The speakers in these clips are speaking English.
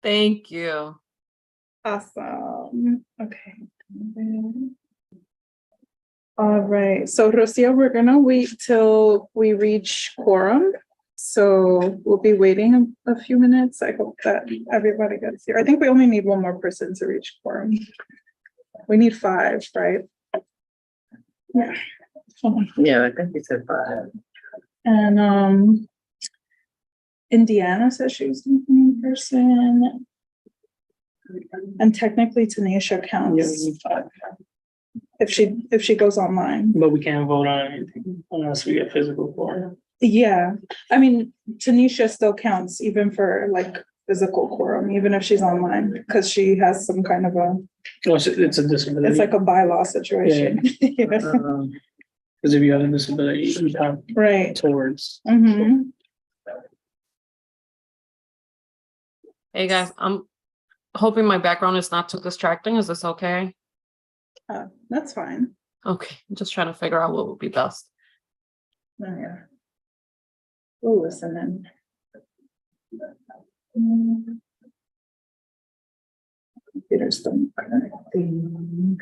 Thank you. Awesome. Okay. All right. So Rocio, we're gonna wait till we reach quorum. So we'll be waiting a few minutes. I hope that everybody gets here. I think we only need one more person to reach quorum. We need 5, right? Yeah. Yeah, I think we said 5. And Indiana says she was in person. And technically Tanisha counts if she goes online. But we can't vote on anything unless we get physical quorum. Yeah, I mean, Tanisha still counts even for like physical quorum, even if she's online, because she has some kind of a, Oh, so it's a disability. it's like a bylaw situation. Because if you have a disability, you count Right. towards. Mm-hmm. Hey guys, I'm hoping my background is not too distracting. Is this okay? That's fine. Okay, I'm just trying to figure out what would be best. Oh, yeah. We'll listen in. Computer's still connecting.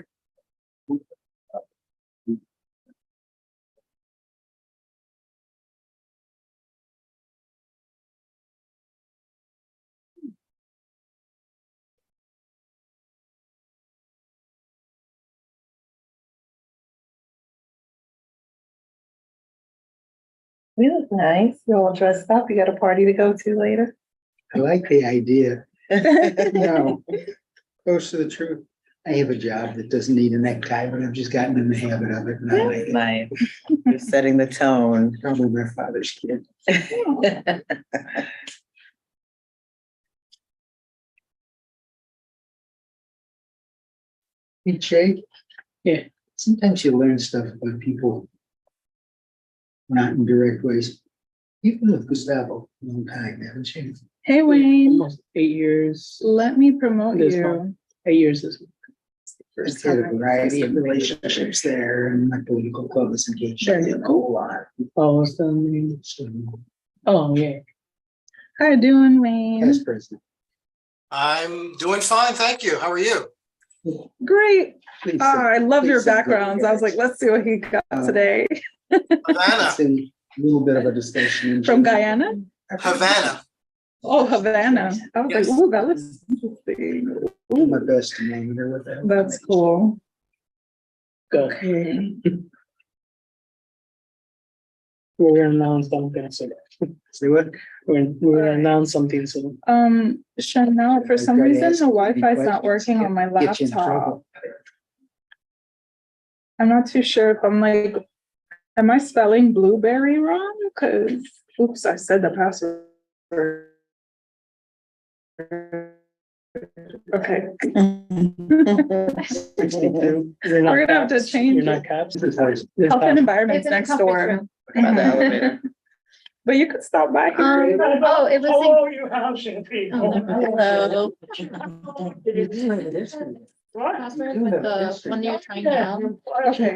We look nice. You're all dressed up. You got a party to go to later. I like the idea. No, close to the truth. I have a job that doesn't need a necktie, but I've just gotten in the habit of it. And I like it. Nice. You're setting the tone. Probably my father's kid. Hey, Jake. Yeah. Sometimes you learn stuff about people not in direct ways. You've been with Gustavo a long time, haven't you? Hey, Wayne, Almost 8 years. let me promote This you. month. 8 years this week. First had a variety of relationships there, and my political club was engaged in a whole lot. Oh, what's the name? Oh, yeah. How you doing, Wayne? Past president. I'm doing fine, thank you. How are you? Great. Please Oh, sit- I love please your sit down, backgrounds. I was like, guys. let's see what he got today. Havana, It's in a little bit of a distinction. From Guyana? Havana. Oh, Havana. I was Yes. like, ooh, that looks interesting. Do my best to name it with that. That's cool. Go. Okay. We're gonna announce something soon. Say what? We're gonna announce something soon. Chanel, for some I've got to reason, ask the you Wi-Fi is questions. not working on my Get you in laptop. trouble. I'm not too sure if I'm like, am I spelling blueberry wrong? Cause, oops, I said the password. Okay. We're gonna have to change You're not it. caps. Health and Environment's next door. By the elevator. But you could stop by. here. Oh, it was. Hello, you housing people. Hello. What? Password with the one you're trying now. Okay.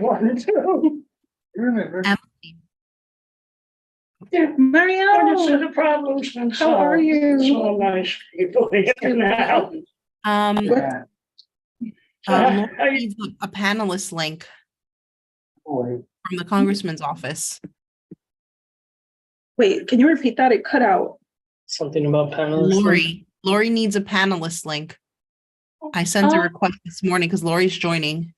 You remember? Marielle, the problems. how are you? So nice people here now. Yeah. Laura needs a panelist link Boy. from the congressman's office. Wait, can you repeat that? It cut out. Something about panelists. Lori needs a panelist link. I sent a request this morning because Lori's joining.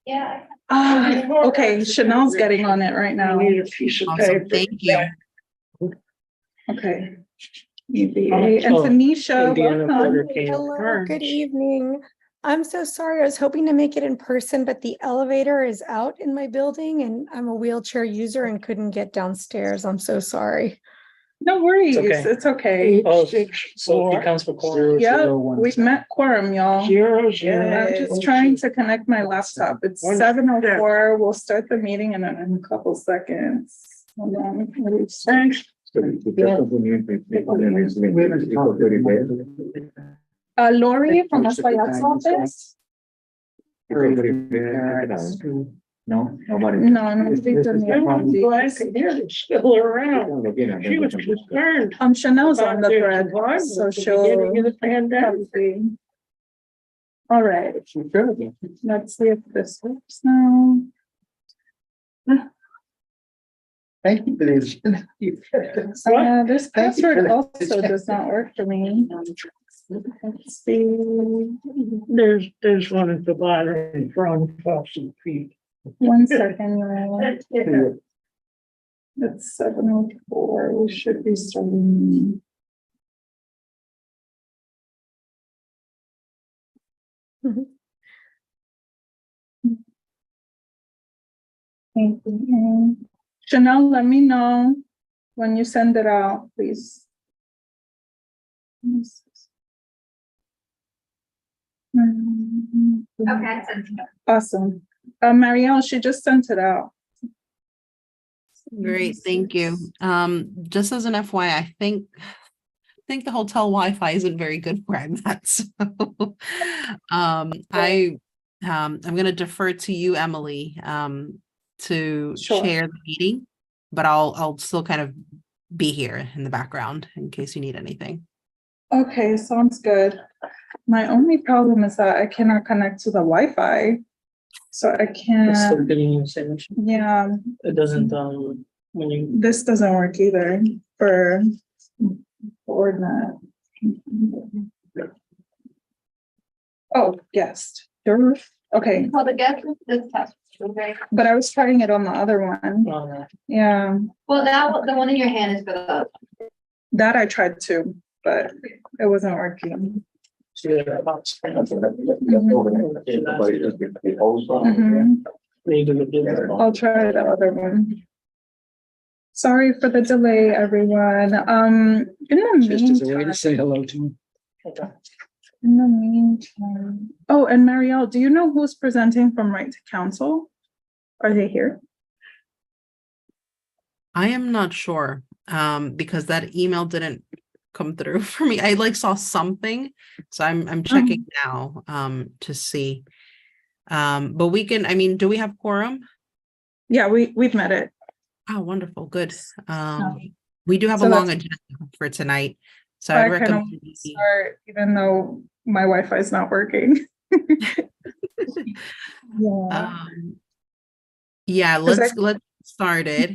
Yeah. Okay, Chanel's getting on it right I now. need a piece of Awesome, paper. thank you. Okay. EBA and Tanisha, Indiana welcome. Porter came. Hello, good evening. I'm so sorry. I was hoping to make it in person, but the elevator is out in my building and I'm a wheelchair user and couldn't get downstairs. I'm so sorry. No worries, okay. it's okay. Oh, so he counts for quorum. Yep, we've met quorum, y'all. 0, I'm 0. just trying to connect my laptop. It's 7:04. We'll start the meeting in a couple seconds. Hold on. Thanks. Lori from Espaillat's office. No, nobody. No, nobody's done the emojis. Still around. She was concerned. Chanel's on the about their thread, survival so at the beginning of she'll the pandemic. probably. All right, She should be. let's see if this works now. Thank you for this. This password also does not work for me. Let's see. There's one at the bottom from across the feet. 1 second. y'all. It's 7:04. We should be starting. Thank you. Chanel, let me know when you send it out, please. Okay. Awesome. Marielle, she just sent it out. Great, thank you. Just as an FYI, I think the hotel Wi-Fi isn't very good where I'm at. So I'm gonna defer to you, Emily, to Sure. chair the meeting, but I'll still kind of be here in the background in case you need anything. Okay, sounds good. My only problem is that I cannot connect to the Wi-Fi. So I It's still can't, giving you the same issue. yeah, It doesn't, when you, this doesn't work either for Ordnet. Oh, guest. Okay, Well, the guest is this test. Okay. but I was trying it on the other one. Yeah, Well, now the one in your hand is for the. that I tried too, but it wasn't working. Mhm. I'll try the other one. Sorry for the delay, everyone. In the Just as a way to meantime, say hello to him. in the meantime, oh, and Marielle, do you know who's presenting from Right to Counsel? Are they here? I am not sure, because that email didn't come through for me. I saw something, so I'm checking now, to see. But we can, do we have quorum? Yeah, we've met it. Oh, wonderful, good. We do have So a long that's- agenda for tonight, so I I'd kind of recommend. want to start, even though my Wi-Fi is not working. Yeah. Yeah, 'Cause let's start it.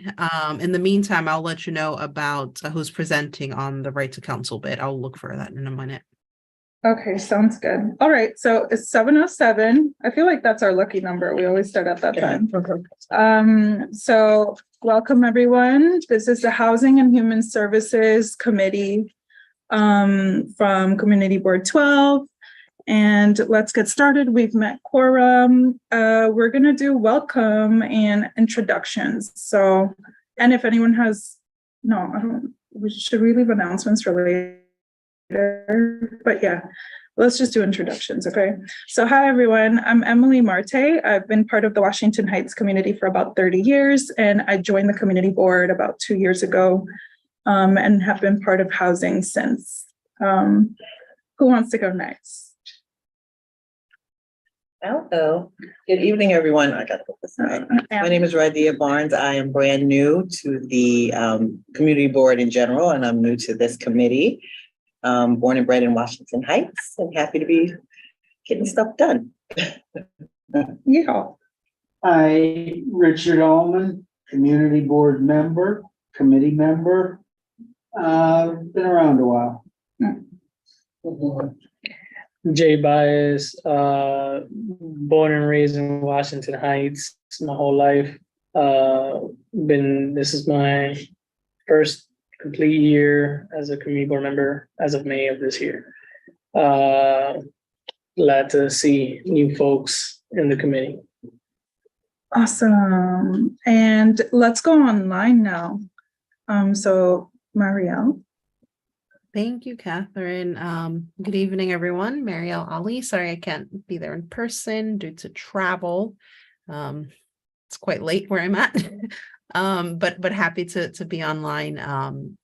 In the meantime, I'll let you know about who's presenting on the Right to Counsel bit. I'll look for that in a minute. Okay, sounds good. All right, so it's 7:07. I feel like that's our lucky number. We always start at that time. So welcome, everyone. This is the Housing and Human Services Committee from Community Board 12. And let's get started. We've met quorum. We're gonna do welcome and introductions. So, and if anyone has, no, I don't, should we leave announcements for later? But yeah, let's just do introductions, okay? So hi, everyone. I'm Emily Marte. I've been part of the Washington Heights community for about 30 years, and I joined the community board about 2 years ago, and have been part of housing since. Who wants to go next? Hello, good evening, everyone. I got to put this right. My name is Radia Barnes. I am brand new to the community board in general, and I'm new to this committee. Born and bred in Washington Heights, and happy to be getting stuff done. Yeah. Hi, Richard Allman, community board member, committee member. Been around a while. Jay Bias, born and raised in Washington Heights my whole life. This is my first complete year as a community board member as of May of this year. Glad to see new folks in the committee. Awesome. And let's go online now. So Marielle. Thank you, Catherine. Good evening, everyone. Marielle Ali. Sorry, I can't be there in person due to travel. It's quite late where I'm at, but happy to be online.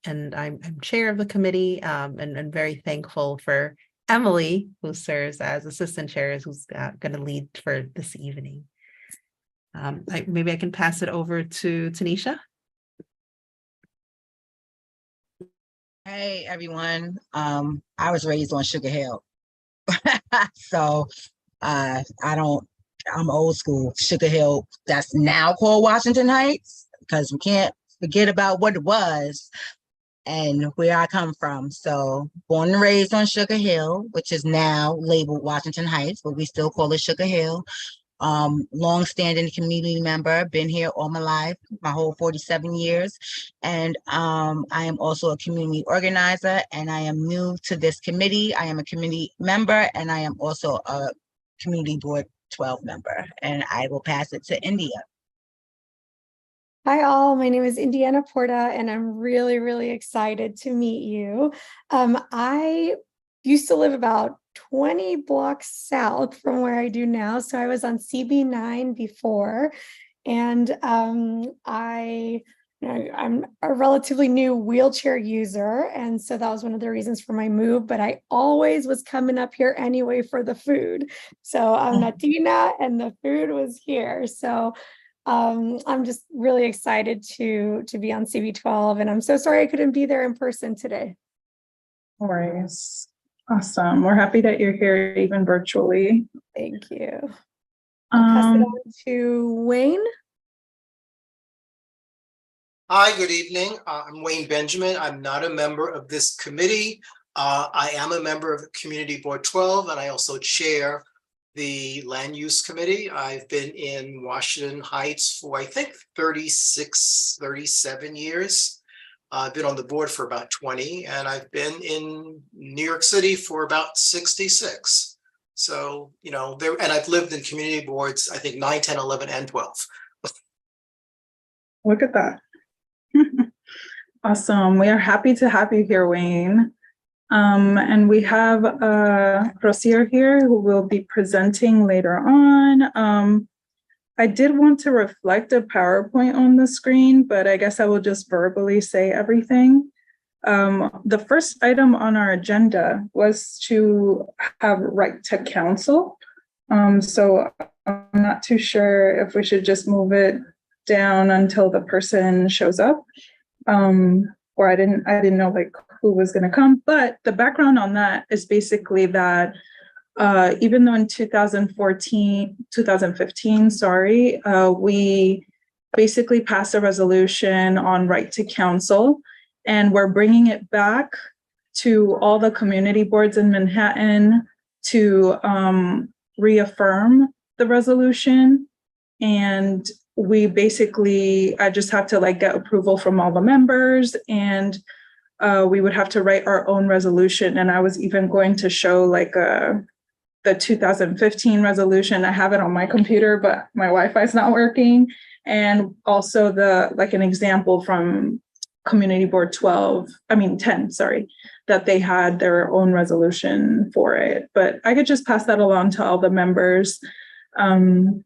And I'm chair of the committee, and very thankful for Emily, who serves as assistant chair, who's going to lead for this evening. Maybe I can pass it over to Tanisha. Hey everyone, I was raised on Sugar Hill. So I'm old school. Sugar Hill, that's now called Washington Heights, because we can't forget about what it was and where I come from. So born and raised on Sugar Hill, which is now labeled Washington Heights, but we still call it Sugar Hill. Long-standing community member, been here all my life, my whole 47 years. And I am also a community organizer, and I am new to this committee. I am a community member, and I am also a community board 12 member, and I will pass it to India. Hi all, my name is Indiana Porta and I'm really, really excited to meet you. I used to live about 20 blocks south from where I do now. So I was on CB9 before, and I'm a relatively new wheelchair user. And so that was one of the reasons for my move, but I always was coming up here anyway for the food. So I'm Latina and the food was here. So I'm just really excited to be on CB12, and I'm so sorry I couldn't be there in person today. No worries. Awesome. We're happy that you're here even virtually. Thank you. I'll pass it Um, on to Wayne. Hi, good evening. I'm Wayne Benjamin. I'm not a member of this committee. I am a member of Community Board 12, and I also chair the Land Use Committee. I've been in Washington Heights for, I think, 36, 37 years. I've been on the board for about 20, and I've been in New York City for about 66. So, you know, and I've lived in community boards, I think 9, 10, 11, and 12. Look at that. Awesome. We are happy to have you here, Wayne. And we have Rosier here who will be presenting later on. I did want to reflect a PowerPoint on the screen, but I guess I will just verbally say everything. The first item on our agenda was to have right to counsel. So I'm not too sure if we should just move it down until the person shows up. Or I didn't know like who was going to come, but the background on that is basically that even though in 2015, we basically passed a resolution on right to counsel, and we're bringing it back to all the community boards in Manhattan to reaffirm the resolution. And we basically, I just have to like get approval from all the members, and we would have to write our own resolution. And I was even going to show like the 2015 resolution. I have it on my computer, but my Wi-Fi is not working. And also an example from Community Board 10, that they had their own resolution for it. But I could just pass that along to all the members. And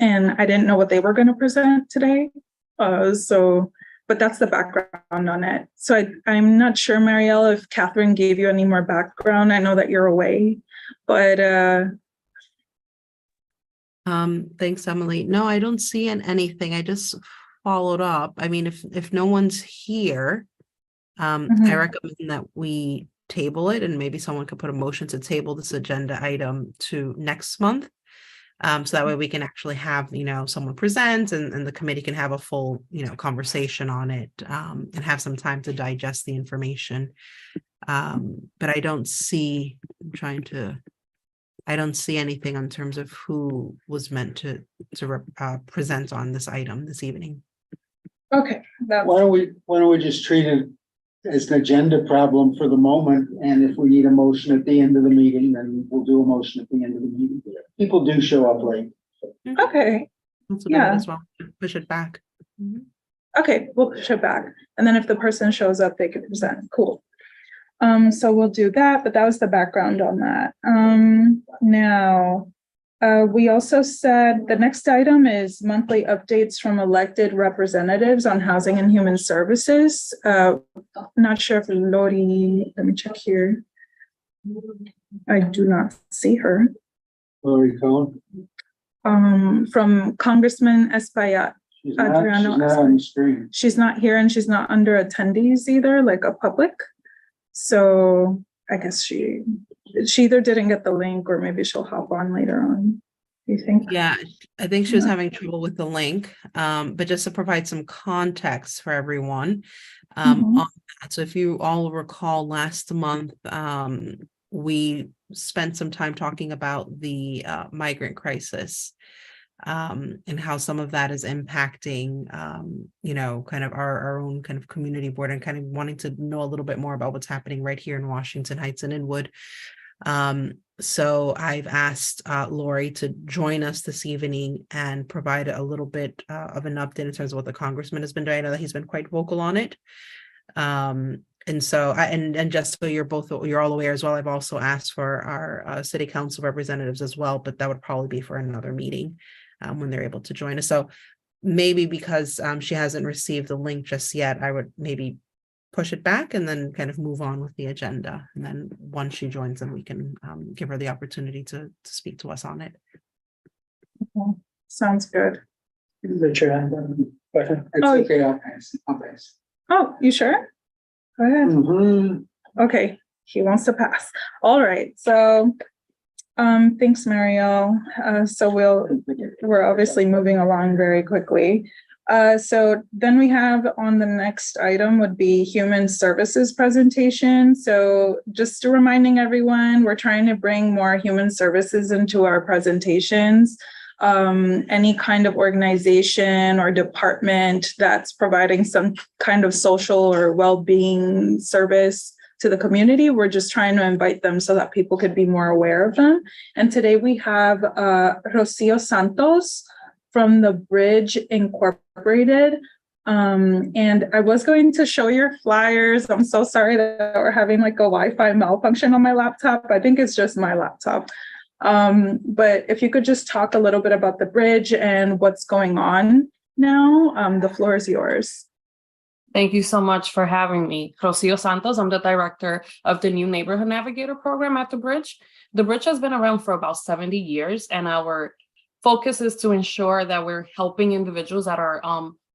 I didn't know what they were going to present today. But that's the background on it. So I'm not sure, Marielle, if Catherine gave you any more background. I know that you're away, but Thanks, Emily. No, I don't see anything. I just followed up. I mean, if no one's here, I recommend that we table it, and maybe someone could put a motion to table this agenda item to next month. So that way we can actually have, someone present and the committee can have a full, conversation on it, and have some time to digest the information. But I don't see anything in terms of who was meant to present on this item this evening. okay. Why don't we just treat it as an agenda problem for the moment? And if we need a motion at the end of the meeting, then we'll do a motion at the end of the meeting. People do show up late. Okay. That's what I would as well. Push it back. Okay, we'll push it back. And then if the person shows up, they can present. Cool. So we'll do that, but that was the background on that. Now, we also said the next item is monthly updates from elected representatives on housing and human services. Not sure if Lori, let me check here. I do not see her. Lori Cohen. from Congressman Espaillat. She's Adriano not on the screen. She's not here and she's not under attendees either, like a public. So I guess she either didn't get the link or maybe she'll hop on later on. Do you think? Yeah, I think she was Yeah. having trouble with the link, but just to provide some context for everyone. Mhm. On that. So if you all recall last month, we spent some time talking about the migrant crisis. And how some of that is impacting, kind of our own kind of community board and kind of wanting to know a little bit more about what's happening right here in Washington Heights and Inwood. So I've asked Lori to join us this evening and provide a little bit of an update in terms of what the congressman has been doing. I know that he's been quite vocal on it. And so, and just so you're all aware as well, I've also asked for our city council representatives as well, but that would probably be for another meeting when they're able to join us. So maybe because she hasn't received the link just yet, I would maybe push it back and then kind of move on with the agenda. And then once she joins, then we can give her the opportunity to speak to us on it. Okay. Sounds good. Richard, I have a question. It's Oh. okay, I'll pass. I'll pass. Oh, you sure? Go ahead. Mhm. Okay, he wants to pass. All right, so thanks, Mariel. So we're obviously moving along very quickly. So then we have on the next item would be human services presentation. So just reminding everyone, we're trying to bring more human services into our presentations. Any kind of organization or department that's providing some kind of social or well-being service to the community, we're just trying to invite them so that people could be more aware of them. And today we have Rocio Santos from the Bridge Incorporated. And I was going to show your flyers. I'm so sorry that we're having like a Wi-Fi malfunction on my laptop. I think it's just my laptop. But if you could just talk a little bit about the bridge and what's going on now, the floor is yours. Thank you so much for having me. Rocio Santos, I'm the director of the new Neighborhood Navigator program at the Bridge. The Bridge has been around for about 70 years, and our focus is to ensure that we're helping individuals that are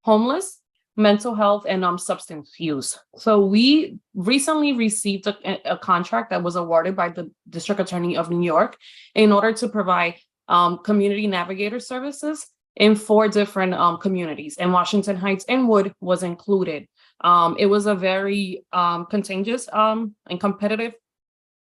homeless, mental health, and substance use. So we recently received a contract that was awarded by the District Attorney of New York in order to provide community navigator services in 4 different communities, and Washington Heights Inwood was included. It was a very contagious and competitive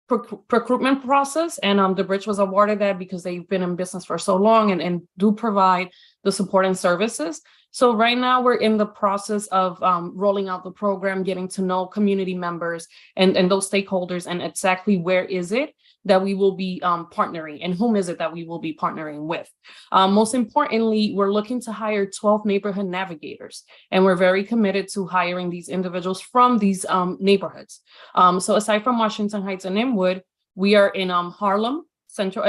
procurement process, and the Bridge was awarded that because they've been in business for so long and do provide the support and services. So right now we're in the process of rolling out the program, getting to know community members and those stakeholders, and exactly where is it that we will be partnering and whom is it that we will be partnering with. Most importantly, we're looking to hire 12 neighborhood navigators, and we're very committed to hiring these individuals from these neighborhoods. So aside from Washington Heights and Inwood, we are in Harlem,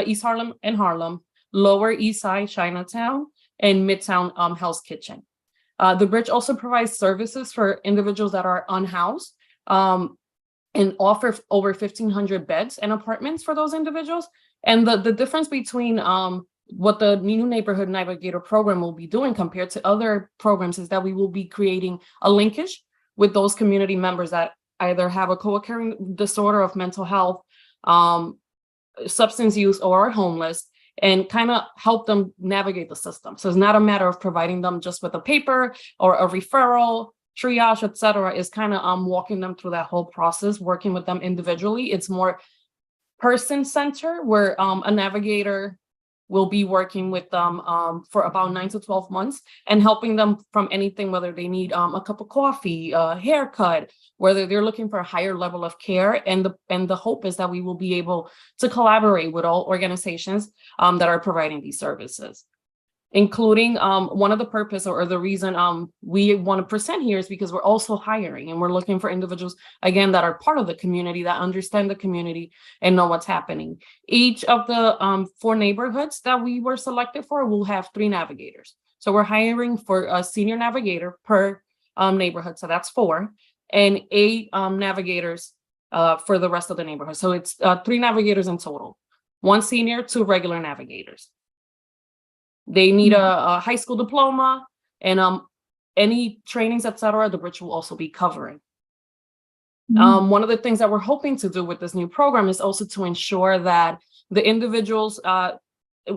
East Harlem and Harlem, Lower East Side, Chinatown, and Midtown Hell's Kitchen. The Bridge also provides services for individuals that are unhoused, and offer over 1,500 beds and apartments for those individuals. And the difference between what the new Neighborhood Navigator program will be doing compared to other programs is that we will be creating a linkage with those community members that either have a co-occurring disorder of mental health, substance use, or are homeless, and kind of help them navigate the system. So it's not a matter of providing them just with a paper or a referral, triage, et cetera. Is kind of walking them through that whole process, working with them individually. It's more person-centered, where a navigator will be working with them for about 9 to 12 months and helping them from anything, whether they need a cup of coffee, a haircut, whether they're looking for a higher level of care. And the hope is that we will be able to collaborate with all organizations that are providing these services, including one of the purpose or the reason we want to present here is because we're also hiring, and we're looking for individuals, again, that are part of the community, that understand the community and know what's happening. Each of the 4 neighborhoods that we were selected for will have 3 navigators. So we're hiring for a senior navigator per neighborhood. So that's 4, and 8 navigators for the rest of the neighborhood. So it's 3 navigators in total, 1 senior, 2 regular navigators. They need a high school diploma, and any trainings, etc., the bridge will also be covering. One of the things that we're hoping to do with this new program is also to ensure that the individuals,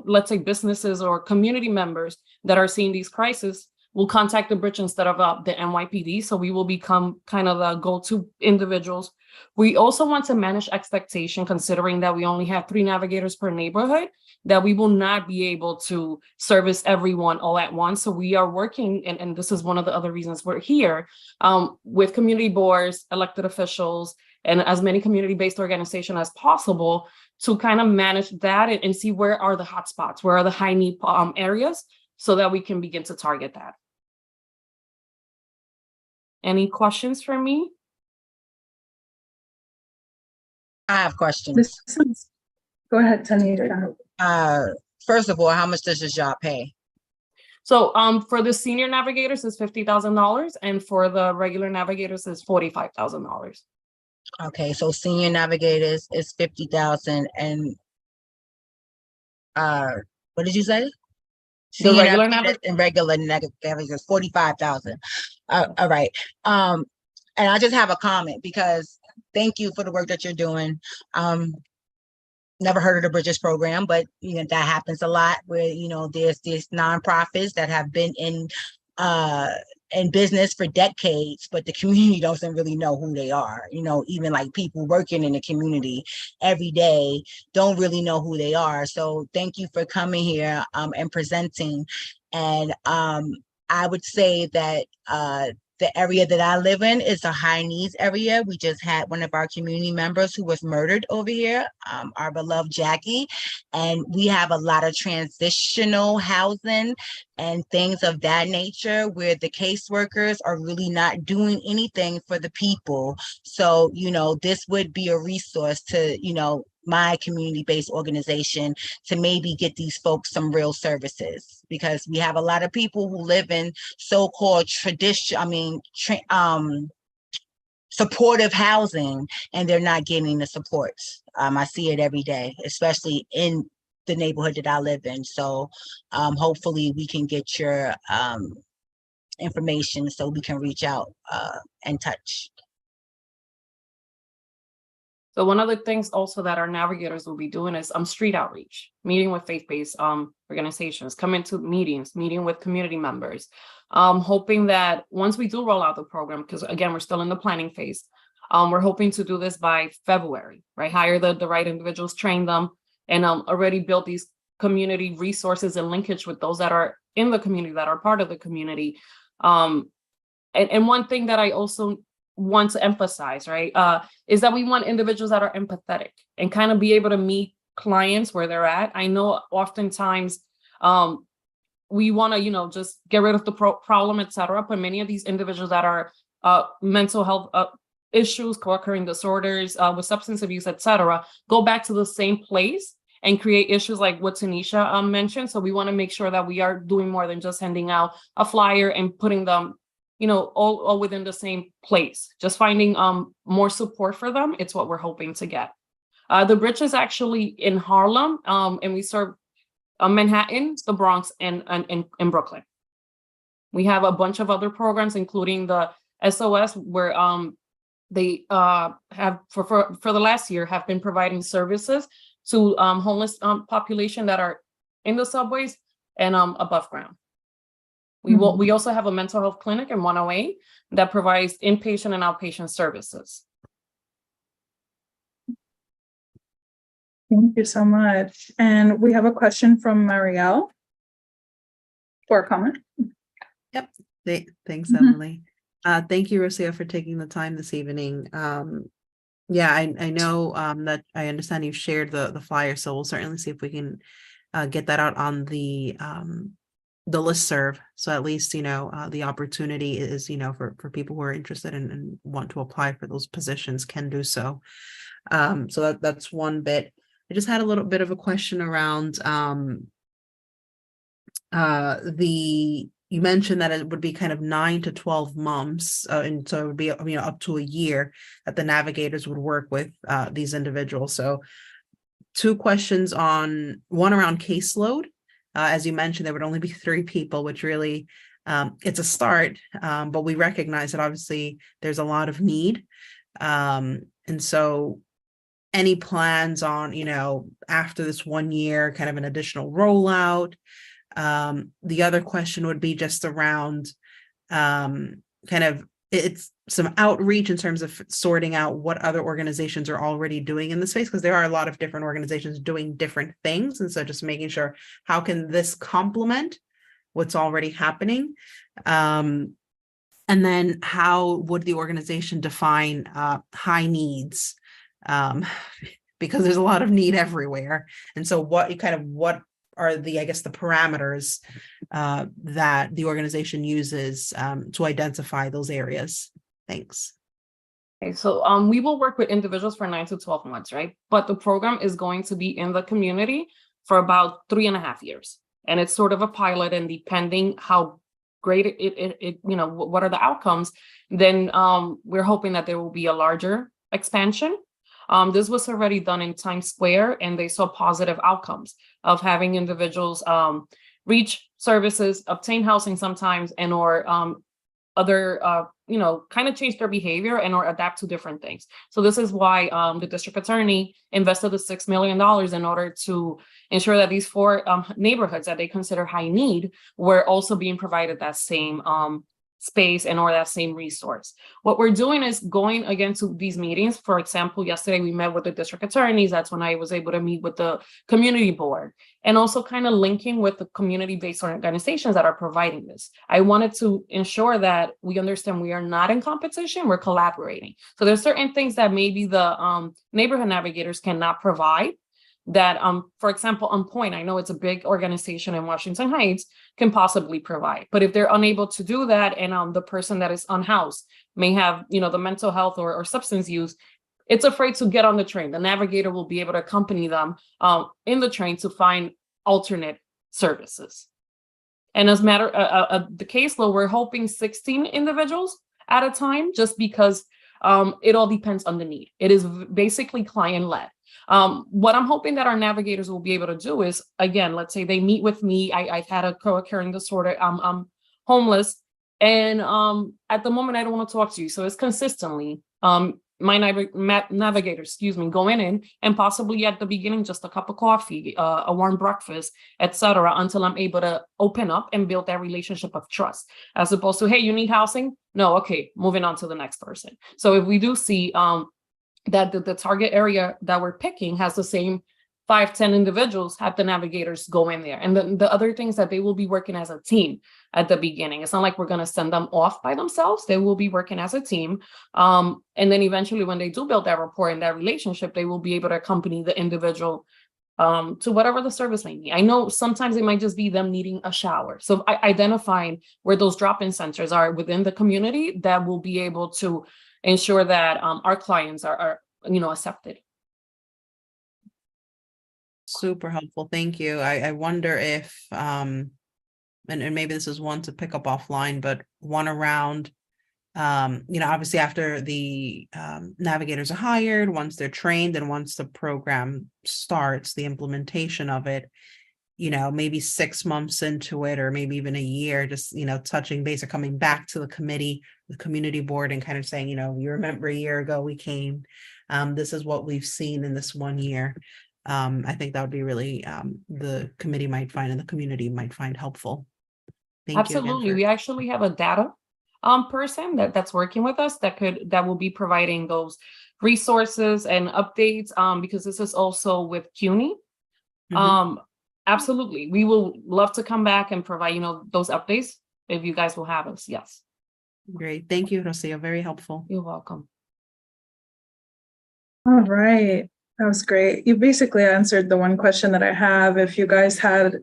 let's say businesses or community members that are seeing these crises will contact the bridge instead of the NYPD. So we will become kind of the go-to individuals. We also want to manage expectation, considering that we only have 3 navigators per neighborhood, that we will not be able to service everyone all at once. So we are working, and this is one of the other reasons we're here, with community boards, elected officials, and as many community-based organizations as possible to kind of manage that and see where are the hotspots, where are the high need areas, so that we can begin to target that. Any questions for me? I have questions. Go ahead, Tanisha. First of all, how much does this job pay? So for the senior navigators is $50,000, and for the regular navigators is $45,000. Okay, so senior navigators is 50,000 and what did you say? The Senior regular navigators and regular navigators 45,000. All right. And I just have a comment because thank you for the work that you're doing. Never heard of the Bridges program, but you know that happens a lot where there's these nonprofits that have been in business for decades, but the community doesn't really know who they are. Even like people working in the community every day don't really know who they are. So thank you for coming here and presenting. And I would say that the area that I live in is a high needs area. We just had one of our community members who was murdered over here, our beloved Jackie. And we have a lot of transitional housing and things of that nature where the caseworkers are really not doing anything for the people. So, this would be a resource to, my community-based organization to maybe get these folks some real services, because we have a lot of people who live in so-called supportive housing, and they're not getting the support. I see it every day, especially in the neighborhood that I live in. So hopefully we can get your information so we can reach out and touch. So one of the things also that our navigators will be doing is street outreach, meeting with faith-based organizations, coming to meetings, meeting with community members, hoping that once we do roll out the program, because again, we're still in the planning phase, we're hoping to do this by February, right? Hire the right individuals, train them, and already build these community resources and linkage with those that are in the community, that are part of the community. And one thing that I also want to emphasize, right, is that we want individuals that are empathetic and kind of be able to meet clients where they're at. I know oftentimes we want to, just get rid of the problem, etc. But many of these individuals that are mental health issues, co-occurring disorders, with substance abuse, etc., go back to the same place and create issues like what Tanisha mentioned. So we want to make sure that we are doing more than just handing out a flyer and putting them all within the same place, just finding more support for them. It's what we're hoping to get. The Bridge is actually in Harlem, and we serve Manhattan, the Bronx, and Brooklyn. We have a bunch of other programs, including the SOS, where they have for the last year have been providing services to homeless population that are in the subways and above ground. We also have a mental health clinic in 108 that provides inpatient and outpatient services. Thank you so much. And we have a question from Marielle for a comment. Yep. Thanks, Emily. Thank you, Rocio, for taking the time this evening. Yeah, I know that I understand you've shared the flyer, so we'll certainly see if we can get that out on the listserv. So at least, the opportunity is, for people who are interested and want to apply for those positions can do so. So that's one bit. I just had a little bit of a question around you mentioned that it would be kind of 9 to 12 months. And so it would be, up to a year that the navigators would work with these individuals. So 2 questions one around caseload. As you mentioned, there would only be 3 people, which really, it's a start, but we recognize that obviously there's a lot of need. And so any plans on, after this 1 year, kind of an additional rollout? The other question would be just around it's some outreach in terms of sorting out what other organizations are already doing in the space, because there are a lot of different organizations doing different things. And so just making sure, how can this complement what's already happening? And then how would the organization define high needs? Because there's a lot of need everywhere. And so what are the parameters that the organization uses to identify those areas? Thanks. Okay, so we will work with individuals for 9 to 12 months, right? But the program is going to be in the community for about 3.5 years. And it's sort of a pilot, and depending how great it what are the outcomes, then we're hoping that there will be a larger expansion. This was already done in Times Square, and they saw positive outcomes of having individuals reach services, obtain housing sometimes, and or other kind of change their behavior and or adapt to different things. So this is why the district attorney invested the $6 million in order to ensure that these 4 neighborhoods that they consider high need were also being provided that same space and or that same resource. What we're doing is going again to these meetings. For example, yesterday we met with the district attorneys. That's when I was able to meet with the community board, and also kind of linking with the community-based organizations that are providing this. I wanted to ensure that we understand we are not in competition, we're collaborating. So there's certain things that maybe the neighborhood navigators cannot provide, that, for example, On Point, I know it's a big organization in Washington Heights, can possibly provide. But if they're unable to do that, and the person that is unhoused may have, the mental health or substance use, it's afraid to get on the train. The navigator will be able to accompany them in the train to find alternate services. And as matter of the caseload, we're hoping 16 individuals at a time, just because it all depends on the need. It is basically client-led. What I'm hoping that our navigators will be able to do is, again, let's say they meet with me. I've had a co-occurring disorder. I'm homeless, and at the moment I don't want to talk to you. So it's consistently my navigators, going in, and possibly at the beginning just a cup of coffee, a warm breakfast, etc., until I'm able to open up and build that relationship of trust, as opposed to, hey, you need housing? No, okay, moving on to the next person. So if we do see that the target area that we're picking has the same 5-10 individuals, have the navigators go in there. And then the other things that they will be working as a team at the beginning. It's not like we're going to send them off by themselves. They will be working as a team. And then eventually when they do build that rapport and that relationship, they will be able to accompany the individual to whatever the service may need. I know sometimes it might just be them needing a shower. So identifying where those drop-in centers are within the community, that will be able to ensure that our clients are accepted. Super helpful. Thank you. I wonder if, and maybe this is one to pick up offline, but one around, obviously after the navigators are hired, once they're trained, and once the program starts, the implementation of it, maybe 6 months into it, or maybe even a year, just, touching base or coming back to the committee, the community board, and kind of saying, you remember a year ago we came, this is what we've seen in this 1 year. I think that would be really, the committee might find and the community might find helpful. Thank Absolutely. you again We actually have a data person that's working with us that will be providing those resources and updates, because this is also with CUNY. Absolutely. We will love to come back and provide, those updates if you guys will have us. Yes. Great. Thank you, Rocio. Very helpful. You're welcome. All right. That was great. You basically answered the one question that I have. If you guys had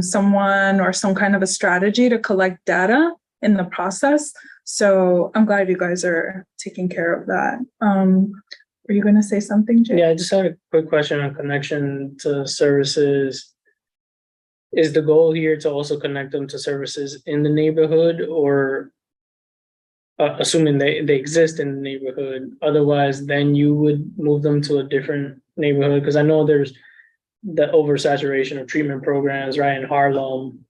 someone or some kind of a strategy to collect data in the process. So I'm glad you guys are taking care of that. Are you going to say something, Jay? Yeah, I just had a quick question on connection to services. Is the goal here to also connect them to services in the neighborhood, or assuming they exist in the neighborhood? Otherwise, then you would move them to a different neighborhood? Because I know there's the oversaturation of treatment programs, right, in Harlem,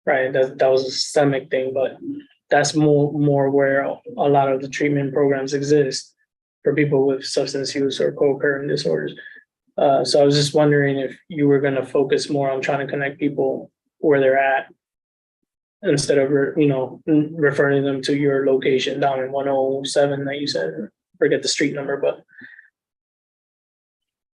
right, that was a systemic thing, but that's more where a lot of the treatment programs exist for people with substance use or co-occurring disorders. So I was just wondering if you were gonna focus more on trying to connect people where they're at instead of, referring them to your location down in 107 that you said, forget the street number, but.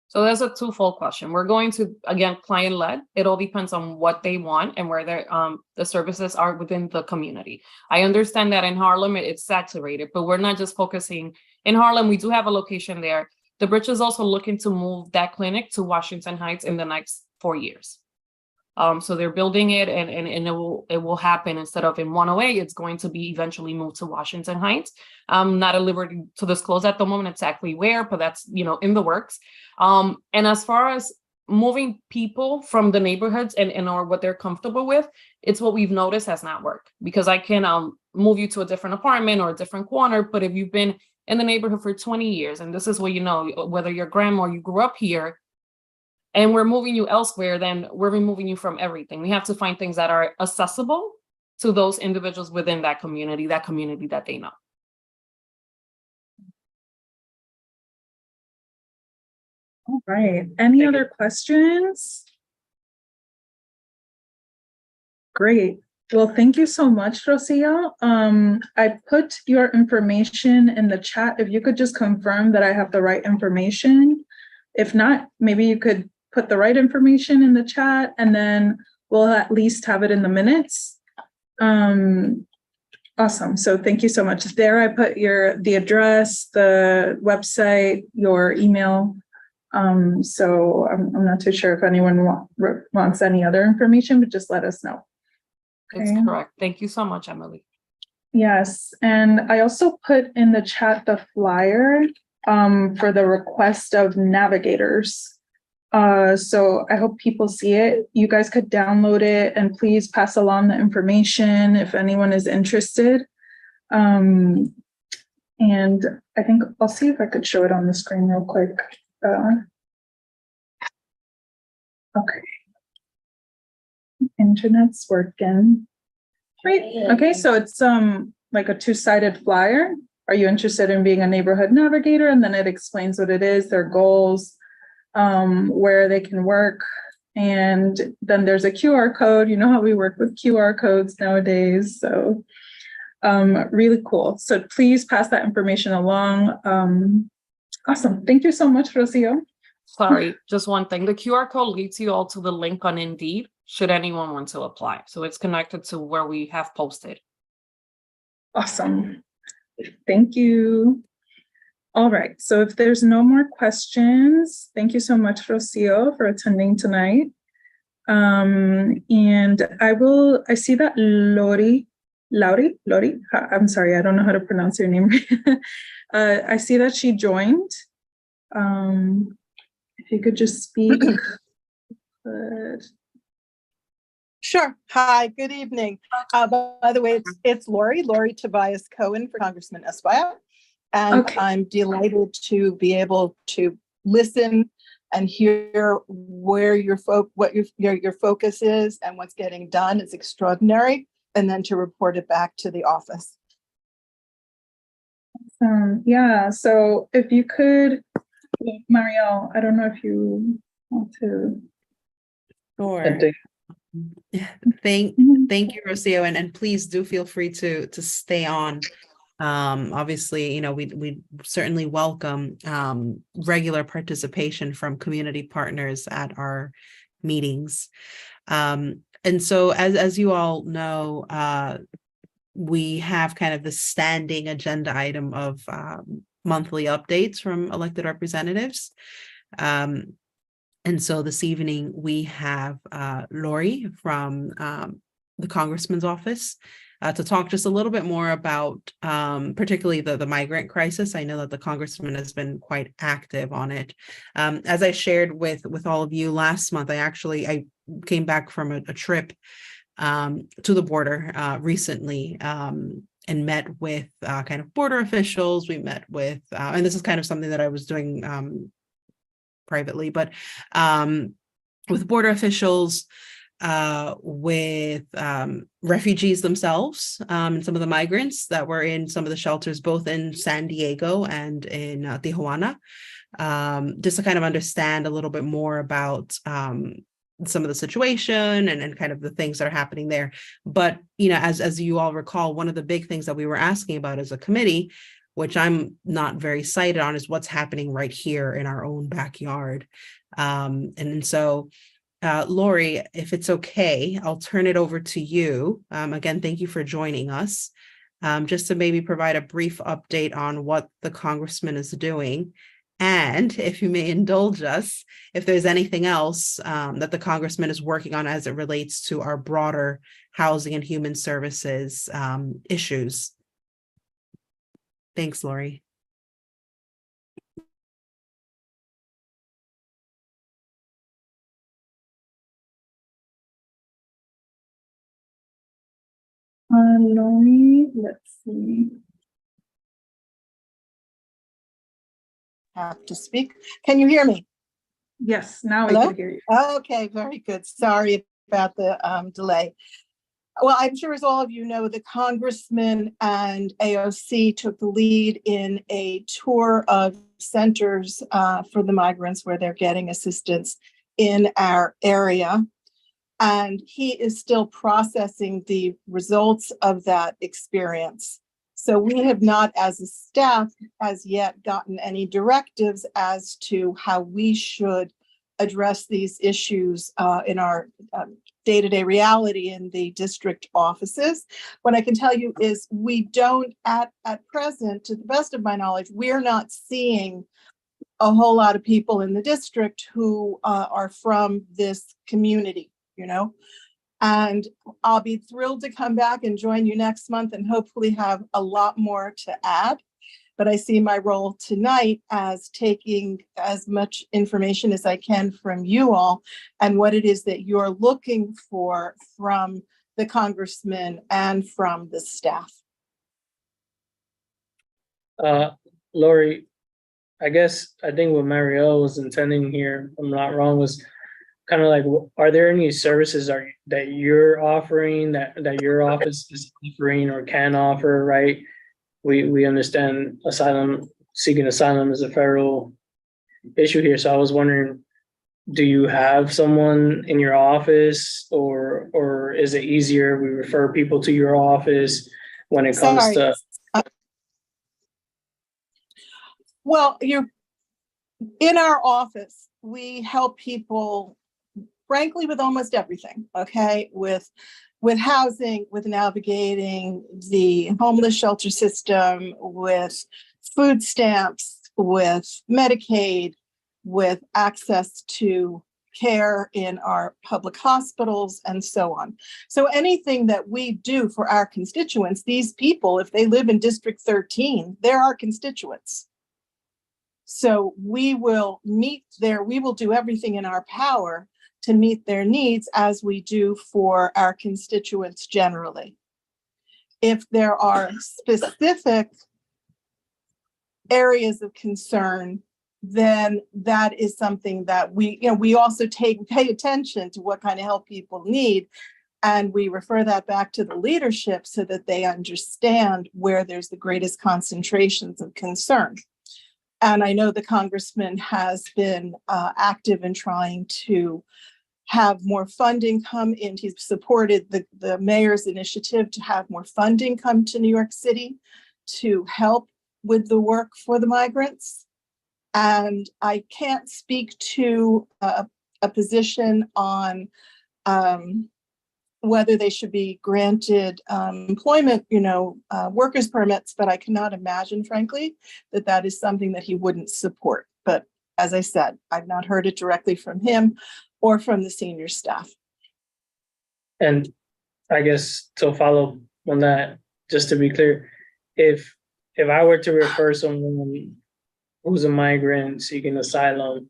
So there's a twofold question. We're going to, again, client-led. It all depends on what they want and where the services are within the community. I understand that in Harlem, it's saturated, but we're not just focusing. In Harlem, we do have a location there. The Bridge is also looking to move that clinic to Washington Heights in the next 4 years. So they're building it and it will happen instead of in 108, it's going to be eventually moved to Washington Heights. Not at liberty to disclose at the moment exactly where, but that's, in the works. And as far as moving people from the neighborhoods and or what they're comfortable with, it's what we've noticed has not worked, because I can move you to a different apartment or a different corner, but if you've been in the neighborhood for 20 years, and this is what whether your grandma or you grew up here, and we're moving you elsewhere, then we're removing you from everything. We have to find things that are accessible to those individuals within that community that they know. All right, any other questions? Great. Well, thank you so much, Rocio. I put your information in the chat. If you could just confirm that I have the right information. If not, maybe you could put the right information in the chat and then we'll at least have it in the minutes. Awesome. So thank you so much. There I put the address, the website, your email. So I'm not too sure if anyone wants any other information, but just let us know. That's Okay. correct. Thank you so much, Emily. Yes, and I also put in the chat the flyer for the request of navigators. So I hope people see it. You guys could download it and please pass along the information if anyone is interested. And I think I'll see if I could show it on the screen real quick. Okay. Internet's working. Great. Okay, so it's like a two-sided flyer. Are you interested in being a neighborhood navigator? And then it explains what it is, their goals, where they can work. And then there's a QR code. You know how we work with QR codes nowadays. So really cool. So please pass that information along. Awesome. Thank you so much, Rocio. Sorry, just one thing. The QR code leads you all to the link on Indeed, should anyone want to apply. So it's connected to where we have posted. Awesome. Thank you. All right. So if there's no more questions, thank you so much, Rocio, for attending tonight. And I see that Lori, I'm sorry, I don't know how to pronounce your name. I see that she joined. If you could just speak. Sure. Hi, good evening. By the way, it's Lori Tobias Cohen for Congressman Esquire. And Okay. I'm delighted to be able to listen and hear where what your focus is and what's getting done. It's extraordinary. And then to report it back to the office. Yeah, so if you could, Marielle, I don't know if you want to. Sure. Thank you, Rocio, and please do feel free to stay on. Obviously, we certainly welcome regular participation from community partners at our meetings. And so as you all know, we have kind of the standing agenda item of monthly updates from elected representatives. And so this evening we have Lori from the Congressman's office to talk just a little bit more about particularly the migrant crisis. I know that the Congressman has been quite active on it. As I shared with all of you last month, I came back from a trip to the border recently and met with kind of border officials. We met with, and this is kind of something that I was doing privately, but with border officials, with refugees themselves, and some of the migrants that were in some of the shelters, both in San Diego and in Tijuana, just to kind of understand a little bit more about some of the situation and kind of the things that are happening there. But, you know, as you all recall, one of the big things that we were asking about as a committee, which I'm not very cited on, is what's happening right here in our own backyard. And so, Lori, if it's okay, I'll turn it over to you. Again, thank you for joining us. Just to maybe provide a brief update on what the congressman is doing. And if you may indulge us, if there's anything else that the congressman is working on as it relates to our broader housing and human services issues. Thanks, Lori. Lori, let's see. Have to speak. Can you hear me? Yes, now we Hello? can hear you. Okay, very good. Sorry about the delay. Well, I'm sure as all of you know, the congressman and AOC took the lead in a tour of centers for the migrants where they're getting assistance in our area. And he is still processing the results of that experience. So we have not, as a staff, as yet gotten any directives as to how we should address these issues in our day-to-day reality in the district offices. What I can tell you is we don't, at present, to the best of my knowledge, we're not seeing a whole lot of people in the district who are from this community, you know? And I'll be thrilled to come back and join you next month and hopefully have a lot more to add. But I see my role tonight as taking as much information as I can from you all and what it is that you're looking for from the congressman and from the staff. Lori, I think what Marielle was intending here, if I'm not wrong, was kind of like, are there any services that you're offering that your office is offering or can offer, right? We understand seeking asylum is a federal issue here. So I was wondering, do you have someone in your office or is it easier we refer people to your office when it comes to? Well, in our office, we help people, frankly, with almost everything, okay? With housing, with navigating the homeless shelter system, with food stamps, with Medicaid, with access to care in our public hospitals and so on. So anything that we do for our constituents, these people, if they live in District 13, they're our constituents. So we will do everything in our power to meet their needs as we do for our constituents generally. If there are specific areas of concern, then that is something that we also pay attention to what kind of help people need. And we refer that back to the leadership so that they understand where there's the greatest concentrations of concern. And I know the congressman has been active in trying to have more funding come in. He's supported the mayor's initiative to have more funding come to New York City to help with the work for the migrants. And I can't speak to a position on whether they should be granted employment, workers permits, but I cannot imagine, frankly, that is something that he wouldn't support. But as I said, I've not heard it directly from him or from the senior staff. And I guess to follow on that, just to be clear, if I were to refer someone who's a migrant seeking asylum,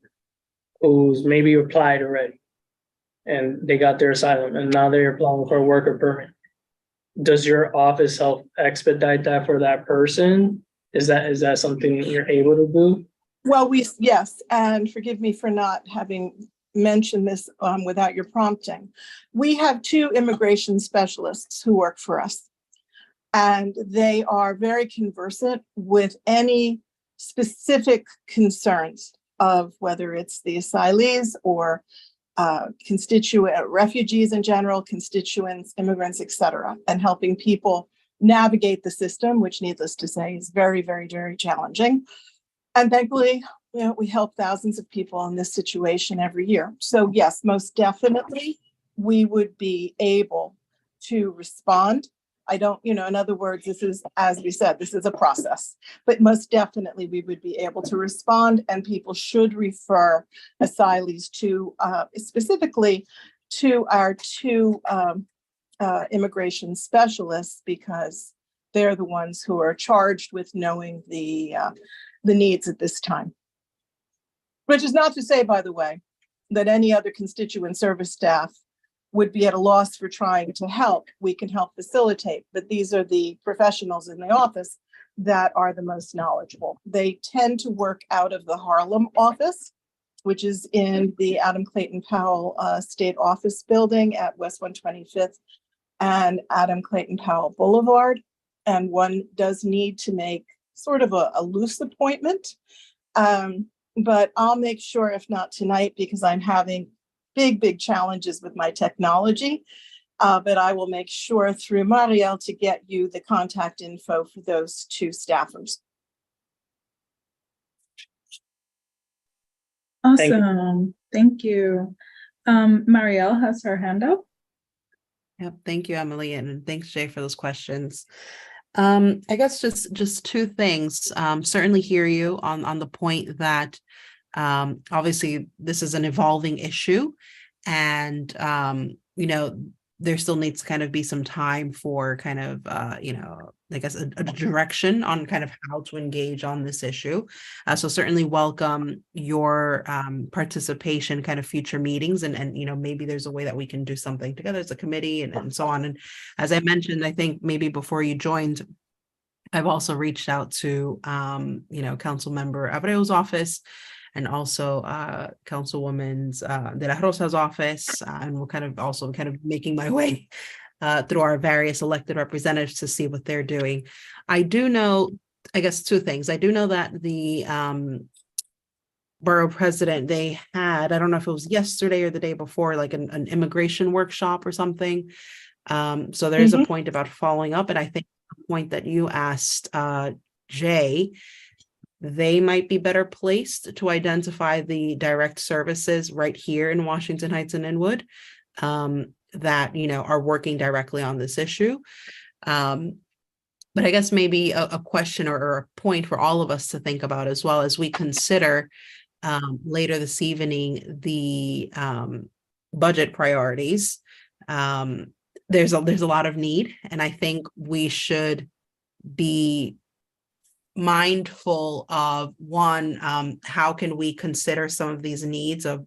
who's maybe applied already, and they got their asylum, and now they're applying for a worker permit, does your office help expedite that for that person? Is that something you're able to do? Well, yes, and forgive me for not having mention this without your prompting. We have 2 immigration specialists who work for us. And they are very conversant with any specific concerns of whether it's the asylees or constituent refugees in general, constituents, immigrants, et cetera, and helping people navigate the system, which needless to say is very, very, very challenging. And thankfully, we help thousands of people in this situation every year. So yes, most definitely, we would be able to respond. I don't, in other words, this is, as we said, this is a process, but most definitely we would be able to respond, and people should refer asylees to, specifically to our 2 immigration specialists, because they're the ones who are charged with knowing the needs at this time. Which is not to say, by the way, that any other constituent service staff would be at a loss for trying to help. We can help facilitate, but these are the professionals in the office that are the most knowledgeable. They tend to work out of the Harlem office, which is in the Adam Clayton Powell State Office Building at West 125th and Adam Clayton Powell Boulevard. And one does need to make sort of a loose appointment. But I'll make sure, if not tonight, because I'm having big challenges with my technology, but I will make sure through Marielle to get you the contact info for those 2 staffers. Thank you. Awesome. Thank you. Marielle has her hand up. Yep. Thank you, Emily. And thanks, Jay, for those questions. I guess just 2 things. Certainly hear you on the point that obviously this is an evolving issue, and there still needs to kind of be some time for kind of I guess a direction on kind of how to engage on this issue. So certainly welcome your participation, kind of future meetings, and maybe there's a way that we can do something together as a committee and so on. And as I mentioned, I think maybe before you joined, I've also reached out to Council Member Abreo's office, and also Councilwoman De La Rosa's office, and we're kind of making my way through our various elected representatives to see what they're doing. I do know, I guess 2 things. I do know that the borough president, they had, I don't know if it was yesterday or the day before, like an immigration workshop or something. So there is a point about following up, and I think the point that you asked, Jay, they might be better placed to identify the direct services right here in Washington Heights and Inwood that are working directly on this issue. But I guess maybe a question or a point for all of us to think about as well as we consider later this evening the budget priorities. There's a lot of need, and I think we should be mindful of one, how can we consider some of these needs of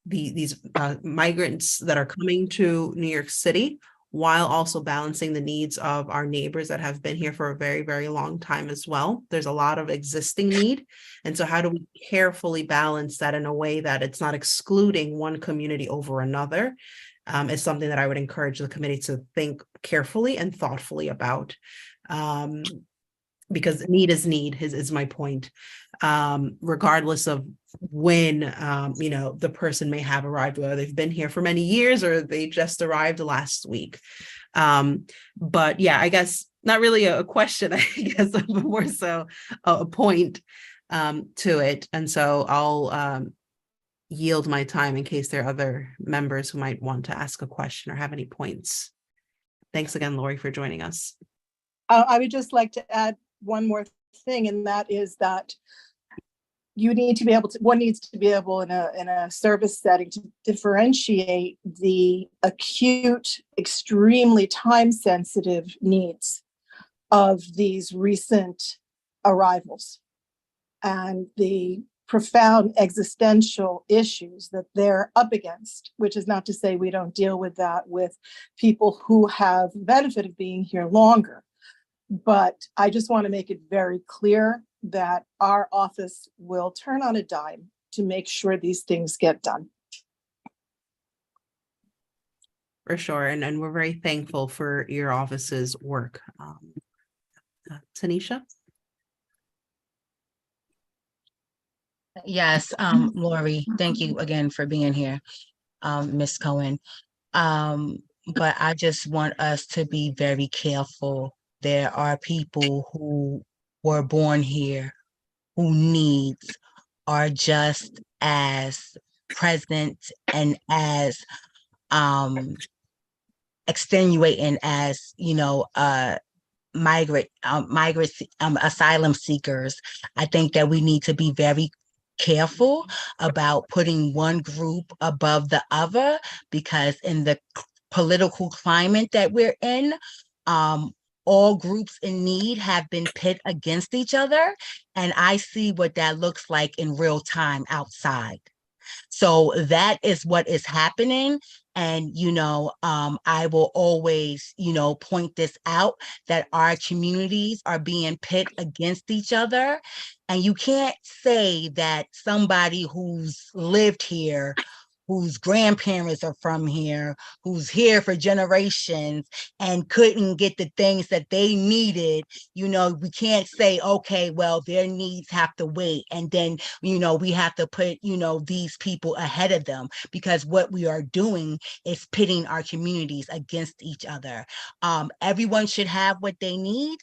these migrants that are coming to New York City, while also balancing the needs of our neighbors that have been here for a very, very long time as well. There's a lot of existing need. And so how do we carefully balance that in a way that it's not excluding one community over another, is something that I would encourage the committee to think carefully and thoughtfully about. Because need is need is my point, regardless of when, the person may have arrived, whether they've been here for many years or they just arrived last week. But yeah, I guess not really a question, I guess, but more so a point to it. And so I'll yield my time in case there are other members who might want to ask a question or have any points. Thanks again, Lori, for joining us. I would just like to add one more thing, and that is that one needs to be able in a service setting to differentiate the acute, extremely time-sensitive needs of these recent arrivals and the profound existential issues that they're up against, which is not to say we don't deal with that with people who have the benefit of being here longer. But I just want to make it very clear that our office will turn on a dime to make sure these things get done. For sure, and we're very thankful for your office's work. Tanisha? Yes, Lori, thank you again for being here, Ms. Cohen. But I just want us to be very careful. There are people who were born here who needs are just as present and as extenuating as, asylum seekers. I think that we need to be very careful about putting one group above the other, because in the political climate that we're in, all groups in need have been pit against each other. And I see what that looks like in real time outside. So that is what is happening. And, I will always, point this out, that our communities are being pit against each other. And you can't say that somebody who's lived here, whose grandparents are from here, who's here for generations and couldn't get the things that they needed, we can't say, okay, well, their needs have to wait. And then, we have to put, these people ahead of them, because what we are doing is pitting our communities against each other. Everyone should have what they need.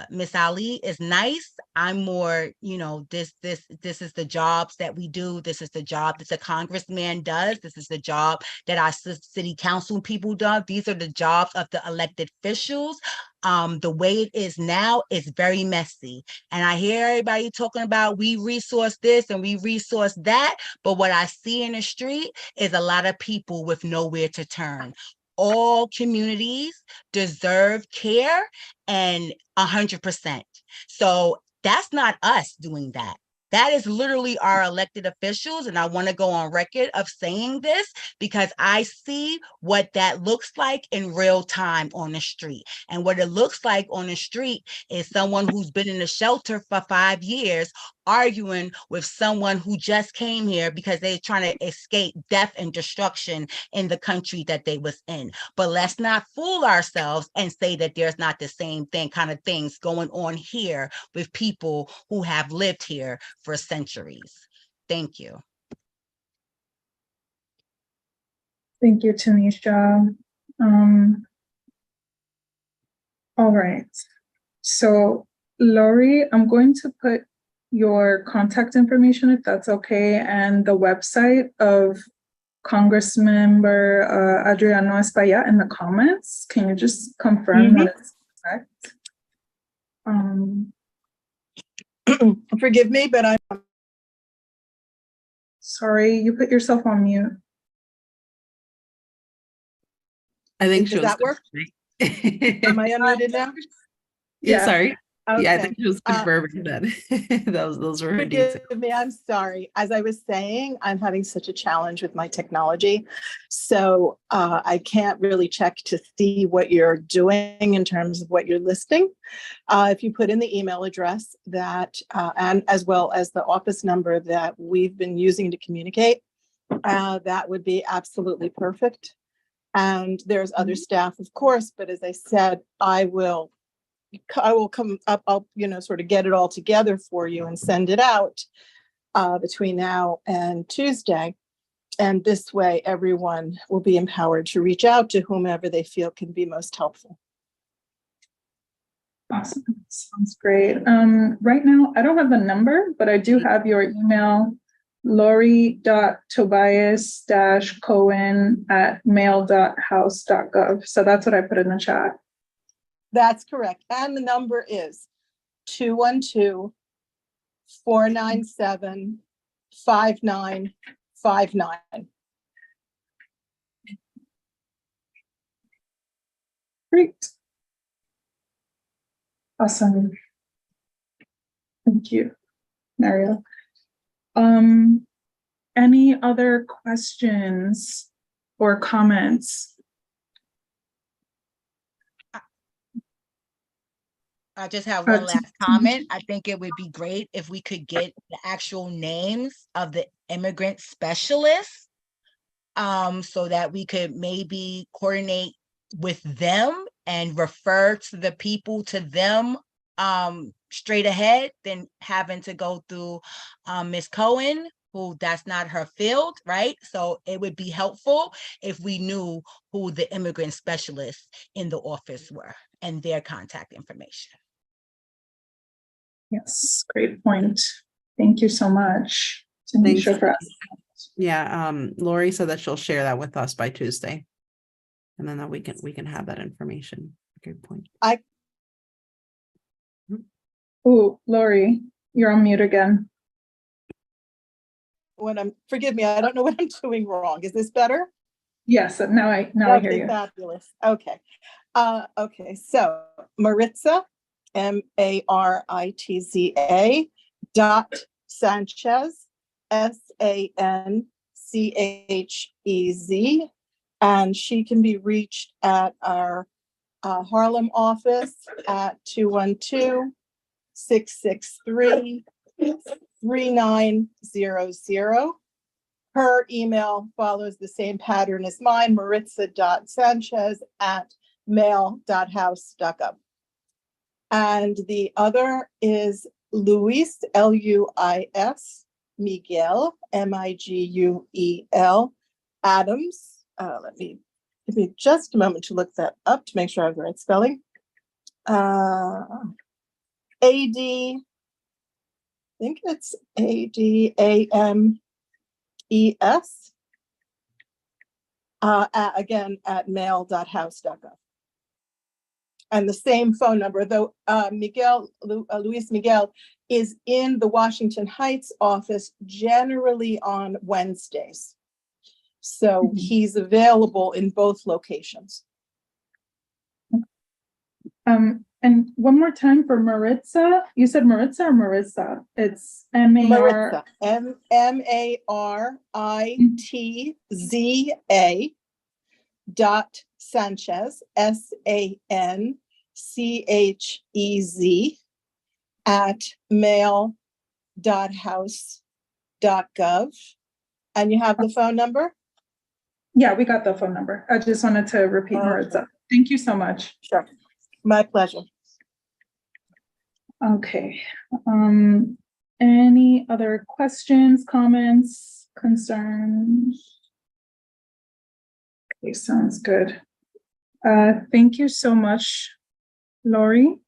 Miss Ali is nice. I'm more, this is the jobs that we do. This is the job that the congressman does. This is the job that our city council people do. These are the jobs of the elected officials. The way it is now is very messy. And I hear everybody talking about we resource this and we resource that. But what I see in the street is a lot of people with nowhere to turn. All communities deserve care, and 100%. So that's not us doing that. That is literally our elected officials. And I want to go on record of saying this, because I see what that looks like in real time on the street. And what it looks like on the street is someone who's been in a shelter for 5 years arguing with someone who just came here because they're trying to escape death and destruction in the country that they was in. But let's not fool ourselves and say that there's not the same kind of things going on here with people who have lived here for centuries. Thank you. Thank you, Tanisha. All right. So Lori, I'm going to put your contact information, if that's okay, and the website of Congressmember Adriano Espaillat in the comments. Can you just confirm that it's correct? Forgive me, but I'm sorry, you put yourself on mute. I think Does that work? Am I unmuted now? Yeah, sorry. Okay. Yeah, I think she was confirming that. Those were her Forgive details. me, I'm sorry. As I was saying, I'm having such a challenge with my technology. So I can't really check to see what you're doing in terms of what you're listing. If you put in the email address that, and as well as the office number that we've been using to communicate, that would be absolutely perfect. And there's other staff, of course, but as I said, I will come up, I'll, sort of get it all together for you and send it out between now and Tuesday. And this way, everyone will be empowered to reach out to whomever they feel can be most helpful. Awesome. Sounds great. Right now, I don't have the number, but I do have your email, lori.tobias-cohen@mail.house.gov. So that's what I put in the chat. That's correct. And the number is 212-497-5959. Great. Awesome. Thank you, Mario. Any other questions or comments? I just have one last comment. I think it would be great if we could get the actual names of the immigrant specialists, so that we could maybe coordinate with them and refer to the people to them straight ahead than having to go through Ms. Cohen, who that's not her field, right? So it would be helpful if we knew who the immigrant specialists in the office were and their contact information. Yes, great point. Thank you so much. Thanks. Tanisha, for Yeah, Lori said that she'll share that with us by Tuesday. And then that we can have that information. Good point. Oh, Lori, you're on mute again. Forgive me, I don't know what I'm doing wrong. Is this better? Yes, now I hear Okay, you. fabulous. Okay. Okay, so Maritza, Maritza .Sanchez, Sanchez, and she can be reached at our Harlem office at 212-663-3900. Her email follows the same pattern as mine, maritza.sanchez@mail.house.gov. And the other is Luis, Luis, Miguel, Miguel, Adams. Give me just a moment to look that up to make sure I have the right spelling. I think it's ADAMES. Again, at mail.house.gov. And the same phone number, though Luis Miguel is in the Washington Heights office generally on Wednesdays. So he's available in both locations. And one more time for Maritza. You said Maritza or Marissa? It's M-A-R. Maritza, MARITZA .Sanchez, SANCHEZ @mail.house.gov. And you have the phone number? Yeah, we got the phone number. I just wanted to repeat Maritza. Thank you so much. Sure. My pleasure. Okay. Any other questions, comments, concerns? Okay, sounds good. Thank you so much, Lori,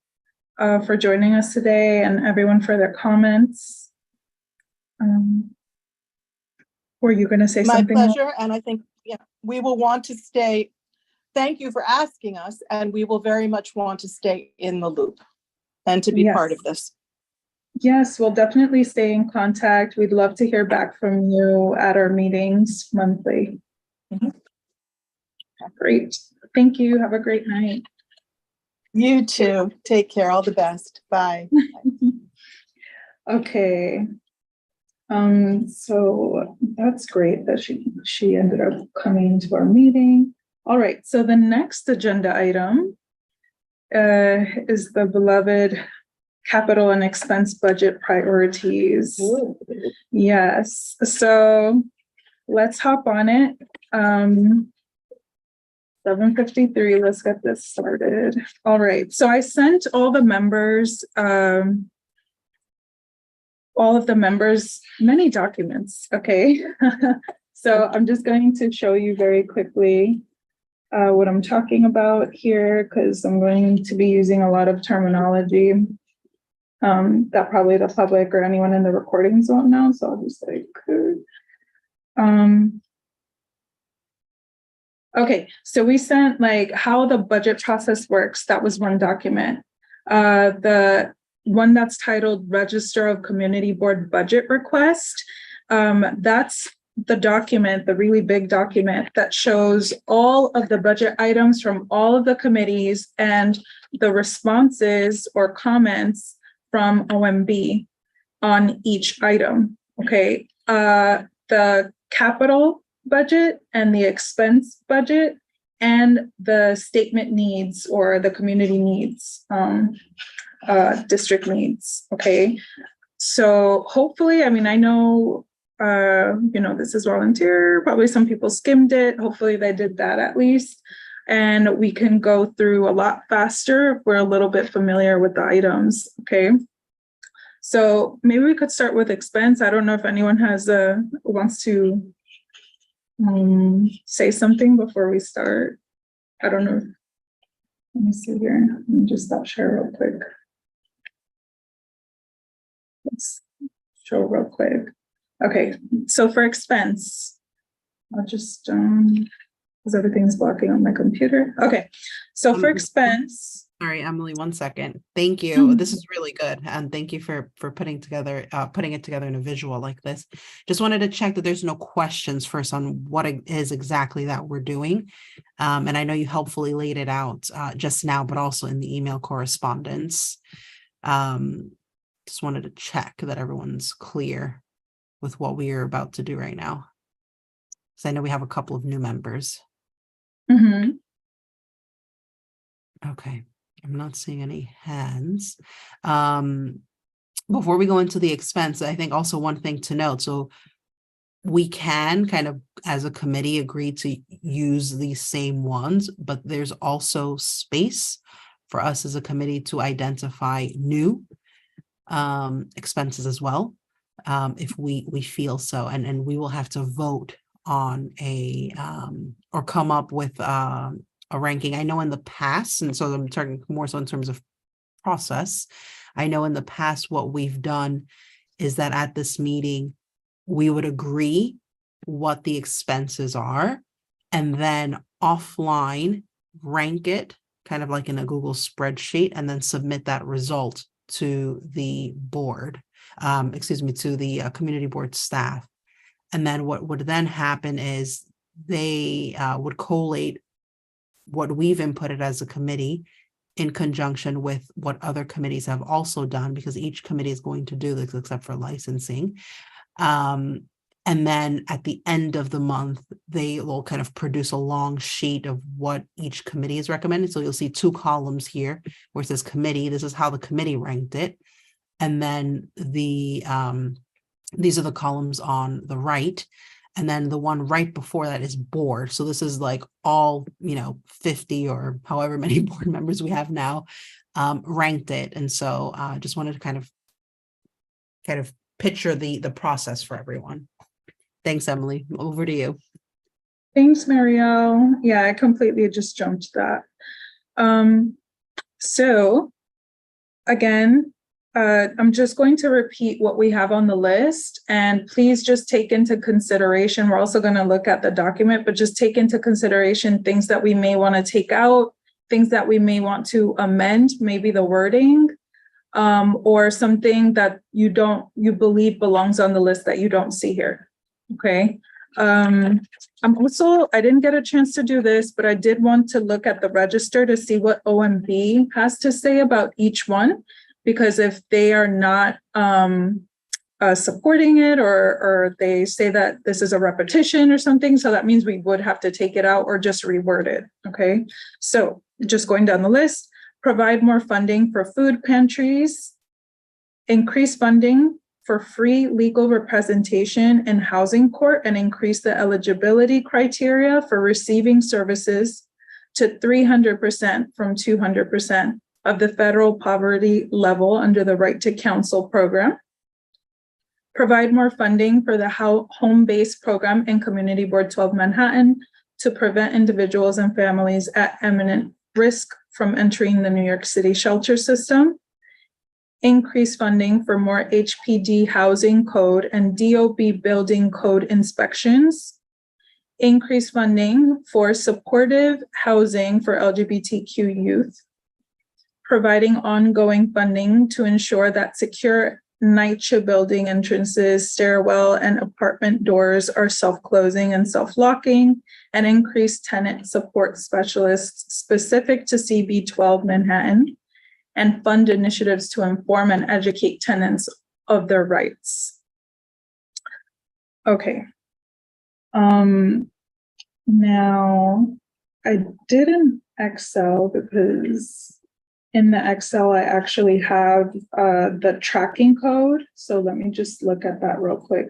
for joining us today and everyone for their comments. Were you going to say something? My pleasure. And I think, we will want to stay. Thank you for asking us, and we will very much want to stay in the loop and to be part of this. Yes, we'll definitely stay in contact. We'd love to hear back from you at our meetings monthly. Great. Thank you. Have a great night. You too. Take care. All the best. Bye. Okay. So that's great that she ended up coming to our meeting. All right. So the next agenda item is the beloved capital and expense budget priorities. Ooh. Yes. So let's hop on it. 7:53. Let's get this started. All right. So I sent all the members, many documents. Okay. So I'm just going to show you very quickly what I'm talking about here, because I'm going to be using a lot of terminology that probably the public or anyone in the recordings won't know. So I'll just say, okay, so we sent like how the budget process works. That was one document. The one that's titled Register of Community Board Budget Request. That's the document, the really big document that shows all of the budget items from all of the committees and the responses or comments from OMB on each item. Okay, the capital budget and the expense budget and the statement needs or the community needs. district needs, okay? So hopefully, I mean, I know, this is volunteer, probably some people skimmed it. Hopefully they did that at least. And we can go through a lot faster if we're a little bit familiar with the items, okay? So maybe we could start with expense. I don't know if anyone wants to say something before we start. I don't know. Let me see here. Let me just stop share real quick. Let's show real quick. Okay, so for expense, I'll just, because everything's blocking on my computer. Okay, so for expense. Sorry, Emily, 1 second. Thank you. This is really good. And thank you for putting it together in a visual like this. Just wanted to check that there's no questions first on what it is exactly that we're doing. And I know you helpfully laid it out just now, but also in the email correspondence. Just wanted to check that everyone's clear with what we are about to do right now. So I know we have a couple of new members. Mm-hmm. Okay. I'm not seeing any hands. Before we go into the expense, I think also one thing to note. So we can kind of, as a committee, agree to use these same ones, but there's also space for us as a committee to identify new expenses as well, if we feel so, and we will have to vote on or come up with a ranking. I know in the past, and so I'm talking more so in terms of process, I know in the past what we've done is that at this meeting, we would agree what the expenses are, and then offline rank it kind of like in a Google spreadsheet, and then submit that result to the board, to the community board staff. And then what would then happen is they would collate what we've inputted as a committee in conjunction with what other committees have also done, because each committee is going to do this except for licensing. And then at the end of the month, they will kind of produce a long sheet of what each committee is recommending. So you'll see 2 columns here where it says committee. This is how the committee ranked it. And then these are the columns on the right. And then the one right before that is board. So this is like all, 50 or however many board members we have now ranked it. And so just wanted to kind of picture the process for everyone. Thanks, Emily. Over to you. Thanks, Marielle. Yeah, I completely just jumped that. So again, I'm just going to repeat what we have on the list, and please just take into consideration, we're also going to look at the document, but just take into consideration things that we may want to take out, things that we may want to amend, maybe the wording, or something that you believe belongs on the list that you don't see here. Okay. I didn't get a chance to do this, but I did want to look at the register to see what OMB has to say about each one. Because if they are not supporting it, or they say that this is a repetition or something, so that means we would have to take it out or just reword it, okay? So just going down the list, provide more funding for food pantries, increase funding for free legal representation in housing court, and increase the eligibility criteria for receiving services to 300% from 200%. Of the federal poverty level under the Right to Counsel program. Provide more funding for the home-based program in Community Board 12 Manhattan to prevent individuals and families at imminent risk from entering the New York City shelter system. Increase funding for more HPD housing code and DOB building code inspections. Increase funding for supportive housing for LGBTQ youth. Providing ongoing funding to ensure that secure NYCHA building entrances, stairwell, and apartment doors are self-closing and self-locking, and increase tenant support specialists specific to CB12 Manhattan, and fund initiatives to inform and educate tenants of their rights. Okay. Now, I didn't Excel because in the Excel, I actually have the tracking code. So let me just look at that real quick.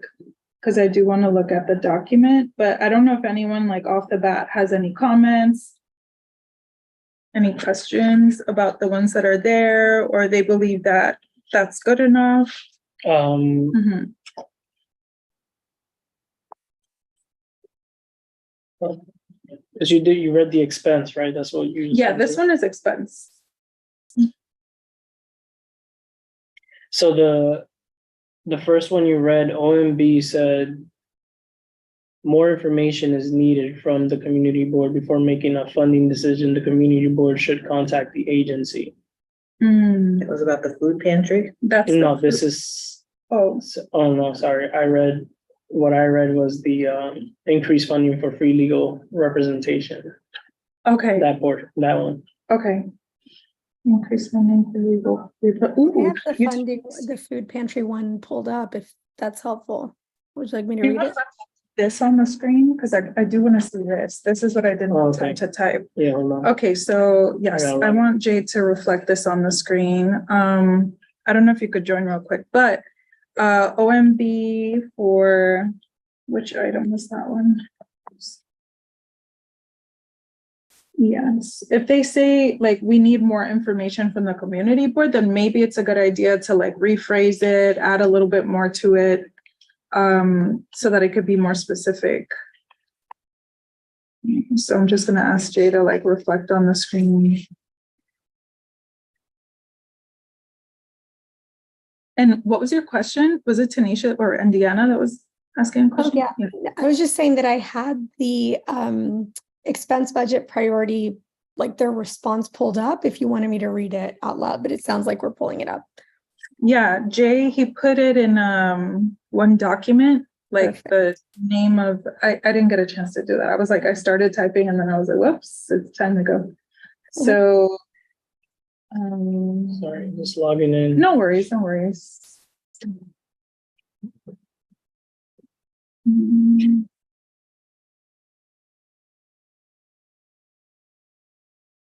Because I do want to look at the document, but I don't know if anyone like off the bat has any comments. Any questions about the ones that are there, or they believe that that's good enough? Mhm. As you did, you read the expense, right? That's what you. Yeah, this one is expense. So the first one you read, OMB said more information is needed from the community board before making a funding decision. The community board should contact the agency. It was about the food pantry. That's No, this is, oh, oh no, sorry. What I read was the increased funding for free legal representation. okay, That one. okay. Increase funding for legal. I Ooh, have the funding, the food pantry one pulled up, if that's helpful. Would you like me to read it? this on the screen, because I do want to see this. This is what I didn't have time to type. Yeah, hold on. Okay, so yes, I got it. I want Jay to reflect this on the screen. I don't know if you could join real quick, but OMB for which item was that one? Yes, if they say like we need more information from the community board, then maybe it's a good idea to like rephrase it, add a little bit more to it, so that it could be more specific. So I'm just gonna ask Jay to like reflect on the screen. And what was your question? Was it Tanisha or Indiana that was asking a Oh, question? yeah. I was just saying that I had the expense budget priority, like their response pulled up if you wanted me to read it out loud, but it sounds like we're pulling it up. Yeah, Jay, he put it in one document, like Perfect. the name of, I didn't get a chance to do that. I was like, I started typing and then I was like, whoops, it's time to go. So Sorry, just logging in. no worries, no worries.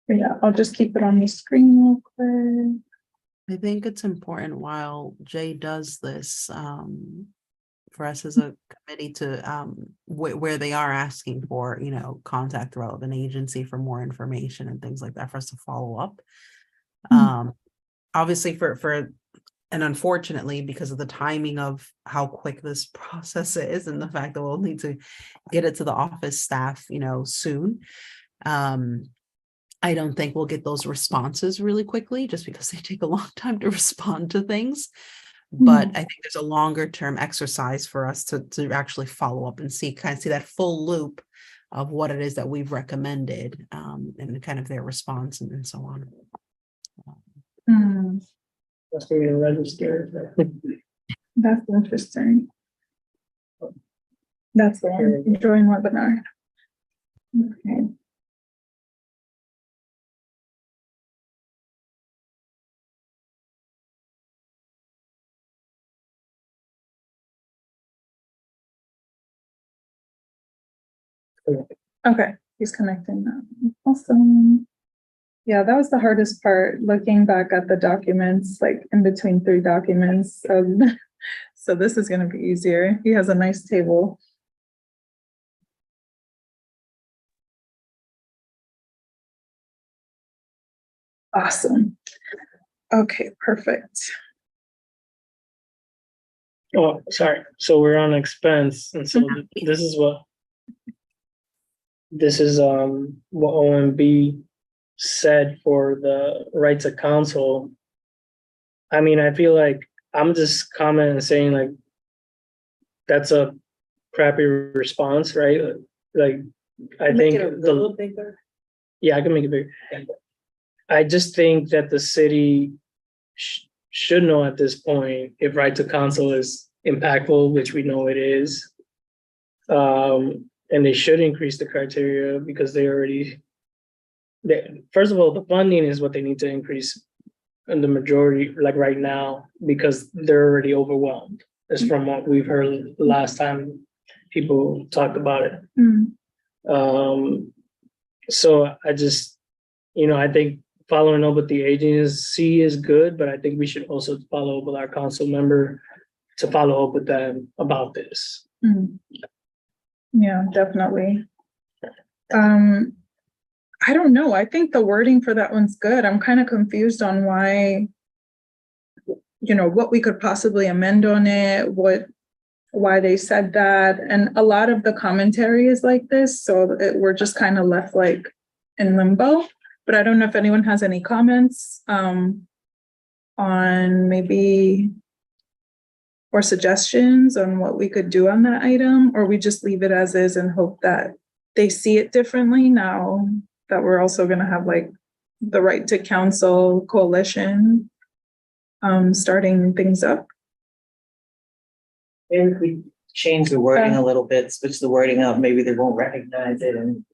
Yeah, I'll just keep it on the screen real quick. I think it's important while Jay does this, for us as a committee to, where they are asking for, contact the relevant agency for more information and things like that for us to follow up. Obviously and unfortunately, because of the timing of how quick this process is and the fact that we'll need to get it to the office staff, soon. I don't think we'll get those responses really quickly just because they take a long time to respond to things. But I think there's a longer term exercise for us to actually follow up and see that full loop of what it is that we've recommended, and kind of their response and so on. That's going to register. That's interesting. That's the one, join webinar. Okay. Okay, he's connecting now. Awesome. Yeah, that was the hardest part, looking back at the documents, like in between 3 documents. So this is gonna be easier. He has a nice table. Awesome. Okay, perfect. Oh, sorry. So we're on expense, and so this is what OMB said for the right to counsel. I mean, I feel like I'm just commenting and saying like that's a crappy response, right? Like I think Bigger. yeah, I can make it bigger. I just think that the city should know at this point if right to counsel is impactful, which we know it is. And they should increase the criteria because first of all, the funding is what they need to increase in the majority, like right now, because they're already overwhelmed. That's from what we've heard last time people talked about it. So I just, I think following up with the agency is good, but I think we should also follow up with our council member to follow up with them about this. Mm. Yeah, definitely. I don't know. I think the wording for that one's good. I'm kind of confused on why, what we could possibly amend on it, why they said that. And a lot of the commentary is like this, so we're just kind of left like in limbo. But I don't know if anyone has any comments on maybe or suggestions on what we could do on that item, or we just leave it as is and hope that they see it differently now that we're also gonna have like the Right to Counsel Coalition starting things up. Maybe if we change the wording a little bit, switch the wording up, maybe they won't recognize it and.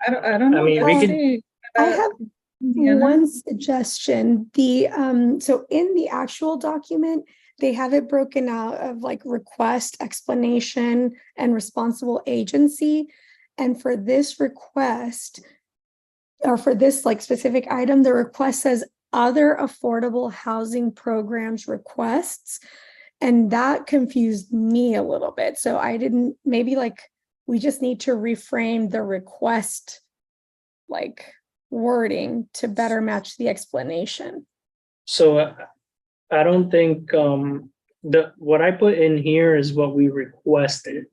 I don't know. I mean, we Let's could- see. I have Deanna? one suggestion. So in the actual document, they have it broken out of like request, explanation, and responsible agency. And for this request, or for this like specific item, the request says other affordable housing programs requests. And that confused me a little bit. So I didn't, maybe like, we just need to reframe the request like wording to better match the explanation. So I don't think what I put in here is what we requested.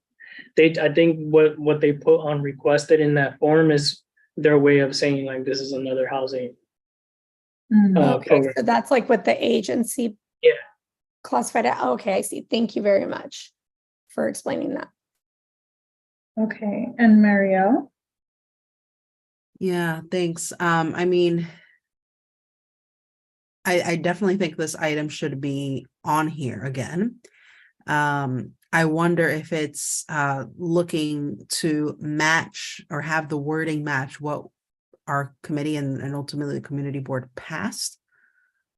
I think what they put on requested in that form is their way of saying like this is another housing Okay, program. so that's like what the agency classified it. Okay, I see. Thank you very much for explaining that. Okay, and Marielle? Yeah, thanks. I mean, I definitely think this item should be on here again. I wonder if it's looking to match or have the wording match what our committee and ultimately the community board passed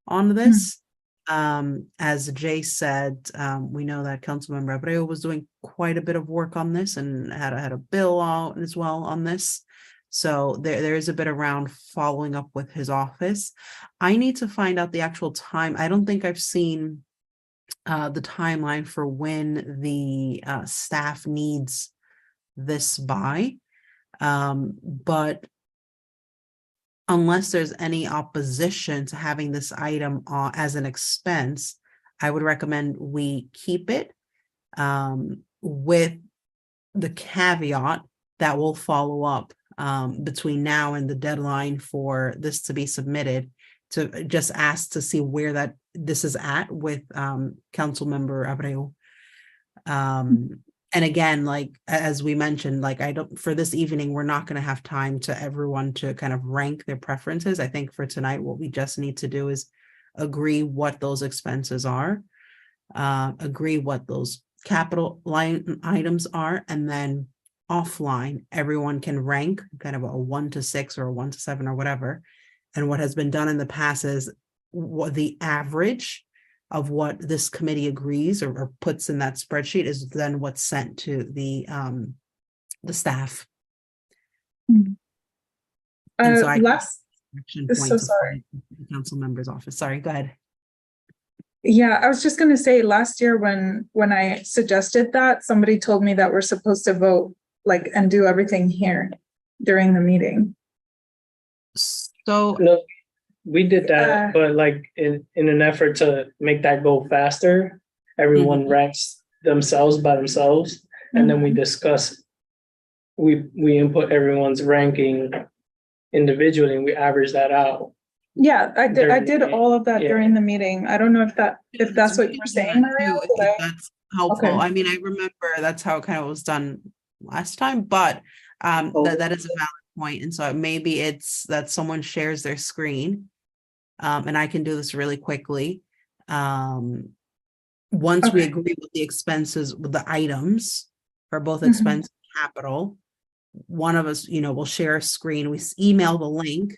on this. As Jay said, we know that Councilmember Abreu was doing quite a bit of work on this and had a bill out as well on this. So there is a bit around following up with his office. I need to find out the actual time. I don't think I've seen the timeline for when the staff needs this by. But unless there's any opposition to having this item as an expense, I would recommend we keep it with the caveat that we'll follow up between now and the deadline for this to be submitted, to just ask to see where this is at with Councilmember Abreu. And again, like, as we mentioned, like, for this evening, we're not going to have time to everyone to kind of rank their preferences. I think for tonight, what we just need to do is agree what those expenses are, agree what those capital line items are, and then offline, everyone can rank kind of a 1 to 6 or a 1 to 7 or whatever. And what has been done in the past is what the average of what this committee agrees or puts in that spreadsheet is then what's sent to the staff. And so I so sorry. The council member's office. Sorry, go ahead. Yeah, I was just gonna say, last year when I suggested that, somebody told me that we're supposed to vote like and do everything here during the meeting. So no, we did that, but like in an effort to make that go faster, everyone ranks themselves by themselves, and then we discuss. We input everyone's ranking individually, and we average that out. Yeah, I did During the all of that yeah. during the meeting. I don't know if that's what you're saying, Maria. If that's helpful. Okay. I mean, I remember that's how it kind of was done last time, but that is a valid point. And so maybe it's that someone shares their screen, and I can do this really quickly. Once we agree with the expenses, with the items for both expense and capital, one of us, will share a screen. We email the link,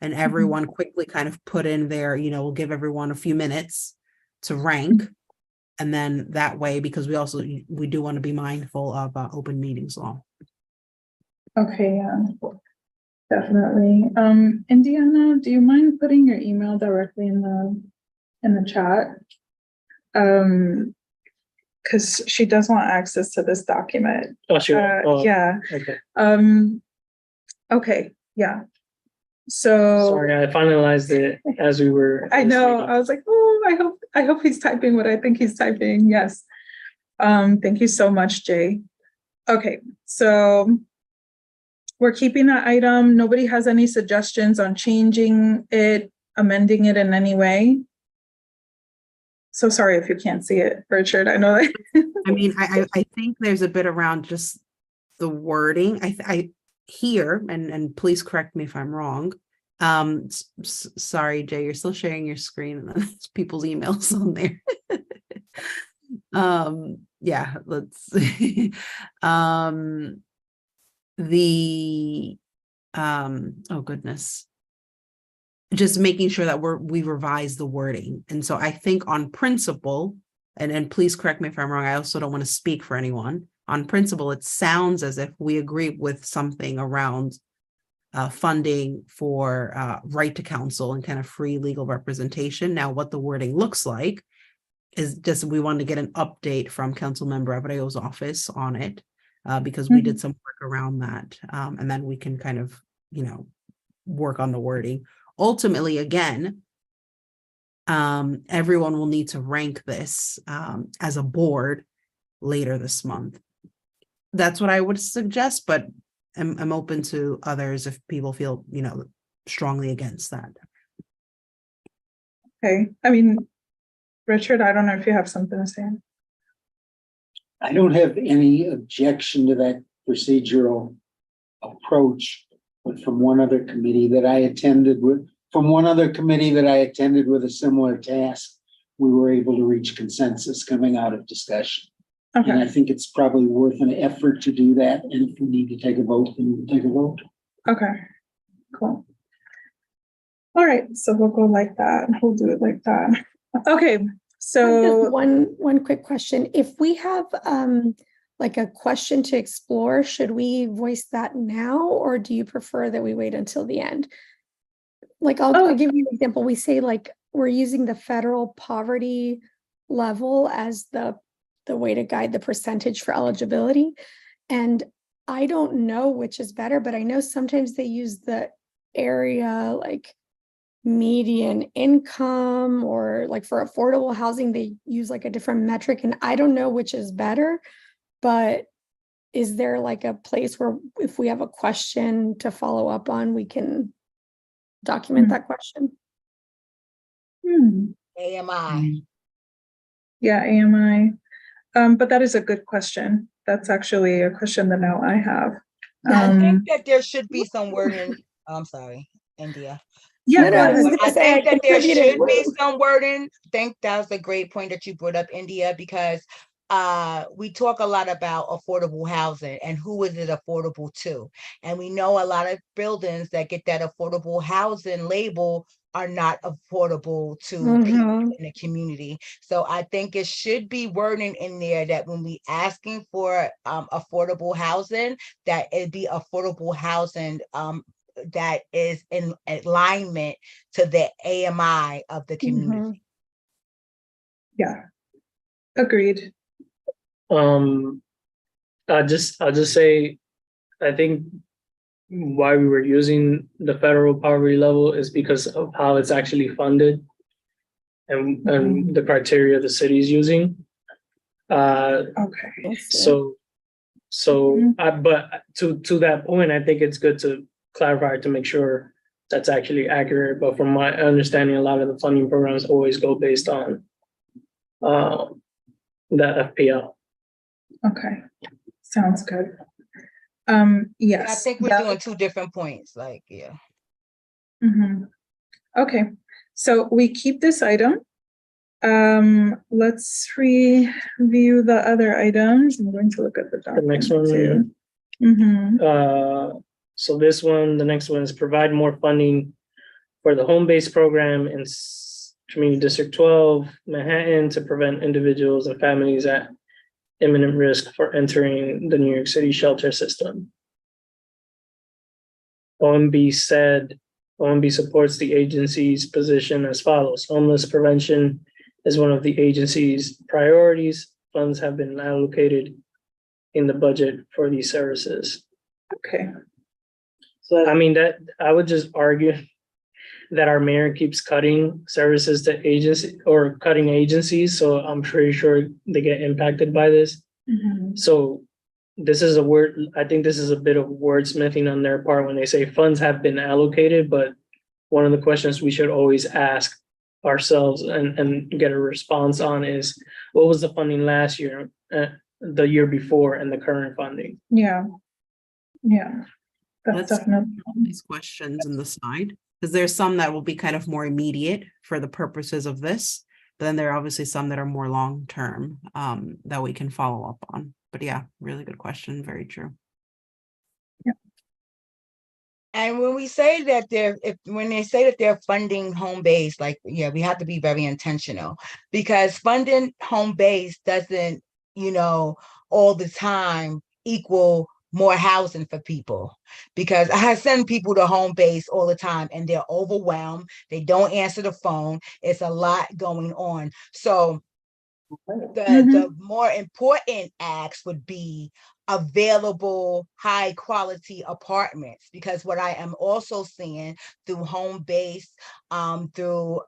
and everyone quickly kind of put in there, we'll give everyone a few minutes to rank. And then that way, because we do want to be mindful of open meetings law. Okay, yeah. Definitely. Indiana, do you mind putting your email directly in the chat? Because she does want access to this document. Oh, sure. Oh, Yeah. okay. Okay, yeah. So Sorry, I finalized it as we were. I know, I was like, oh, I hope he's typing what I think he's typing. Yes. Thank you so much, Jay. Okay, so we're keeping that item. Nobody has any suggestions on changing it, amending it in any way? So sorry if you can't see it, Richard. I know that. I mean, I think there's a bit around just the wording. I hear, and please correct me if I'm wrong. Sorry, Jay, you're still sharing your screen and there's people's emails on there. Yeah, let's oh goodness. Just making sure that we revise the wording. And so I think on principle, and please correct me if I'm wrong, I also don't want to speak for anyone. On principle, it sounds as if we agree with something around funding for right to counsel and kind of free legal representation. Now, what the wording looks like is just we want to get an update from Councilmember Abreo's office on it, because we did some work around that. And then we can kind of, work on the wording. Ultimately, again, everyone will need to rank this as a board later this month. That's what I would suggest, but I'm open to others if people feel, strongly against that. Okay, I mean, Richard, I don't know if you have something to say. I don't have any objection to that procedural approach, but from one other committee that I attended with a similar task, we were able to reach consensus coming out of discussion. And Okay, I think it's probably worth an effort to do that. And if we need to take a vote, then we'll take a vote. okay, cool. All right, so we'll go like that. We'll do it like that. Okay, so Just one quick question. If we have like a question to explore, should we voice that now, or do you prefer that we wait until the end? Like I'll give you an example. We say like we're using the federal poverty level as the way to guide the percentage for eligibility. And I don't know which is better, but I know sometimes they use the area like median income, or like for affordable housing, they use like a different metric, and I don't know which is better, but is there like a place where if we have a question to follow up on, we can document that question? AMI. yeah, AMI. But that is a good question. That's actually a question that now I have. I think that there should be some wording. I'm sorry, India. Yeah, No, no, I was gonna I say think that there contributed. should be some wording. I think that was a great point that you brought up, India, because we talk a lot about affordable housing and who is it affordable to. And we know a lot of buildings that get that affordable housing label are not affordable to people in the community. So I think it should be wording in there that when we asking for affordable housing, that it be affordable housing that is in alignment to the AMI of the community. Yeah, agreed. I'll just say, I think why we were using the federal poverty level is because of how it's actually funded and the criteria the city is using. Okay. But to that point, I think it's good to clarify to make sure that's actually accurate. But from my understanding, a lot of the funding programs always go based on the FPL. Okay, sounds good. Yes. I think we're doing two different points, like, yeah. Okay, so we keep this item. Let's review the other items. I'm going to look at the document. The next one. Too. So this one, the next one is provide more funding for the home-based program in Community District 12, Manhattan, to prevent individuals and families at imminent risk for entering the New York City shelter system. OMB supports the agency's position as follows. Homeless prevention is one of the agency's priorities. Funds have been allocated in the budget for these services. Okay, So I mean, that, I would just argue that our mayor keeps cutting services to agency or cutting agencies, so I'm pretty sure they get impacted by this. Mhm. So this is a word, I think this is a bit of wordsmithing on their part when they say funds have been allocated, but one of the questions we should always ask ourselves and get a response on is, what was the funding last year, the year before, and the current funding? Yeah. Yeah. That's Let's definitely. these questions on the side, because there's some that will be kind of more immediate for the purposes of this. But then there are obviously some that are more long-term that we can follow up on. But yeah, really good question. Very true. And when we say that when they say that they're funding home base, like, yeah, we have to be very intentional, because funding home base doesn't, all the time equal more housing for people. Because I send people to home base all the time and they're overwhelmed. They don't answer the phone. It's a lot going on. So the more important acts would be available high quality apartments, because what I am also seeing through home base, through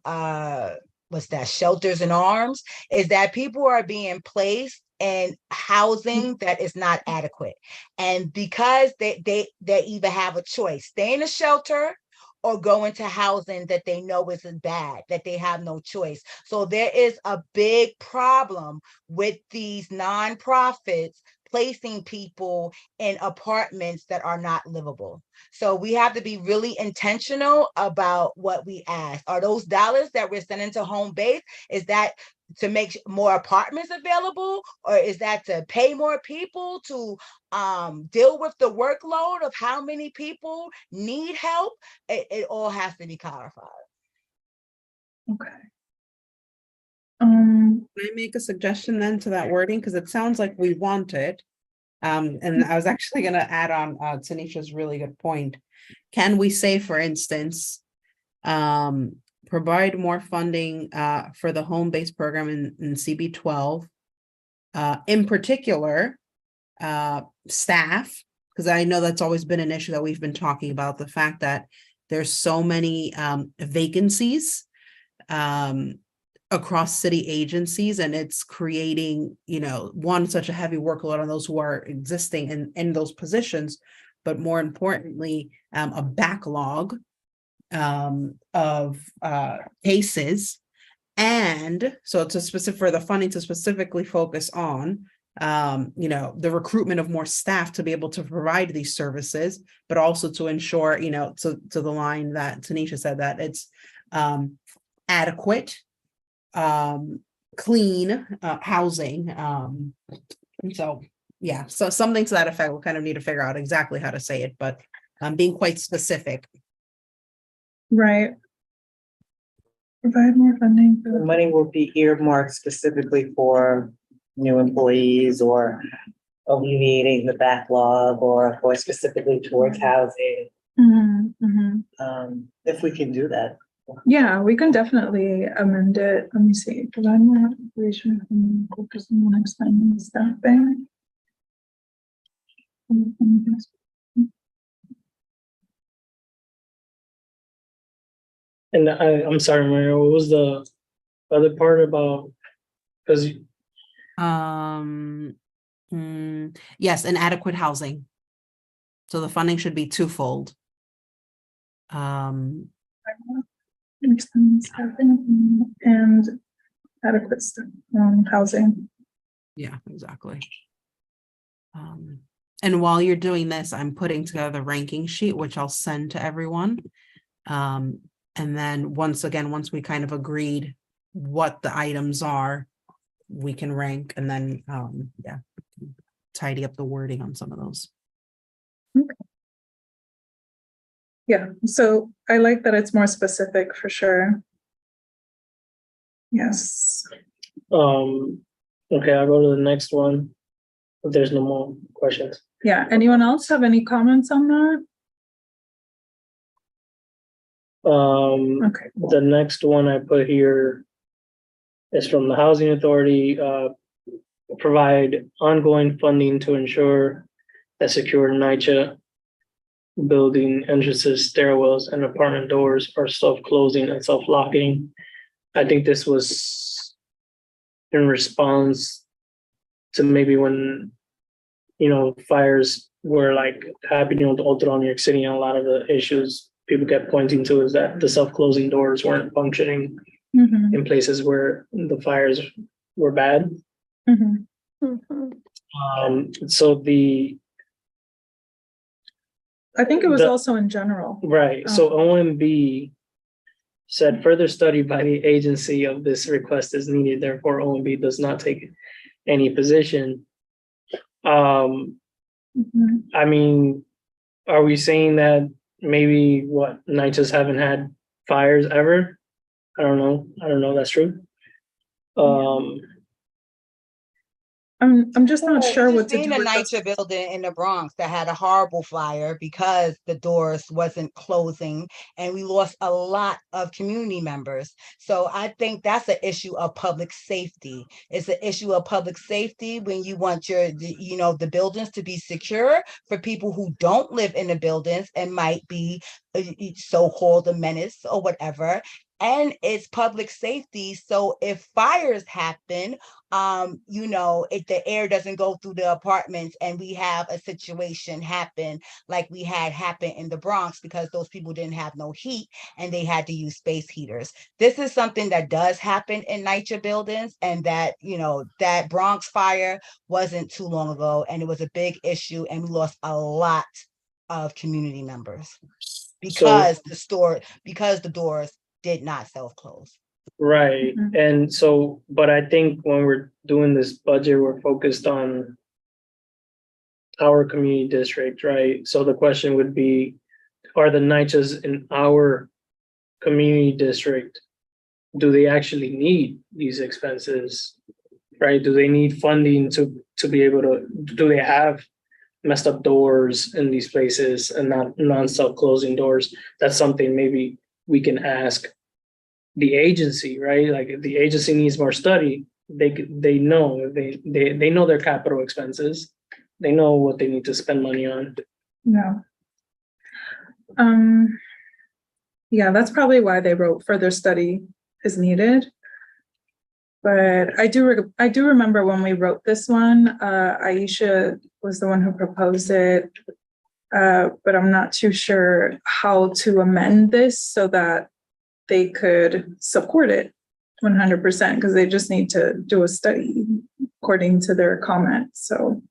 what's that, shelters and arms, is that people are being placed in housing that is not adequate. And because they either have a choice, stay in a shelter or go into housing that they know isn't bad, that they have no choice. So there is a big problem with these nonprofits placing people in apartments that are not livable. So we have to be really intentional about what we ask. Are those dollars that we're sending to home base, is that to make more apartments available, or is that to pay more people to deal with the workload of how many people need help? It all has to be clarified. Okay. Can I make a suggestion then to that wording? Because it sounds like we want it. And I was actually going to add on Tanisha's really good point. Can we say, for instance, provide more funding for the home-based program in CB12, in particular, staff, because I know that's always been an issue that we've been talking about, the fact that there's so many vacancies across city agencies, and it's creating, one, such a heavy workload on those who are existing in those positions, but more importantly, a backlog of cases. And so it's a specific for the funding to specifically focus on the recruitment of more staff to be able to provide these services, but also to ensure, to the line that Tanisha said, that it's adequate, clean housing. And so, yeah, so something to that effect. We'll kind of need to figure out exactly how to say it, but being quite specific. Right. Provide more funding. the money will be earmarked specifically for new employees or alleviating the backlog or specifically towards housing. If we can do that. Yeah, we can definitely amend it. Let me see. Provide more information from focus on the next time in staffing. And I'm sorry, Mario, what was the other part about? Because Yes, inadequate housing. So the funding should be twofold. Next time in staffing and adequate housing. Yeah, exactly. And while you're doing this, I'm putting together the ranking sheet, which I'll send to everyone. And then once we kind of agreed what the items are, we can rank and then, tidy up the wording on some of those. Okay. Yeah, so I like that it's more specific for sure. Yes. Okay, I'll go to the next one. If there's no more questions. Yeah, anyone else have any comments on that? Okay. The next one I put here is from the Housing Authority, provide ongoing funding to ensure that secure NYCHA building entrances, stairwells, and apartment doors are self-closing and self-locking. I think this was in response to maybe when, fires were like happening all throughout New York City, and a lot of the issues people kept pointing to is that the self-closing doors weren't functioning Mhm, in places where the fires were bad. mhm. Mhm. So I think it was The- also in general. right, so OMB said further study by the agency of this request is needed, therefore OMB does not take any position. Mhm. I mean, are we saying that maybe NYCHA's haven't had fires ever? I don't know, that's true. I'm just not sure what to Seen do a with this. NYCHA building in the Bronx that had a horrible fire because the doors wasn't closing, and we lost a lot of community members. So I think that's an issue of public safety. It's an issue of public safety when you want the buildings to be secure for people who don't live in the buildings and might be so-called a menace or whatever. And it's public safety. So if fires happen, if the air doesn't go through the apartments and we have a situation happen like we had happen in the Bronx because those people didn't have no heat and they had to use space heaters. This is something that does happen in NYCHA buildings, and that, that Bronx fire wasn't too long ago, and it was a big issue, and we lost a lot of community members because the doors did not self-close. Right, Mhm. and so, but I think when we're doing this budget, we're focused on our community district, right? So the question would be, are the NYCHAs in our community district, do they actually need these expenses? Right, do they need funding to be able to, do they have messed up doors in these places and not non-self-closing doors? That's something maybe we can ask the agency, right? Like if the agency needs more study, they know they know their capital expenses. They know what they need to spend money on. Yeah. Yeah, that's probably why they wrote further study is needed. But I do remember when we wrote this one, Aisha was the one who proposed it. But I'm not too sure how to amend this so that they could support it 100%, because they just need to do a study according to their comments, so.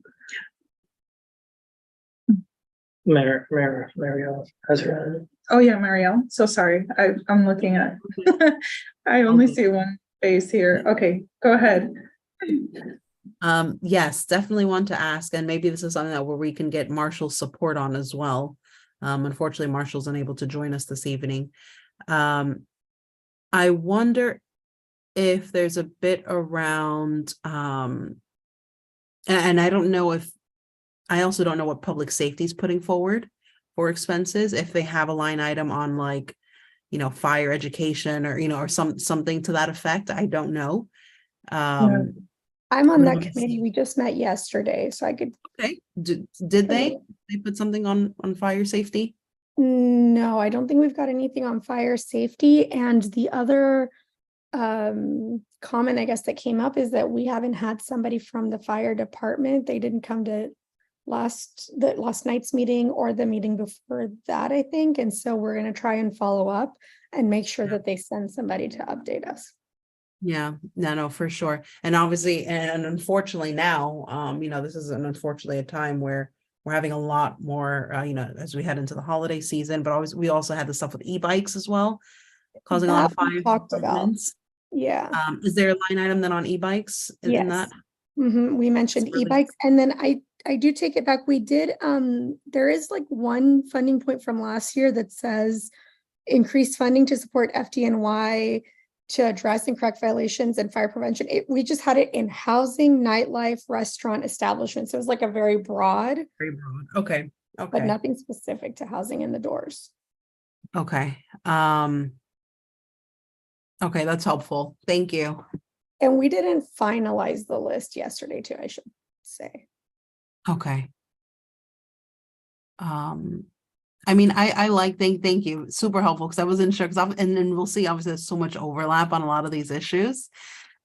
Marielle has her hand. Oh, yeah, Marielle, so sorry, I'm looking at, I only see one face here. Okay, go ahead. Yes, definitely want to ask, and maybe this is something that where we can get Marshall's support on as well. Unfortunately, Marshall's unable to join us this evening. I wonder if there's a bit around, and I don't know I also don't know what public safety is putting forward for expenses, if they have a line item on like, fire education or, or something to that effect. I don't know. Yeah. I'm on that Let me committee. see. We just met yesterday, so I could. Okay, did they put something on fire safety? No, I don't think we've got anything on fire safety. And the other comment, I guess, that came up is that we haven't had somebody from the fire department. They didn't come to last night's meeting or the meeting before that, I think. And so we're going to try and follow up and make sure that they send somebody to update us. Yeah, no, for sure. And obviously, and unfortunately now, this is unfortunately a time where we're having a lot more, as we head into the holiday season, but we also had the stuff with e-bikes as well, causing a lot of That we fire. talked about. Yeah. Is there a line item then on e-bikes in that? We mentioned It's really- e-bikes, and then I do take it back. We did, there is like one funding point from last year that says increased funding to support FDNY to address and correct violations and fire prevention. We just had it in housing, nightlife, restaurant establishments. So it was like a very broad, Very broad. Okay. but nothing specific to housing and the doors. Okay. Okay, that's helpful. Thank you. And we didn't finalize the list yesterday too, I should say. Okay. I mean, I like, thank you. Super helpful because I wasn't sure because and then we'll see, obviously there's so much overlap on a lot of these issues.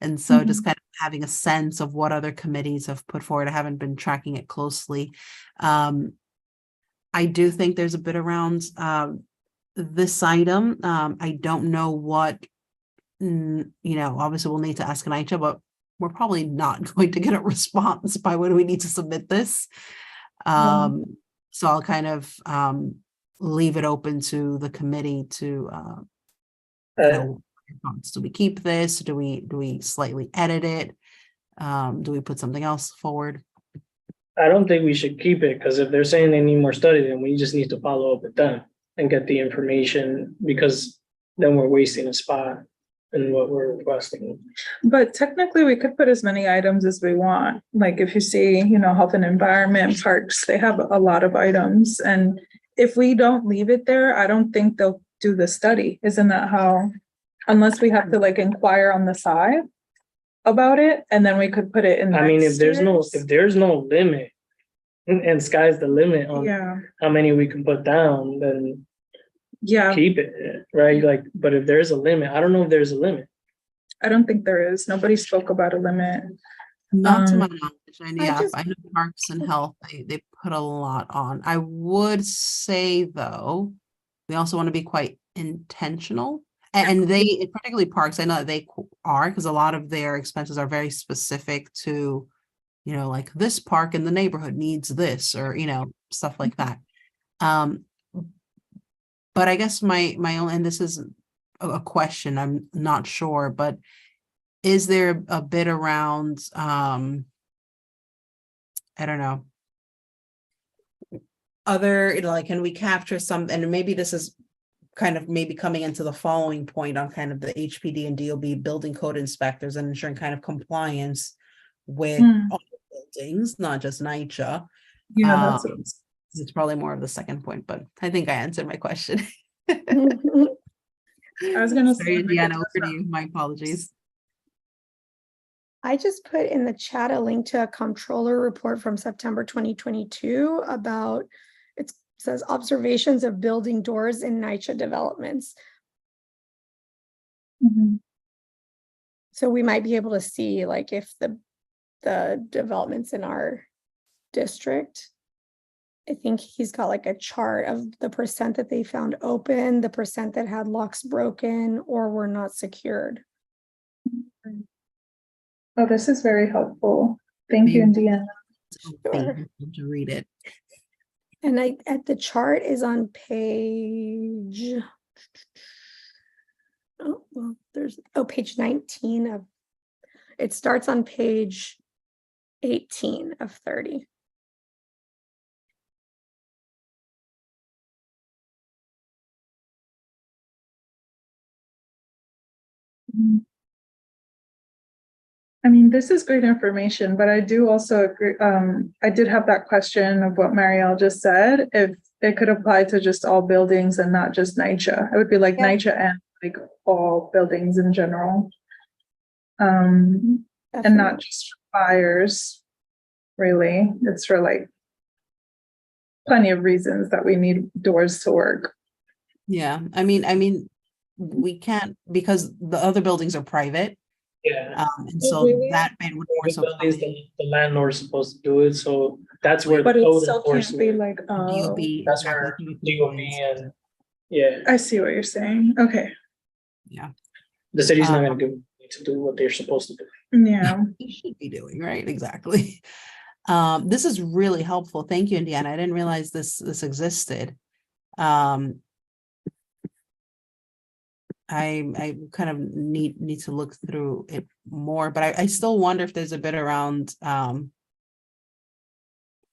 And so just kind of having a sense of what other committees have put forward. I haven't been tracking it closely. I do think there's a bit around this item. I don't know what, obviously we'll need to ask NYCHA, but we're probably not going to get a response by when we need to submit this. So I'll kind of leave it open to the committee to, do we keep this? Do we slightly edit it? Do we put something else forward? I don't think we should keep it, because if they're saying they need more study, then we just need to follow up with them and get the information, because then we're wasting a spot in what we're requesting. But technically, we could put as many items as we want. Like if you see, health and environment, parks, they have a lot of items. And if we don't leave it there, I don't think they'll do the study. Isn't that how, unless we have to like inquire on the side about it, and then we could put it in. I mean, if there's no limit and sky's the limit on how many we can put down, then keep it, right? Like, but if there's a limit, I don't know if there's a limit. I don't think there is. Nobody spoke about a limit. Not to my knowledge. And I know Parks and Health, they put a lot on. I would say though, we also want to be quite intentional. And they, particularly Parks, I know that they are, because a lot of their expenses are very specific to, like this park in the neighborhood needs this, or, stuff like that. But I guess my own, and this is a question, I'm not sure, but is there a bit around, I don't know, other, like, can we capture some, and maybe this is kind of maybe coming into the following point on kind of the HPD and DOB building code inspectors and ensuring kind of compliance with all the buildings, not just NYCHA. Yeah, it's probably more of the second point, but I think I answered my question. I was going to say, Deanna, over to you. My apologies. I just put in the chat a link to a comptroller report from September 2022 about, it says observations of building doors in NYCHA developments. So we might be able to see like if the developments in our district, I think he's got like a chart of the percent that they found open, the percent that had locks broken or were not secured. Oh, this is very helpful. Thank you, Indiana. Sure. To read it. And the chart is on page, page 19 of, it starts on page 18 of 30. I mean, this is great information, but I do also agree. I did have that question of what Marielle just said, if it could apply to just all buildings and not just NYCHA. It would be like NYCHA and like all buildings in general. And not just fires, really. It's for like plenty of reasons that we need doors to work. Yeah, I mean, we can't, because the other buildings are private. Yeah. And so that bit would more so the landlord's supposed to do it, so that's where but the it code still can't be like DOB, that's where DOB and I see what you're saying. Okay. Yeah. The city's not gonna to do what they're supposed to do. Yeah. They should be doing, right? Exactly. This is really helpful. Thank you, Indiana. I didn't realize this existed. I kind of need to look through it more, but I still wonder if there's a bit around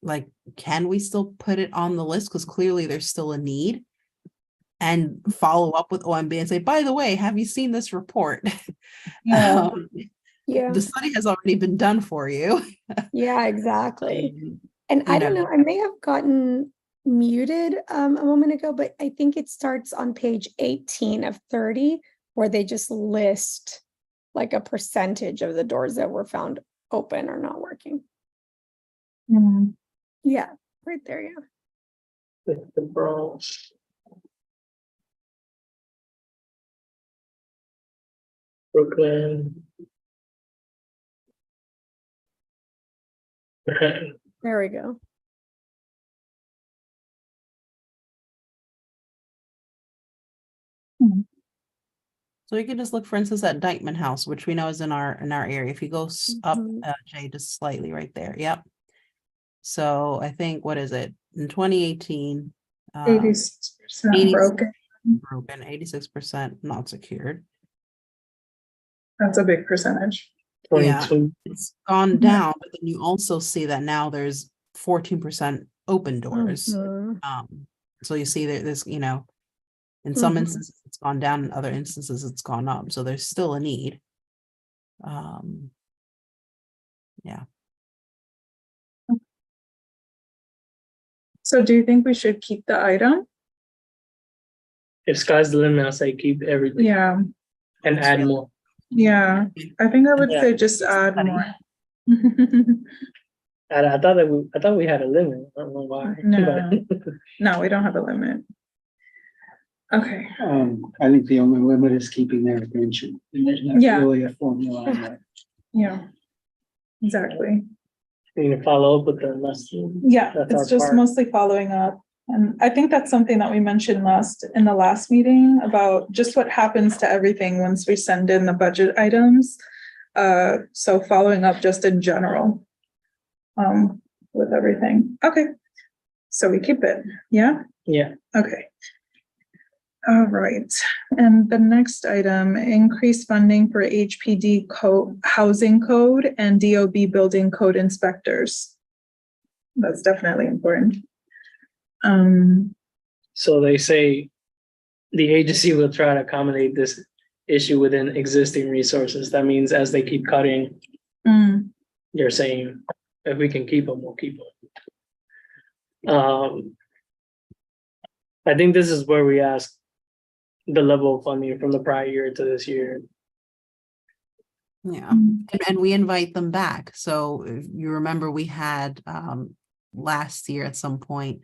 like, can we still put it on the list? Because clearly there's still a need, and follow up with OMB and say, by the way, have you seen this report? Yeah. The study has already been done for you. Yeah, exactly. And I don't know, I may have gotten muted a moment ago, but I think it starts on page 18 of 30, where they just list like a percentage of the doors that were found open or not working. Hmm. Yeah, right there, yeah. The Bronx. Brooklyn. Manhattan. There we go. So you can just look, for instance, at Dykeman House, which we know is in our area. If you go up, Mhm. Jay, just slightly right there. Yep. So I think, what is it? In 2018, 86% 80 broken. broken, 86% not secured. That's a big percentage. Yeah, 22. it's gone Yeah. down, but then you also see that now there's 14% open doors. Mhm. So you see that there's, in some Mhm. instances it's gone down, in other instances it's gone up. So there's still a need. Yeah. So do you think we should keep the item? If sky's the limit, I say keep everything Yeah, and add more. yeah. I think I would Yeah. say just add more. I thought we had a limit. I don't know why. No. but- No, we don't have a limit. Okay, I think the only limit is keeping their attention. And there's not Yeah. really a formula on that. yeah. Exactly. You can follow up with the lesson. Yeah, That's it's our just part. mostly following up. And I think that's something that we mentioned in the last meeting about just what happens to everything once we send in the budget items. So following up just in general. With everything. Okay. So we keep it, yeah? Yeah, Okay. All right, and the next item, increase funding for HPD code, housing code and DOB building code inspectors. That's definitely important. so they say the agency will try to accommodate this issue within existing resources. That means as they keep cutting, mm, you're saying if we can keep them, we'll keep them. I think this is where we ask the level of funding from the prior year to this year. Yeah. And we invite them back. So if you remember, we had last year at some point,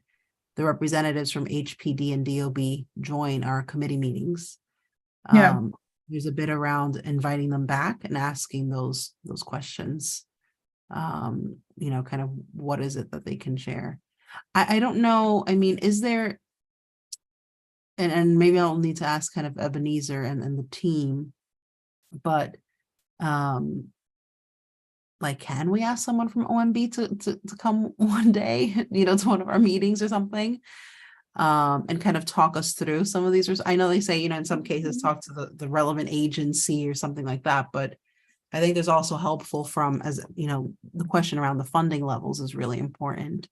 the representatives from HPD and DOB join our committee meetings. Yeah. There's a bit around inviting them back and asking those questions. Kind of what is it that they can share? I don't know. I mean, is there, and maybe I'll need to ask kind of Ebenezer and the team, but like, can we ask someone from OMB to come one day, to one of our meetings or something, and kind of talk us through some of these? I know they say, in some cases, talk to the relevant agency or something like that, but I think there's also helpful from, as the question around the funding levels is really important.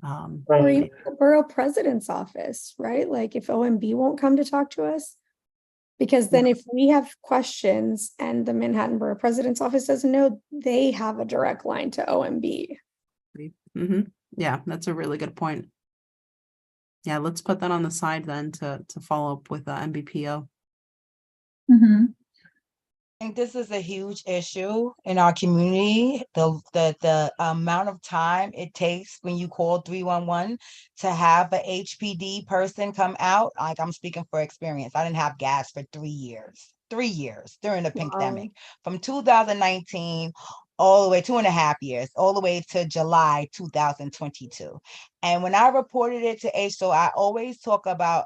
Or even the borough president's office, right? Like if OMB won't come to talk to us. Because then if we have questions and the Manhattan Borough President's Office doesn't know, they have a direct line to OMB. Yeah, that's a really good point. Yeah, let's put that on the side then to follow up with MBPO. mhm. I think this is a huge issue in our community. The amount of time it takes when you call 311 to have a HPD person come out. Like, I'm speaking for experience. I didn't have gas for 3 years. 3 years during the pandemic, from 2019 all the way 2.5 years, all the way to July 2022. And when I reported it to HSO, I always talk about,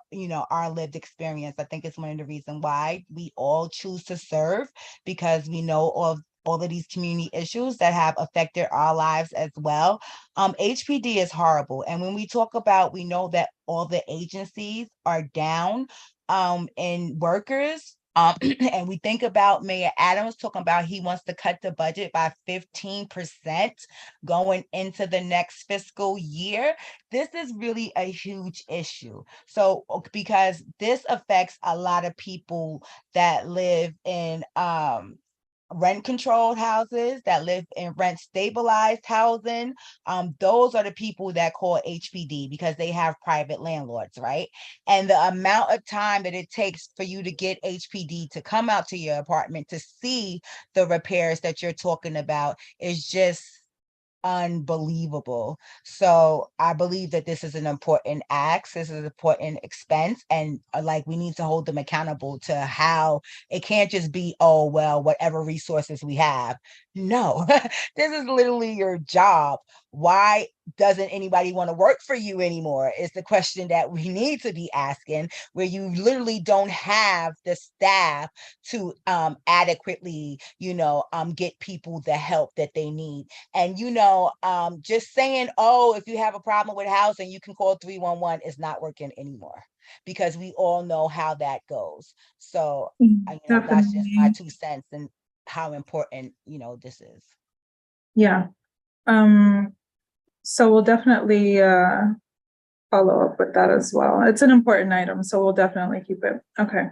our lived experience. I think it's one of the reasons why we all choose to serve, because we know of all of these community issues that have affected our lives as well. HPD is horrible. And when we talk about, we know that all the agencies are down in workers. And we think about Mayor Adams talking about he wants to cut the budget by 15% going into the next fiscal year. This is really a huge issue. So, because this affects a lot of people that live in rent controlled houses, that live in rent stabilized housing. Those are the people that call HPD because they have private landlords, right? And the amount of time that it takes for you to get HPD to come out to your apartment to see the repairs that you're talking about is just unbelievable. So I believe that this is an important act, this is an important expense, and like we need to hold them accountable to how it can't just be, oh, well, whatever resources we have. No, this is literally your job. Why doesn't anybody want to work for you anymore? Is the question that we need to be asking, where you literally don't have the staff to adequately, get people the help that they need. And, just saying, oh, if you have a problem with housing, you can call 311 is not working anymore because we all know how that goes. So that's just my 2 cents and how important, this is. Yeah. So we'll definitely follow up with that as well. It's an important item, so we'll definitely keep it. Okay.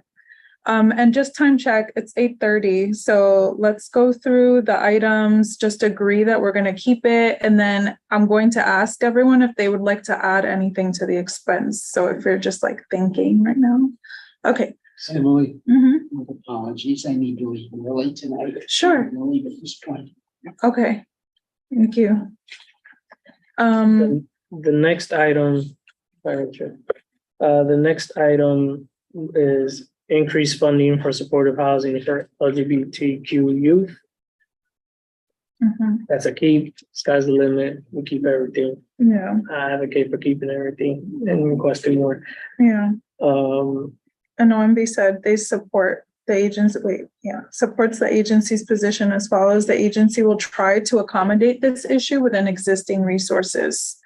And just time check, it's 8:30. So let's go through the items, just agree that we're going to keep it. And then I'm going to ask everyone if they would like to add anything to the expense. So if you're just like thinking right now. Okay. Emily, Mhm. with apologies, I need to leave early tonight. Sure. I'm gonna leave at this point. Okay. Thank you. The next item, the next item is increased funding for supportive housing for LGBTQ youth. Mhm. That's a keep, sky's the limit, we keep everything. Yeah. I advocate for keeping everything and requesting more. Yeah. Um, And OMB said they support the agency, supports the agency's position as follows. The agency will try to accommodate this issue within existing resources.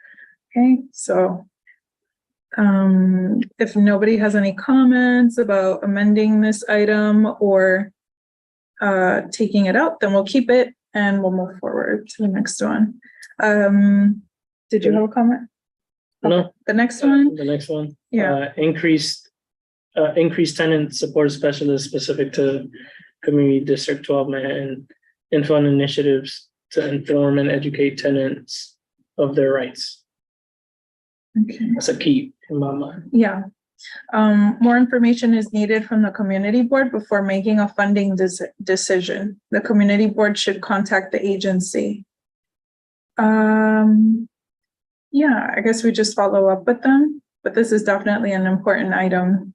Okay, so if nobody has any comments about amending this item or taking it out, then we'll keep it and we'll move forward to the next one. Did you have a comment? no, The next one? the next one. Yeah. Increased tenant support specialist specific to Community District 12 Manhattan and fund initiatives to inform and educate tenants of their rights. Okay. That's a key in my mind. Yeah. More information is needed from the community board before making a funding decision. The community board should contact the agency. Yeah, I guess we just follow up with them, but this is definitely an important item.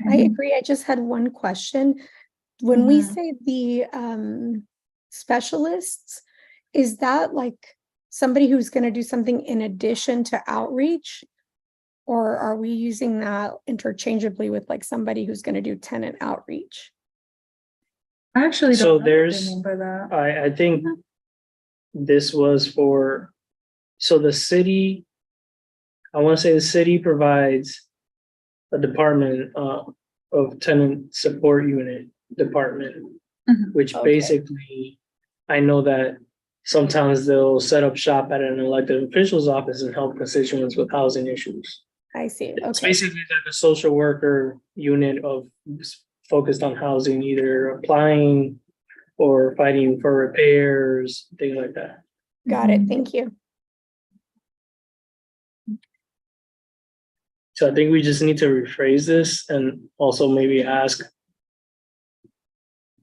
I agree. I just had one question. When we Mhm. say the specialists, is that like somebody who's going to do something in addition to outreach? Or are we using that interchangeably with like somebody who's going to do tenant outreach? I actually So don't know what they there's, mean by that. I think this was for, so the city, I want to say the city provides a department of tenant support unit department, Mhm. which Okay. basically, I know that sometimes they'll set up shop at an elected official's office and help constituents with housing issues. I see. It's Okay. basically like a social worker unit of focused on housing, either applying or fighting for repairs, things like that. Got it. Thank you. So I think we just need to rephrase this and also maybe ask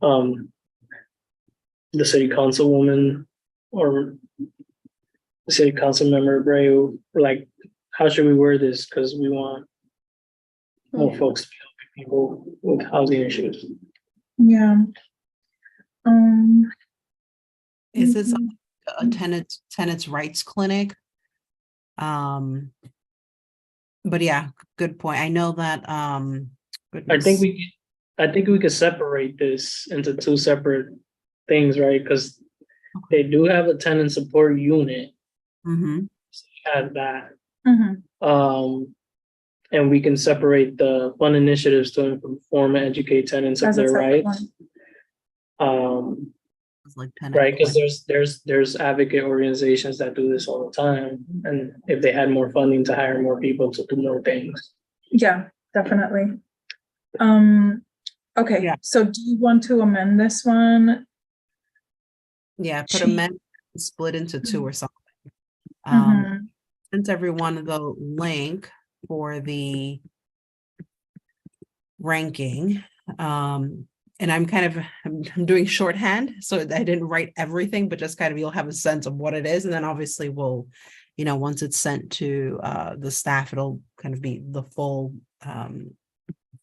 the city councilwoman or the city council member, Bray, like, how should we word this? Because we want more folks to be helping people with housing issues. Yeah. Is this a tenants rights clinic? But yeah, good point. I know that, I goodness. think we could separate this into 2 separate things, right? Because they do have a tenant support unit, Mhm. have that. Mhm. And we can separate the fund initiatives to inform and educate tenants of As a their separate rights. It's like tenant Right, because clinic. there's advocate organizations that do this all the time, and if they had more funding to hire more people to do more things. Yeah, definitely. Okay, Yeah. so do you want to amend this one? Yeah, put She- amend, split into two or something. Mhm. Sent everyone the link for the ranking. And I'm kind of, I'm doing shorthand, so I didn't write everything, but just kind of, you'll have a sense of what it is. And then obviously we'll, once it's sent to the staff, it'll kind of be the full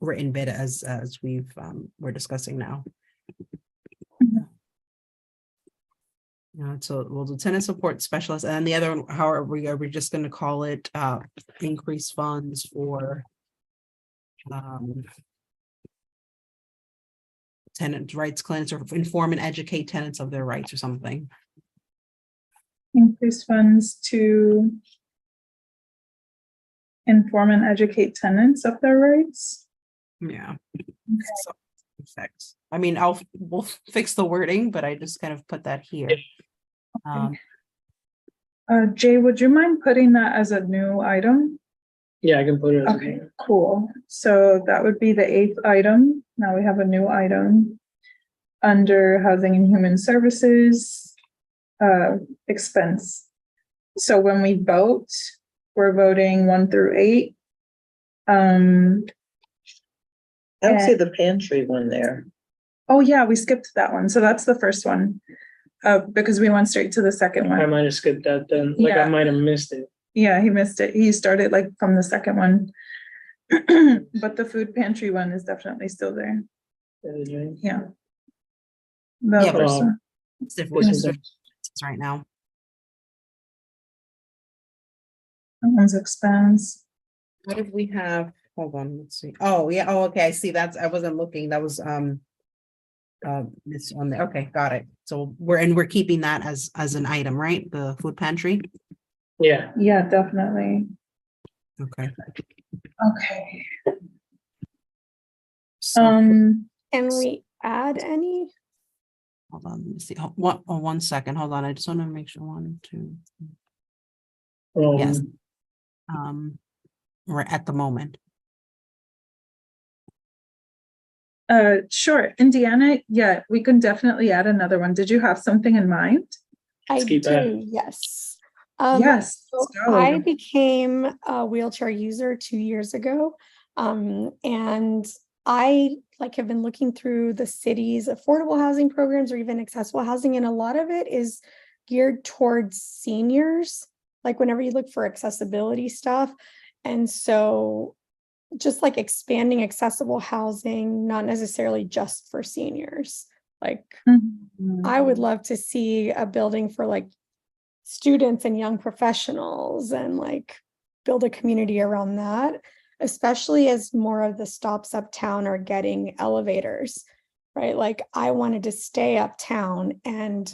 written bit as we're discussing now. So we'll do tenant support specialist, and then the other one, how are we just going to call it increase funds for tenant rights clinics, or inform and educate tenants of their rights or something. Increase funds to inform and educate tenants of their rights. Yeah. So, effects. I mean, we'll fix the wording, but I just kind of put that here. Jay, would you mind putting that as a new item? Yeah, I can put it. as a- Okay, cool. So that would be the 8th item. Now we have a new item under Housing and Human Services expense. So when we vote, we're voting 1 through 8. I don't see the pantry one there. Oh yeah, we skipped that one. So that's the first one. Because we went straight to the second I one. might have skipped that then, like Yeah. I might have missed it. Yeah, he missed it. He started like from the second one. But the food pantry one is definitely still there. Yeah. The Yeah, but- first one. It's different right now. That one's expense. What did we have? Hold on, let's see. Oh, yeah. Oh, okay. I see. I wasn't looking. That was this on there. Okay, got it. So we're keeping that as an item, right? The food pantry. Yeah, Yeah, definitely. Okay. Okay. So, Can we add any? hold on, let me see. 1 second. Hold on. I just want to make sure 1, 2. Yes. Right at the moment. Sure. Indiana, yeah, we can definitely add another one. Did you have something in mind? I keep that. do, yes. Yes, So let's go. I became a wheelchair user 2 years ago. And I have been looking through the city's affordable housing programs or even accessible housing, and a lot of it is geared towards seniors, like whenever you look for accessibility stuff. And so just like expanding accessible housing, not necessarily just for seniors. Like I would love to see a building for like students and young professionals and like build a community around that, especially as more of the stops uptown are getting elevators, right? Like I wanted to stay uptown, and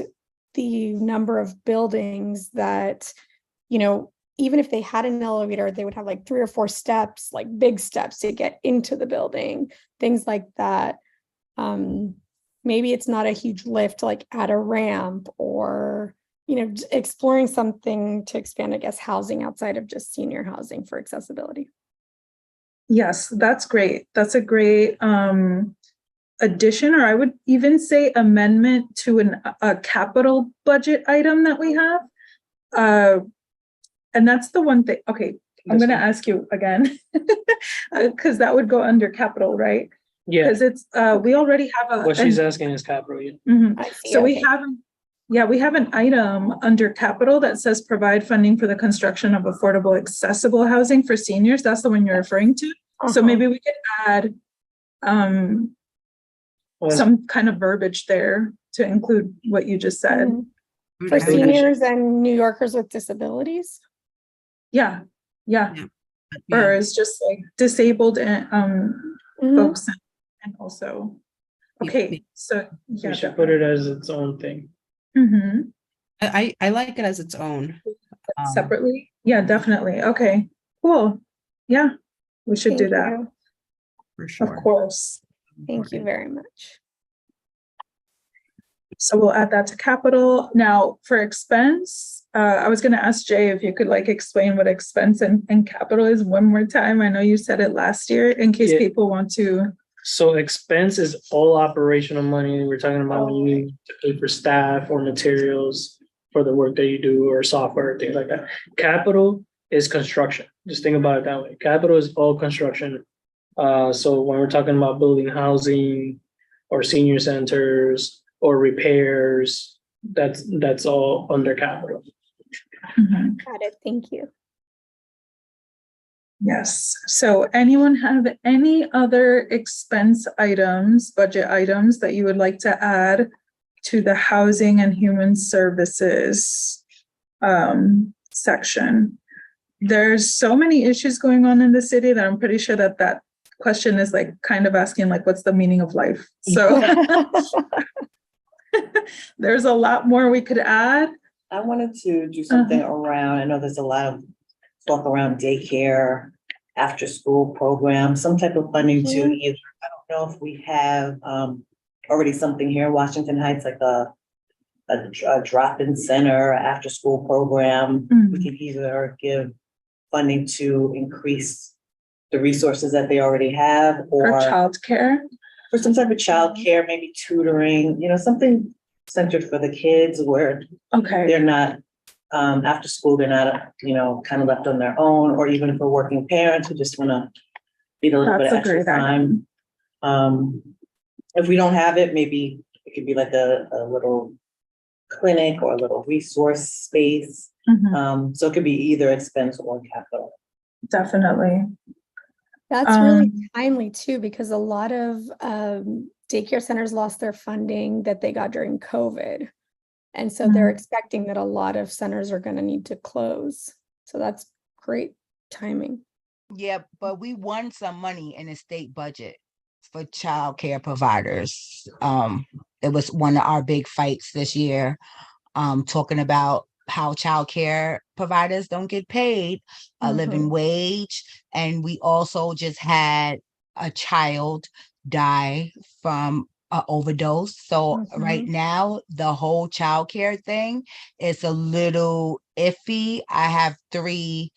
the number of buildings that, even if they had an elevator, they would have like 3 or 4 steps, like big steps to get into the building, things like that. Maybe it's not a huge lift to like add a ramp or, exploring something to expand, I guess, housing outside of just senior housing for accessibility. Yes, that's great. That's a great addition, or I would even say amendment to a capital budget item that we have. And that's the one thing. Okay, I'm going to ask you again, because that would go under capital, right? yeah. Because it's we already have What she's asking is capital. Yeah. Mhm. I see, So we okay. have, we have an item under capital that says provide funding for the construction of affordable, accessible housing for seniors. That's the one you're referring to. So Uh-huh. maybe we could add some kind of verbiage there to include what you just said. Mhm. For I would- seniors and New Yorkers with disabilities. Yeah. Yeah. Or it's just like disabled and Mhm. folks and also. Okay, so yeah. We should put it as its own thing. Mhm. I like it as its own. Separately? Yeah, definitely. Okay, cool. Yeah, we should do Thank that, you. For of sure. course. Thank you very much. So we'll add that to capital. Now for expense, I was gonna ask Jay if you could like explain what expense and capital is one more time. I know you said it last year in case Yeah. people want to So expense is all operational money. We're talking about when you need to pay for staff or materials for the work that you do or software, things like that. Capital is construction. Just think about it that way. Capital is all construction. So when we're talking about building housing or senior centers or repairs, that's all under capital. Mhm. Got it. Thank you. Yes, so anyone have any other expense items, budget items that you would like to add to the Housing and Human Services section? There's so many issues going on in the city that I'm pretty sure that that question is like kind of asking like, what's the meaning of life? So there's a lot more we could add. I wanted to do something around, I know there's a lot of talk around daycare, after school programs, some type of funding to either, I don't know if we have already something here in Washington Heights, like a drop-in center, after school program. We could either give funding to increase the resources that they already have For or childcare. for some type of childcare, maybe tutoring, something centered for the kids where Okay, they're not, after school, they're not, kind of left on their own, or even for working parents who just want to need a little bit that's of a extra great time. item. If we don't have it, maybe it could be like a little clinic or a little resource space. Mhm, So it could be either expense or capital. Definitely. That's really timely too, because a lot of daycare centers lost their funding that they got during COVID. And so they're expecting that a lot of centers are going to need to close. So that's great timing. Yeah, but we won some money in the state budget for childcare providers. It was one of our big fights this year, talking about how childcare providers don't get paid a living wage. And we also just had a child die from an overdose. So right now, the whole childcare thing is a little iffy. I have 3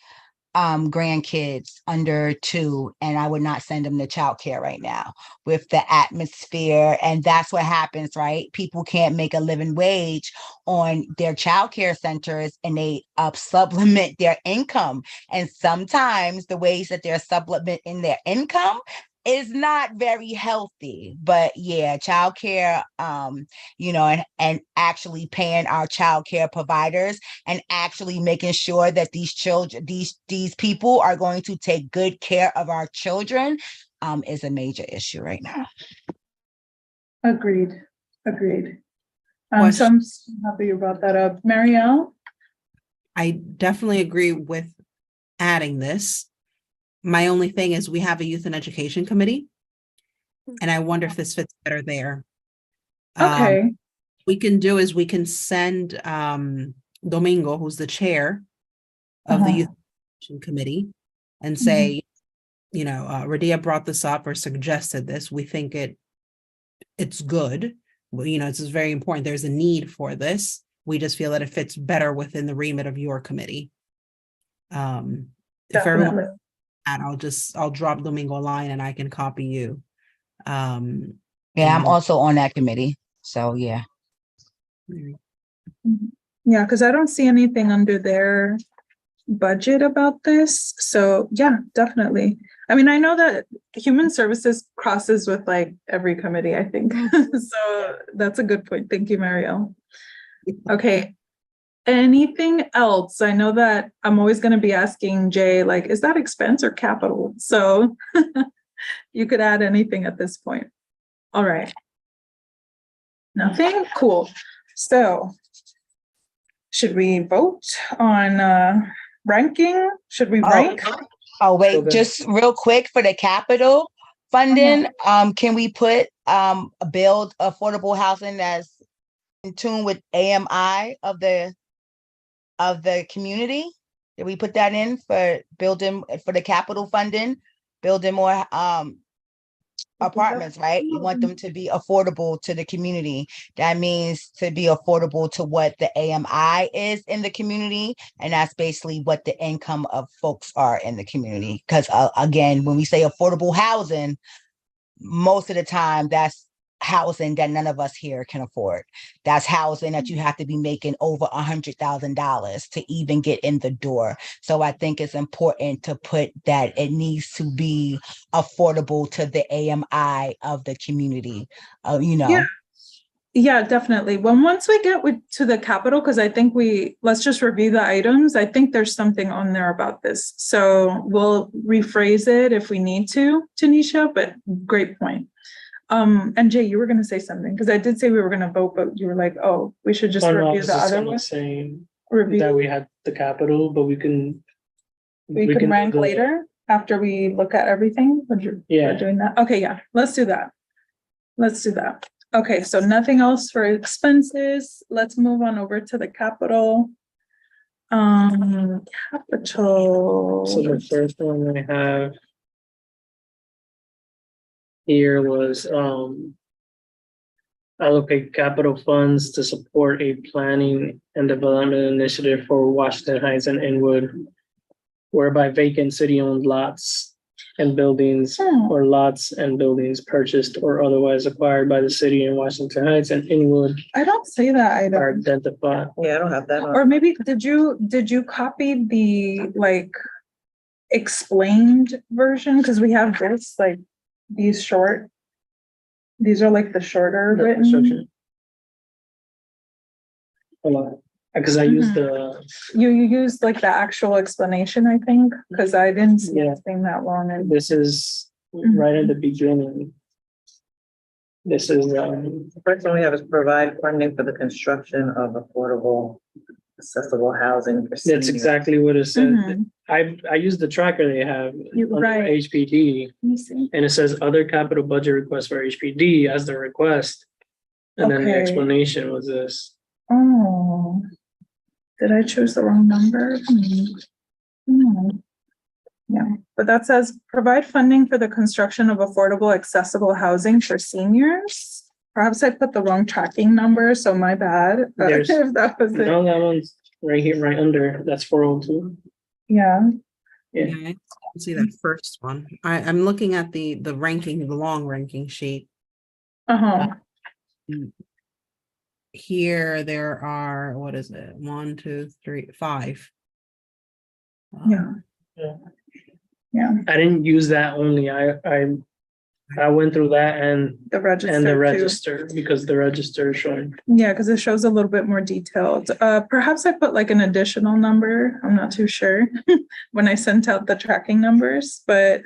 grandkids under 2, and I would not send them to childcare right now with the atmosphere. And that's what happens, right? People can't make a living wage on their childcare centers, and they supplement their income. And sometimes the ways that they're supplementing their income is not very healthy. But yeah, childcare, and actually paying our childcare providers and actually making sure that these children, these people are going to take good care of our children, is a major issue right now. Agreed. So I'm so happy you brought that up. Marielle? I definitely agree with adding this. My only thing is we have a youth and education committee, and I wonder if this fits better there. Okay. We can do is we can send Domingo, who's the chair of the youth education committee, and say, Radia brought this up or suggested this. We think it's good. Well, this is very important. There's a need for this. We just feel that it fits better within the remit of your committee. If everyone, I'll drop Domingo a line and I can copy you. Yeah, I'm also on that committee. So yeah. Yeah, because I don't see anything under their budget about this. So yeah, definitely. I mean, I know that human services crosses with like every committee, I think. So that's a good point. Thank you, Marielle. Okay. Anything else? I know that I'm always going to be asking Jay, like, is that expense or capital? So you could add anything at this point. All right. Nothing? Cool. So should we vote on ranking? Should we rank? Oh, wait, just real quick for the capital funding, can we put build affordable housing that's in tune with AMI of the community? Did we put that in for building for the capital funding, building more apartments, right? You want them to be affordable to the community. That means to be affordable to what the AMI is in the community. And that's basically what the income of folks are in the community. Because again, when we say affordable housing, most of the time that's housing that none of us here can afford. That's housing that you have to be making over $100,000 to even get in the door. So I think it's important to put that it needs to be affordable to the AMI of the community. Yeah. Yeah, definitely. Well, once we get to the capital, because I think let's just review the items. I think there's something on there about this. So we'll rephrase it if we need to, Tanisha, but great point. And Jay, you were going to say something, because I did say we were going to vote, but you were like, oh, we should just Oh, no, I review was the just other gonna one. say Review. that we had the capital, but we can rank do the- later after we look at everything. Yeah. We're doing that. Okay, yeah, let's do that. Let's do that. Okay, so nothing else for expenses. Let's move on over to the capital. Capital. So the first one I have here was allocate capital funds to support a planning and development initiative for Washington Heights and Inwood, whereby vacant city-owned lots and buildings or lots and buildings purchased or otherwise acquired by the city in Washington Heights and Inwood I don't see that item. are identified. Yeah, I don't have that on. Or maybe did you copy the like explained version? Because we have this like these short. These are like the shorter The written. construction. Hold on, because I used the, You used like the actual explanation, I think, because I didn't see Yeah. anything that long. And this is right at the beginning. This is, The first one we have is provide funding for the construction of affordable, accessible housing for that's seniors. exactly what it said. Mhm. I used the tracker they have under Right. HPD, Let me see. and it says other capital budget requests for HPD as the request. And then the Okay. explanation was this. Oh, did I choose the wrong number? Yeah, but that says provide funding for the construction of affordable, accessible housing for seniors. Perhaps I put the wrong tracking number, so my bad. There's- If that was it. No, that one's right here, right under, that's 402. Yeah, Yeah. Yeah, I can see that first one. I'm looking at the ranking, the long ranking sheet. uh-huh, Here there are, what is it? 1, 2, 3, 5. yeah. Yeah, I didn't use that only. I went through that and the register the too. register, because the register is showing. Yeah, because it shows a little bit more detailed. Perhaps I put like an additional number. I'm not too sure when I sent out the tracking numbers, but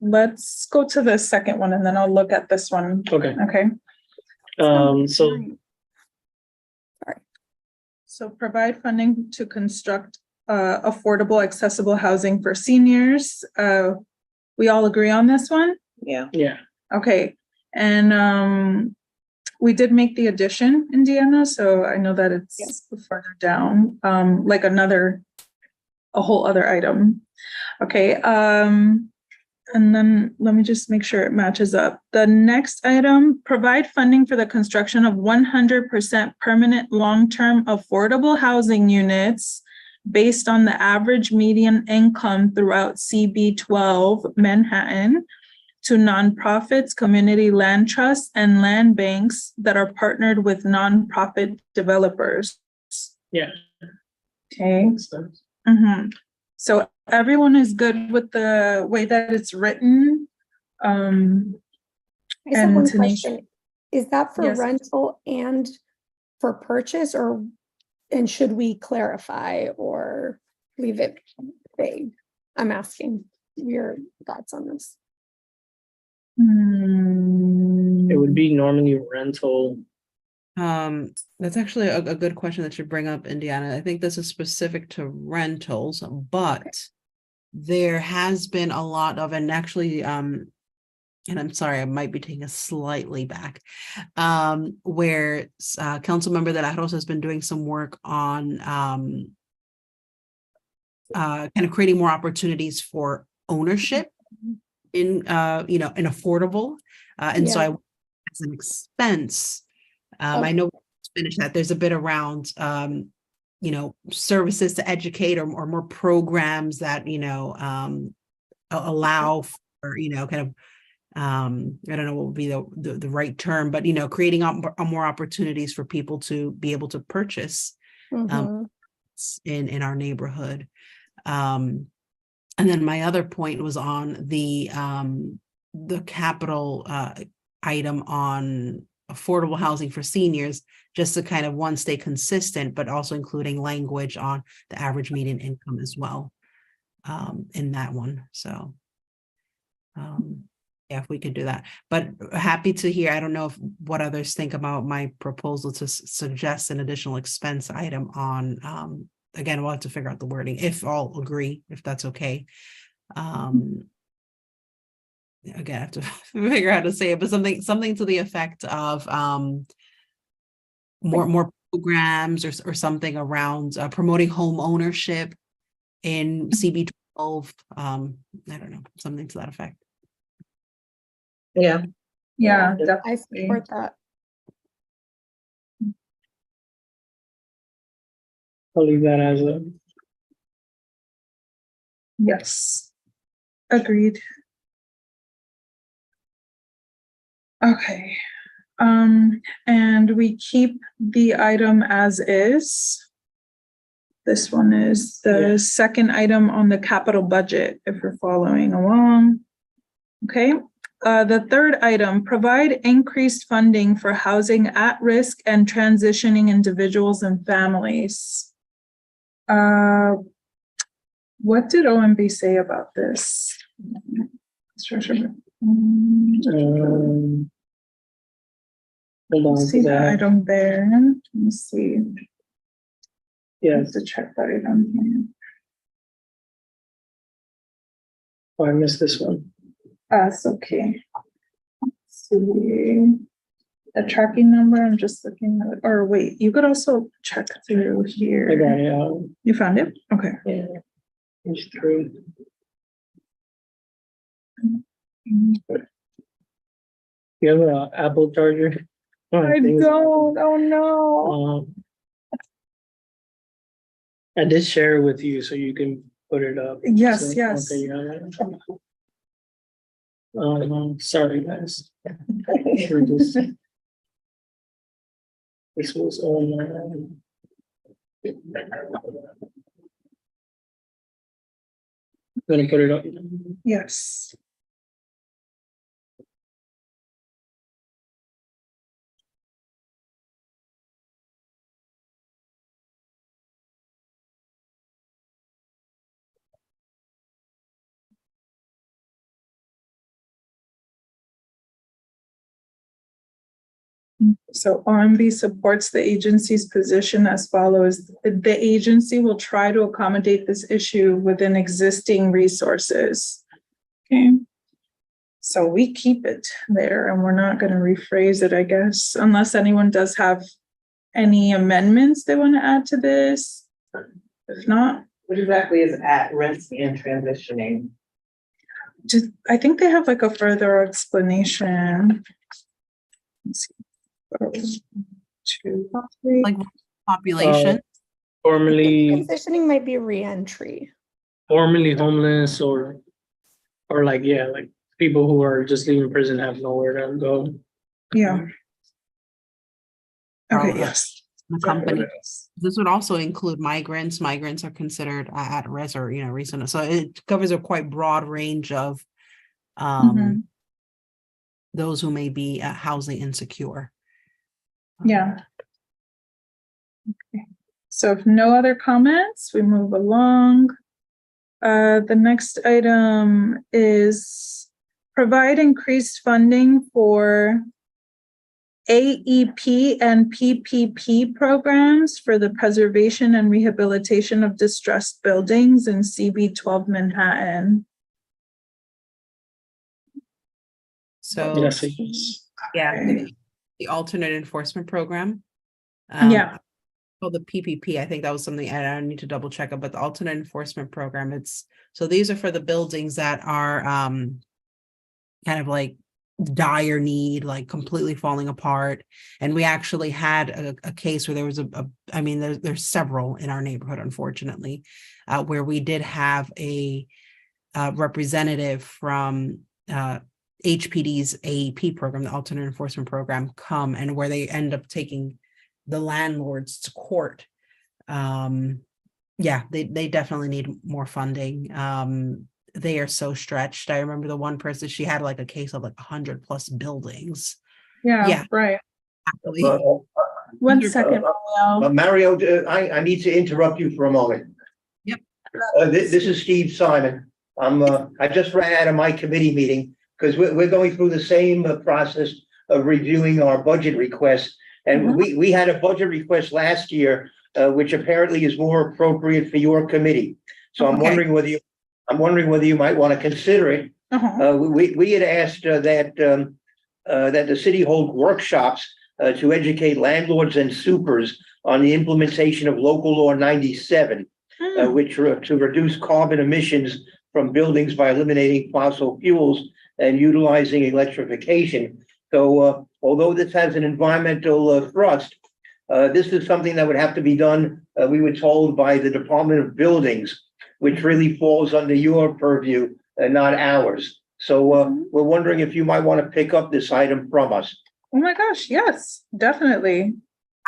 let's go to the second one and then I'll look at this one. Okay, Okay. so So provide funding to construct affordable, accessible housing for seniors. We all agree on this one? Yeah. yeah, Okay, and we did make the addition, Indiana, so I know that it's further down, like a whole other item. Okay, and then let me just make sure it matches up. The next item, provide funding for the construction of 100% permanent long-term affordable housing units based on the average median income throughout CB 12 Manhattan to nonprofits, community land trusts, and land banks that are partnered with nonprofit developers. yeah. Okay. So everyone is good with the way that it's written? I just have And one Tanisha- question. Is that for Yes. rental and for purchase, and should we clarify or leave it vague? I'm asking your thoughts on this. It would be normally rental. That's actually a good question that you bring up, Indiana. I think this is specific to rentals, but there has been a lot of, and actually, and I'm sorry, I might be taking a slightly back, where Councilmember De La Rosa has been doing some work on kind of creating more opportunities for ownership in in affordable, and so Yeah. as an expense. I know it's finished that there's a bit around services to educate or more programs that allow for kind I don't know what would be the right term, but, creating more opportunities for people to be able to purchase Mhm. in our neighborhood. And then my other point was on the capital item on affordable housing for seniors, just to kind of stay consistent, but also including language on the average median income as well in that one. So yeah, if we could do that, but happy to hear. I don't know what others think about my proposal to suggest an additional expense item on, again, we'll have to figure out the wording, if all agree, if that's okay. Again, I have to figure out how to say it, but something to the effect of more programs or something around promoting home ownership in CB 12. I don't know, something to that effect. Yeah. Yeah, I definitely. support that. I'll leave that as a. Yes. Agreed. Okay. And we keep the item as is. This one is the second item on the capital budget, if you're following along. Okay. The third item, provide increased funding for housing at risk and transitioning individuals and families. What did OMB say about this? Hold on. See the item there. Let me see. I Yeah, have to check that item. oh, I missed this one. That's okay. Let's see. The tracking number, I'm just looking at it. Or wait, you could also check through here. I got it. You found it? Okay. Yeah. Page 3. You have an Apple charger? I don't. Oh no. I did share it with you so you can put it up. Yes, So, yes. okay, you have it. Sorry, guys. This was on. Gonna put it up. Yes. So OMB supports the agency's position as follows. The agency will try to accommodate this issue within existing resources. Okay. So we keep it there and we're not going to rephrase it, I guess, unless anyone does have any amendments they want to add to this. If not, What exactly is at risk and transitioning? just, I think they have like a further explanation. Let's see. 2, 3. Like population. Formerly Transitioning might be re-entry. homeless or like, yeah, like people who are just leaving prison have nowhere to go. Yeah. Okay, Oh, yes. The company. This would also include migrants. Migrants are considered at risk or, recent. So it covers a quite broad range of those who may be housing insecure. Yeah. Okay. So if no other comments, we move along. The next item is provide increased funding for AEP and PPP programs for the preservation and rehabilitation of distressed buildings in CB 12 Manhattan. So Yes. yeah, the alternate enforcement program. Yeah. Well, the PPP, I think that was something I don't need to double check it, but the alternate enforcement program, so these are for the buildings that are kind of like dire need, like completely falling apart. And we actually had a case where there was there's several in our neighborhood, unfortunately, where we did have a representative from HPD's AEP program, the alternate enforcement program, come and where they end up taking the landlords to court. Yeah, they definitely need more funding. They are so stretched. I remember the one person, she had like a case of like 100+ buildings. Yeah, Yeah. right. Actually. One second. Mario. Mario, I need to interrupt you for a moment. Yep. This is Steve Simon. I just ran out of my committee meeting because we're going through the same process of reviewing our budget requests. And we had a budget request last year, which apparently is more appropriate for your committee. So I'm wondering whether you might want to consider it. We had asked that the city hold workshops to educate landlords and supers on the implementation of Local Law 97, which to reduce carbon emissions from buildings by eliminating fossil fuels and utilizing electrification. So although this has an environmental thrust, this is something that would have to be done, we were told, by the Department of Buildings, which really falls under your purview and not ours. So we're wondering if you might want to pick up this item from us. Oh my gosh, yes, definitely.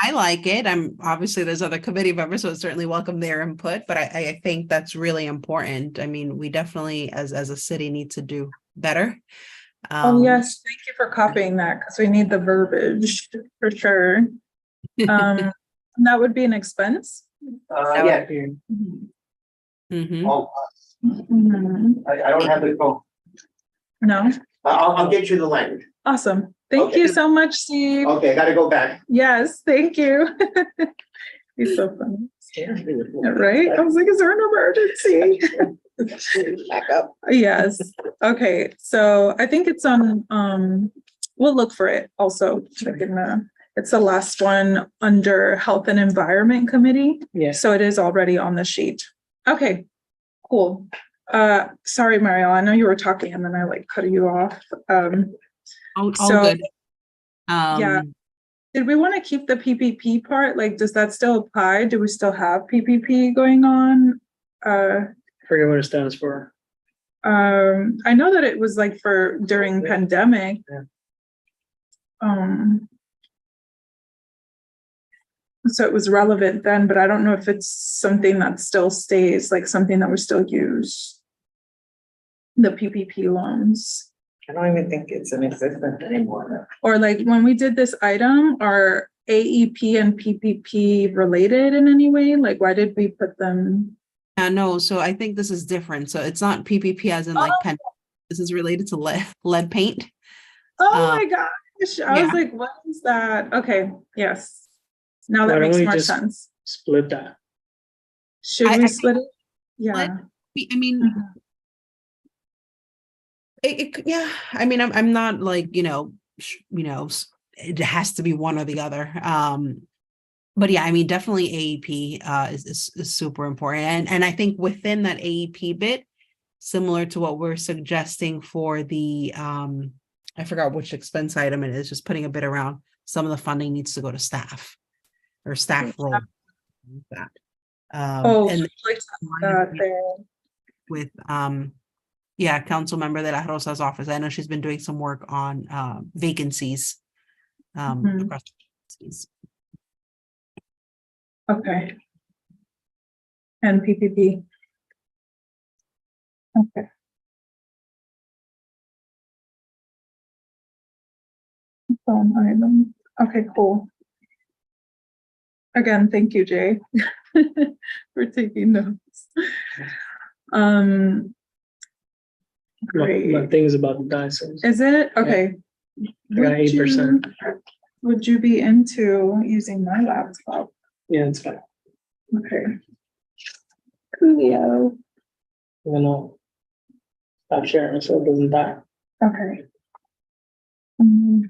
I like it. I'm obviously there's other committee members, so certainly welcome their input, but I think that's really important. I mean, we definitely as a city need to do better. Oh yes, thank you for copying that because we need the verbiage for sure. That would be an expense. Yeah. Mhm. Oh, Mhm. I don't have the phone. No, I'll get you the language. awesome. Thank Okay. you so much, Steve. Okay, gotta go back. Yes, thank you. He's so funny. Right? I was like, is there an emergency? Back up. Yes. Okay. So I think it's on, we'll look for it also. It's the last one under Health and Environment Committee. Yes. So it is already on the sheet. Okay, cool. Sorry, Mariel, I know you were talking and then I like cut you off. All So, good. yeah. Did we want to keep the PPP part? Like, does that still apply? Do we still have PPP going on? Forget what it stands for. I know that it was like for during pandemic. So it was relevant then, but I don't know if it's something that still stays, like something that we still use. The PPP loans. I don't even think it's in existence anymore. Or like when we did this item, are AEP and PPP related in any way? Like, why did we put them? No, so I think this is different. So it's not PPP as in like pen. This is related to lead paint. Oh my gosh. I was yeah. like, what is that? Okay, yes. Now that Why don't makes we more just sense. Split that. Should I we think split it? Yeah. I mean, yeah. I mean, I'm not like, it has to be one or the other. But yeah, I mean, definitely AEP is super important. And I think within that AEP bit, similar to what we're suggesting for the, I forgot which expense item it is, just putting a bit around some of the funding needs to go to staff or staff role. That. And with, yeah, Council Member De La Rosa's office. I know she's been doing some work on vacancies. Across vacancies. Okay. And PPP. Okay. Phone item. Okay, cool. Again, thank you, Jay, for taking notes. Great. My thing is about to die soon. Is it? Okay. I got 8%. Would you be into using my laptop? Yeah, it's fine. Okay. Coolio. I'm gonna stop sharing so it doesn't die. Okay.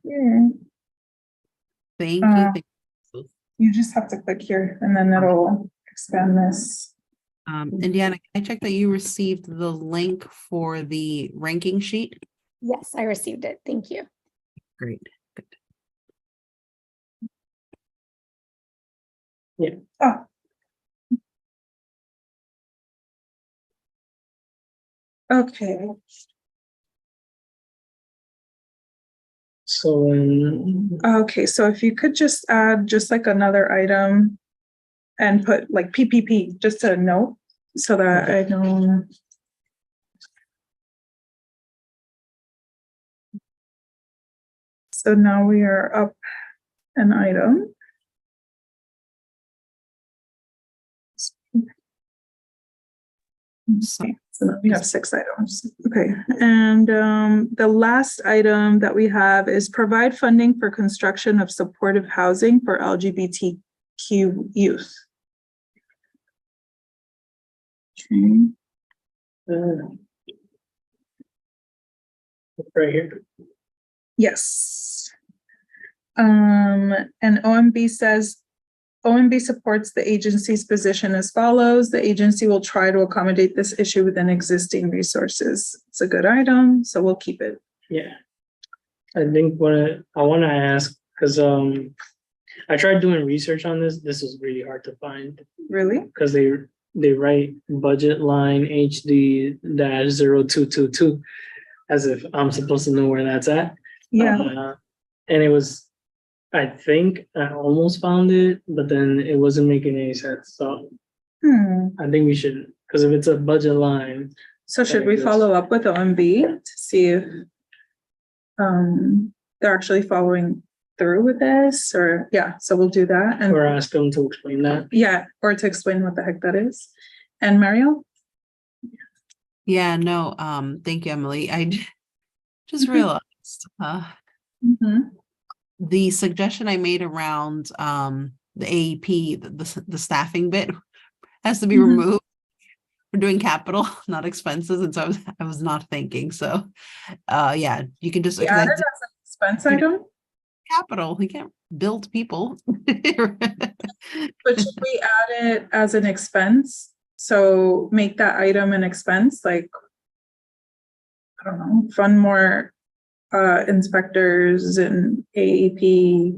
Here. Thank you. You just have to click here and then it'll expand this. Indiana, can I check that you received the link for the ranking sheet? Yes, I received it. Thank you. Great. Good. Yeah. Oh. Okay. So, Okay, so if you could just add just like another item and put like PPP, just a note, so that I know. So now we are up an item. Okay, so now we have 6 items. Okay, and the last item that we have is provide funding for construction of supportive housing for LGBTQ youth. Okay. right here. Yes. And OMB says, OMB supports the agency's position as follows. The agency will try to accommodate this issue within existing resources. It's a good item, so we'll keep it. Yeah. I think what I want to ask, because I tried doing research on this. This is really hard to find Really? because they write budget line HD -0222 as if I'm supposed to know where that's at. Yeah. And it was, I think I almost found it, but then it wasn't making any sense. So I think we should, because if it's a budget line. So should we follow up with OMB to see if they're actually following through with this, or yeah, so we'll do that. And or ask them to explain that. yeah, or to explain what the heck that is. And Mariel? Yeah, no, thank you, Emily. Just realized, the suggestion I made around, the AEP, the staffing bit has to be removed. We're doing capital, not expenses, and so I was not thinking, so, yeah, you can just. Yeah, that's an expense item. Capital, we can't build people. But should we add it as an expense? So make that item an expense, like, I don't know, fund more inspectors and AEP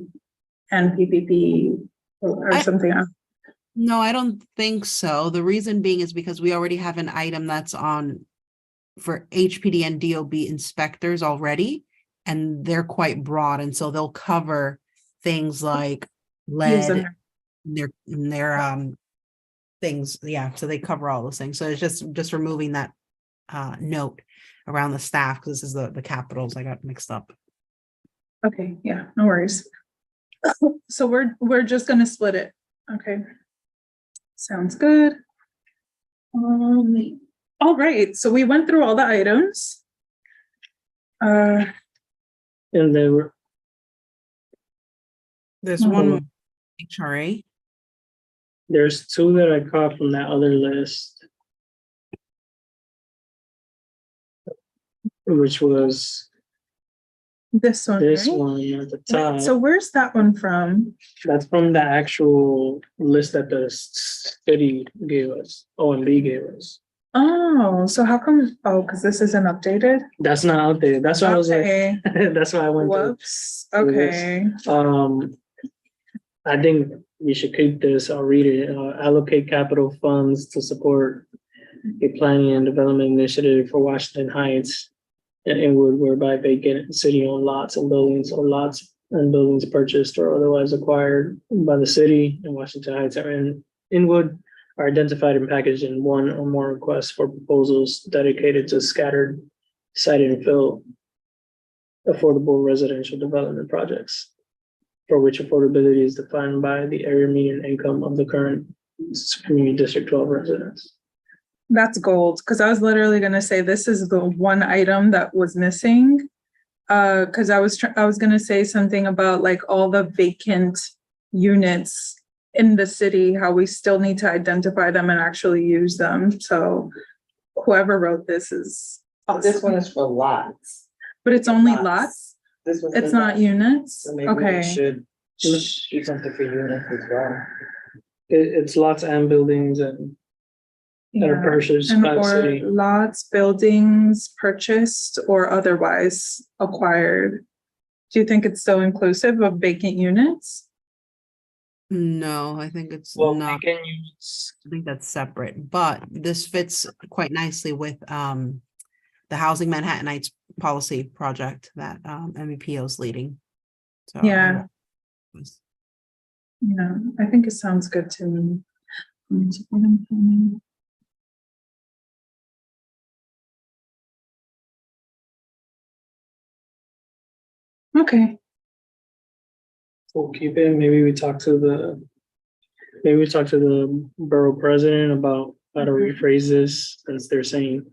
and PPP or something else. No, I don't think so. The reason being is because we already have an item that's on for HPD and DOB inspectors already, and they're quite broad, and so they'll cover things like lead, their things. Yeah, so they cover all those things. So it's just removing that note around the staff, because this is the capitals I got mixed up. Okay, yeah, no worries. So we're just gonna split it. Okay. Sounds good. All right, so we went through all the items. And they were. There's one more HRA. There's 2 that I caught from that other list. Which was this one. This right? one at the top. So where's that one from? That's from the actual list that the city gave us, OMB gave us. Oh, so how come? Oh, because this isn't updated. That's not out there. That's why I was like, Okay. that's why I went to. Whoops. Okay. I think we should keep this. I'll read it. Allocate capital funds to support a planning and development initiative for Washington Heights and Inwood, whereby vacant city-owned lots and buildings or lots and buildings purchased or otherwise acquired by the city in Washington Heights or in Inwood are identified and packaged in one or more requests for proposals dedicated to scattered site infill affordable residential development projects, for which affordability is defined by the area median income of the current community district 12 residents. That's gold, because I was literally gonna say this is the one item that was missing. Because I was gonna say something about like all the vacant units in the city, how we still need to identify them and actually use them. So whoever wrote this is awesome. This one is for lots. But it's only lots? This one's It's for not lots. units? So maybe we Okay. should do something for units as well. It's lots and buildings and that are Yeah. purchased And by the or city. lots, buildings purchased or otherwise acquired. Do you think it's still inclusive of vacant units? No, I think it's Well, not. vacant units. I think that's separate, but this fits quite nicely with the Housing Manhattan Heights policy project that MEPO is leading. So Yeah. Yeah, I think it sounds good to me. Okay, We'll keep it. Maybe we talk to the borough president about how to rephrase this, since they're saying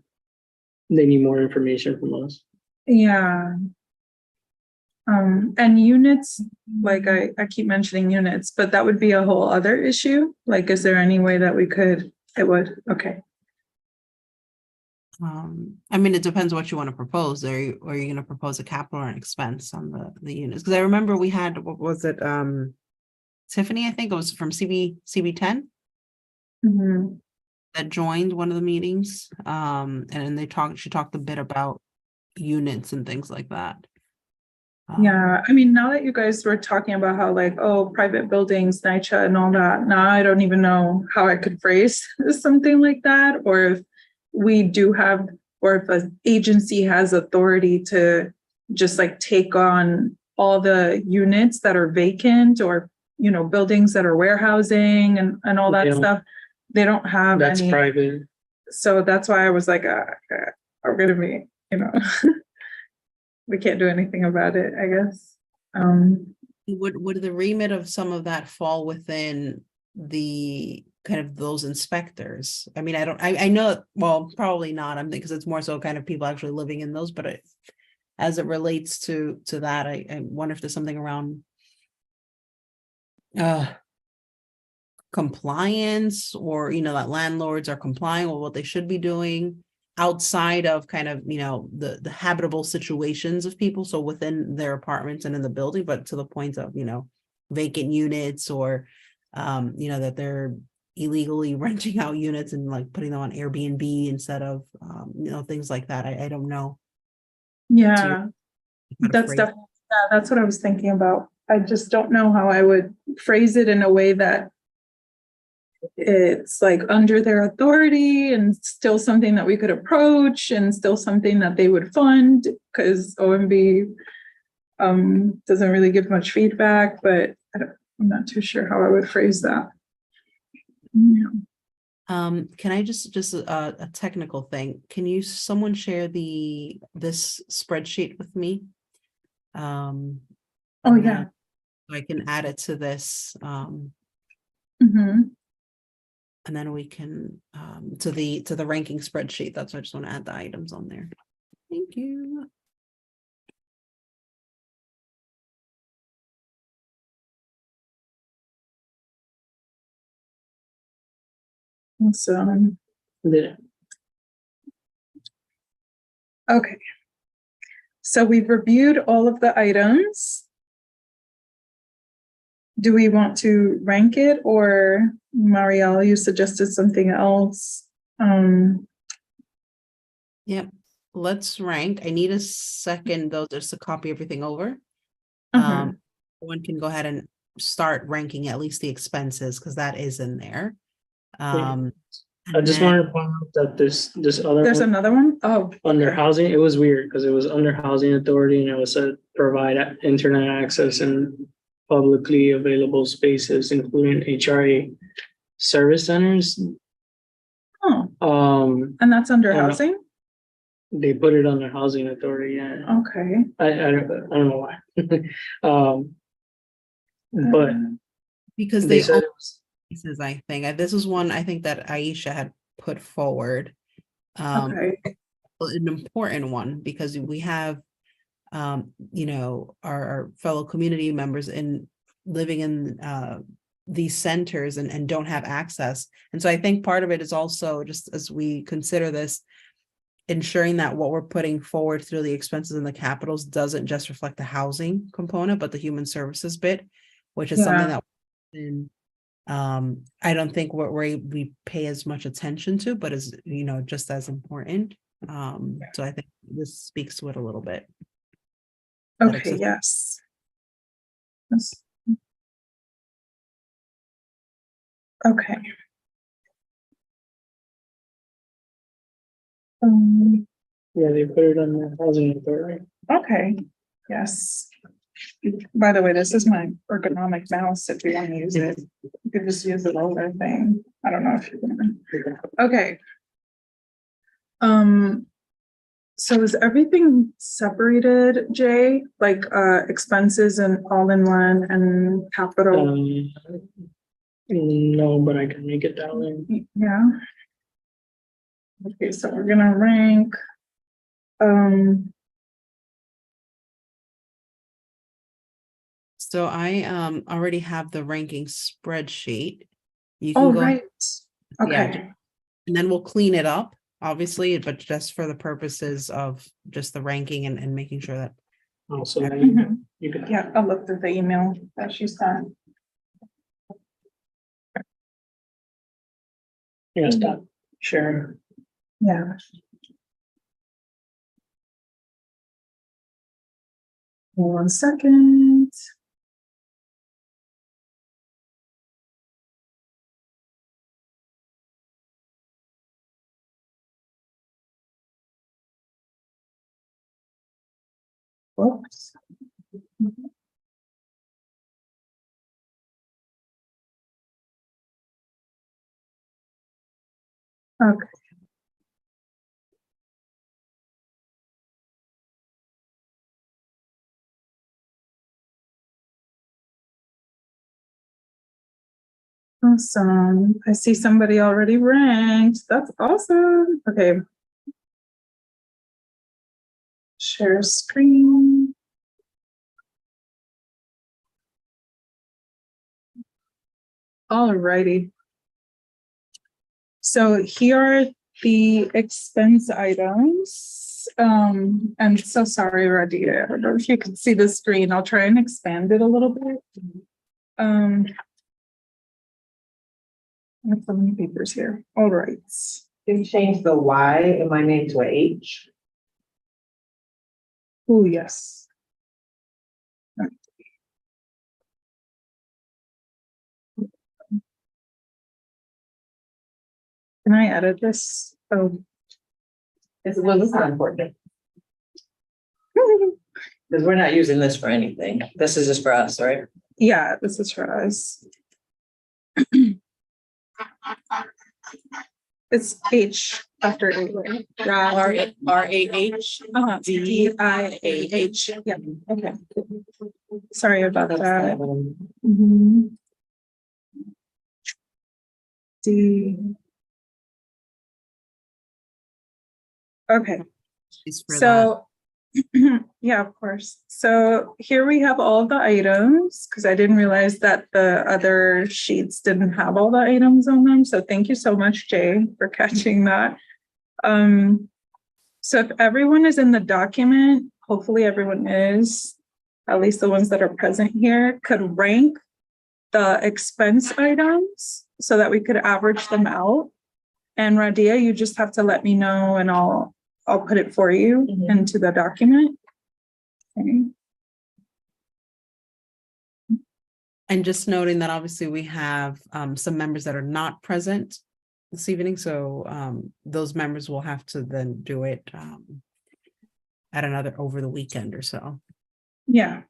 they need more information from us. yeah. And units, like I keep mentioning units, but that would be a whole other issue. Like, is there any way that we could, it would, okay. I mean, it depends what you want to propose. Are you going to propose a capital or an expense on the units? Because I remember we had, what was it? Tiffany, I think it was from CB10 Mhm. that joined one of the meetings. And then she talked a bit about units and things like that. Yeah, I mean, now that you guys were talking about how like, oh, private buildings, NYCHA and all that, now I don't even know how I could phrase something like that, or if we do have, or if an agency has authority to just like take on all the units that are vacant, or, you know, buildings that are warehousing and all They that don't- stuff. They don't have That's any. private. So that's why I was like, we're gonna be, you know, we can't do anything about it, I guess. Would the remit of some of that fall within the kind of those inspectors? I mean, I know, well, probably not. I'm because it's more so kind of people actually living in those, but as it relates to that, I wonder if there's something around compliance, or, you know, that landlords are complying with what they should be doing outside of kind of, you know, the habitable situations of people, so within their apartments and in the building, but to the point of, you know, vacant units, or you know, that they're illegally renting out units and like putting them on Airbnb instead of you know, things like that. I don't know. Yeah, how to that's phrase- definitely, yeah, that's what I was thinking about. I just don't know how I would phrase it in a way that it's like under their authority and still something that we could approach and still something that they would fund, because OMB doesn't really give much feedback, but I'm not too sure how I would phrase that. Yeah. Can I just a technical thing? Can someone share this spreadsheet with me? Oh, And yeah. then I can add it to this, Mhm. and then we can to the ranking spreadsheet. That's why I just want to add the items on there. Thank you. Awesome. Yeah. Okay. So we've reviewed all of the items. Do we want to rank it, or Marielle, you suggested something else? Yep. Let's rank. I need a second though, just to copy everything over. Uh-huh. One can go ahead and start ranking at least the expenses, because that is in there. I just wanted to point out that this other There's one, another one? Oh, under okay. housing, it was weird because it was under housing authority and it was said provide internet access and publicly available spaces, including HRA service centers. Oh, and that's under and housing? They put it under housing authority, yeah. Okay. I don't know why. But because they they said own it was, pieces, I think. This is one I think that Aisha had put forward. Okay. An important one, because we have you know, our fellow community members living in these centers and don't have access. And so I think part of it is also, just as we consider this, ensuring that what we're putting forward through the expenses and the capitals doesn't just reflect the housing component, but the human services bit, which is something that I don't think what we pay as much attention to, but is, you know, just as important. So I think this speaks to it a little bit. Okay, yes. Okay. Yeah, they put it on the housing authority. Okay, yes. By the way, this is my ergonomic mouse if you want to use it. You could just use the roller thing. I don't know if you can. Okay. So is everything separated, Jay? Like expenses and all in one and capital? No, but I can make it down in. Yeah. Okay, so we're gonna rank. So I already have the ranking spreadsheet. You Oh, can go, right. yeah, Okay, and then we'll clean it up, obviously, but just for the purposes of just the ranking and making sure that. Also, Mhm. you can. Yeah, I'll look through the email that she sent. Yeah, stop sharing. Yeah. One second. Whoops. Okay. Awesome. I see somebody already ranked. That's awesome. Okay. Share screen. Alrighty. So here are the expense items. And so sorry, Radia. I don't know if you can see the screen. I'll try and expand it a little bit. I have so many papers here. All right. Can you change the Y in my name to a H? Oh, yes. Can I edit this? Oh. It's not important. Because we're not using this for anything. This is just for us, right? Yeah, this is for us. It's H after A, right? RAH. DIAH. Yeah, okay. Sorry about that. Mhm. D. Okay, so, yeah, of course. So here we have all the items, because I didn't realize that the other sheets didn't have all the items on them. So thank you so much, Jay, for catching that. So if everyone is in the document, hopefully everyone is, at least the ones that are present here, could rank the expense items so that we could average them out. And Radia, you just have to let me know and I'll put it for you into the document. Okay. And just noting that obviously we have some members that are not present this evening, so those members will have to then do it at another over the weekend or so. Yeah.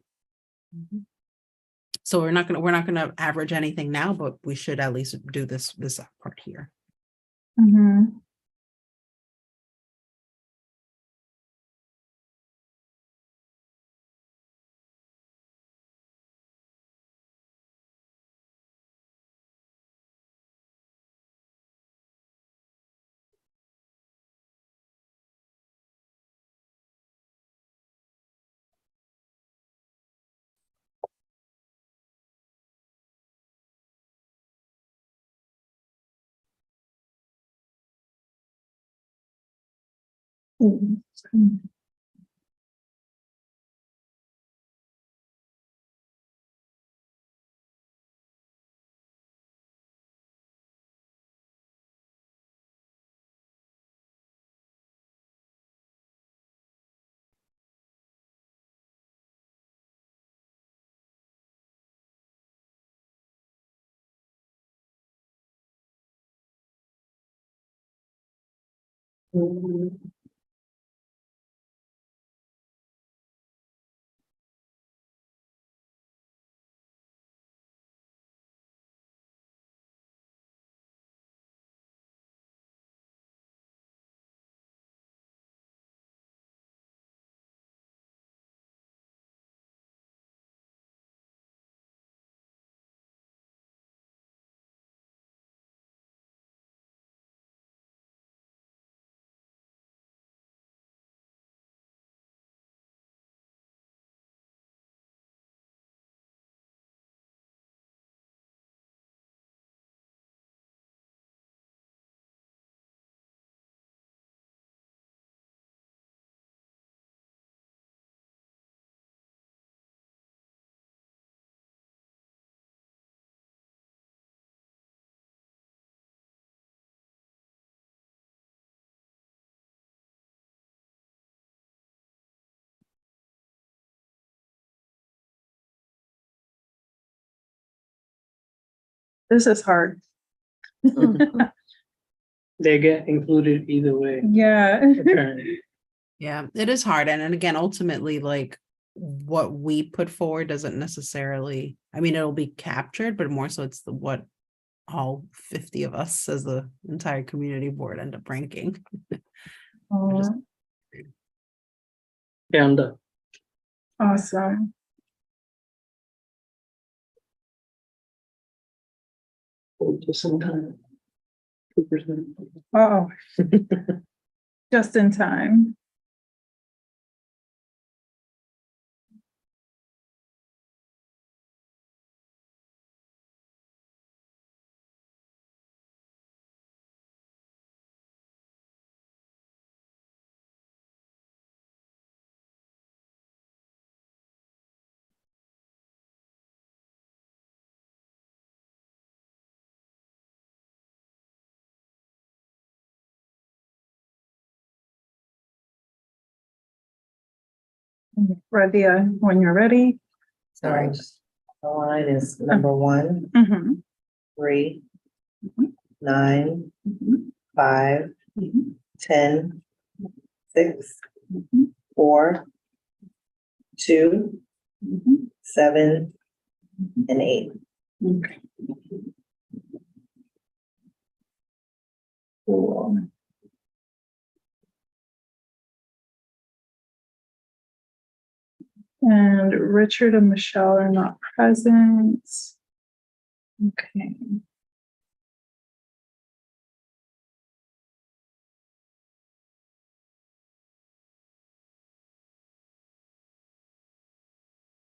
So we're not gonna average anything now, but we should at least do this part here. Mhm. This is hard. They get included either way, Yeah. apparently. Yeah, it is hard. And again, ultimately, like what we put forward doesn't necessarily, I mean, it'll be captured, but more so it's what all 50 of us as the entire community board end up ranking. Oh, Yeah, I'm done. awesome. Just some time. 2%. Oh, just in time. Radia, when you're ready. Sorry. The line is number 1, Mhm, 3, Mhm. 9, mhm, 5, mhm, 10, 6, mhm, 4, 2, mhm, 7, and 8. Okay. Cool. And Richard and Michelle are not present. Okay.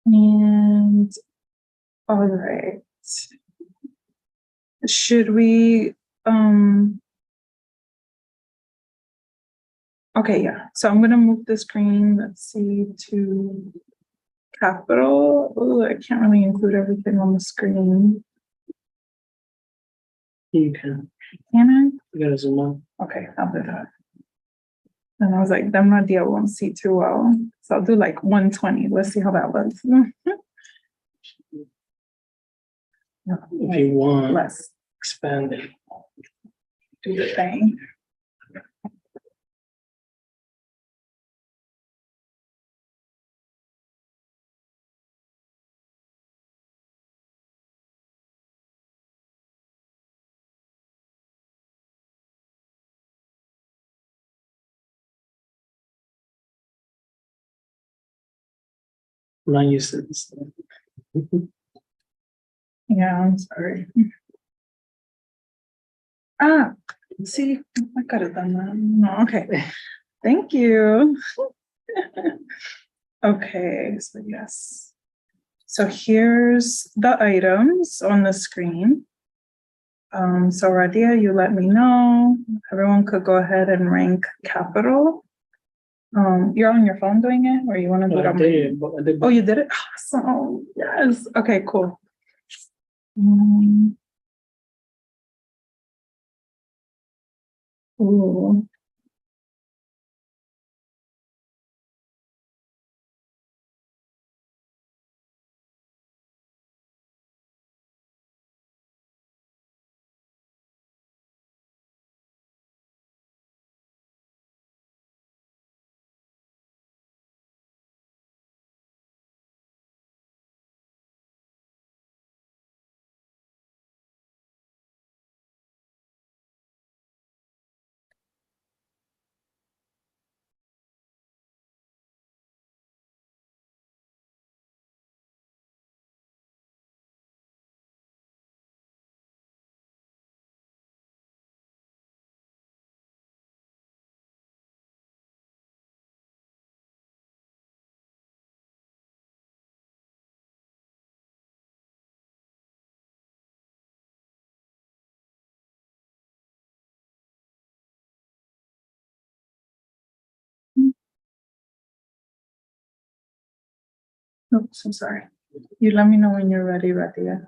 And all right. Should we okay, yeah. So I'm gonna move the screen, let's see, to capital. Oh, I can't really include everything on the screen. You can, Can I? you gotta zoom out. Okay, I'll do that. And I was like, them Nadia won't see too well. So I'll do like 120. Let's see how that looks. If you want, Less. expand it. Do the thing. I'm not used to this thing. Yeah, I'm sorry. Ah, see, I could have done that. No, okay. Thank you. Okay, so yes. So here's the items on the screen. So Radia, you let me know. Everyone could go ahead and rank capital. You're on your phone doing it, or you want to do it I on? did it, but I did. Oh, you did it? Awesome. Yes. Okay, cool. Mm. Ooh. Oops, I'm sorry. You let me know when you're ready, Radia.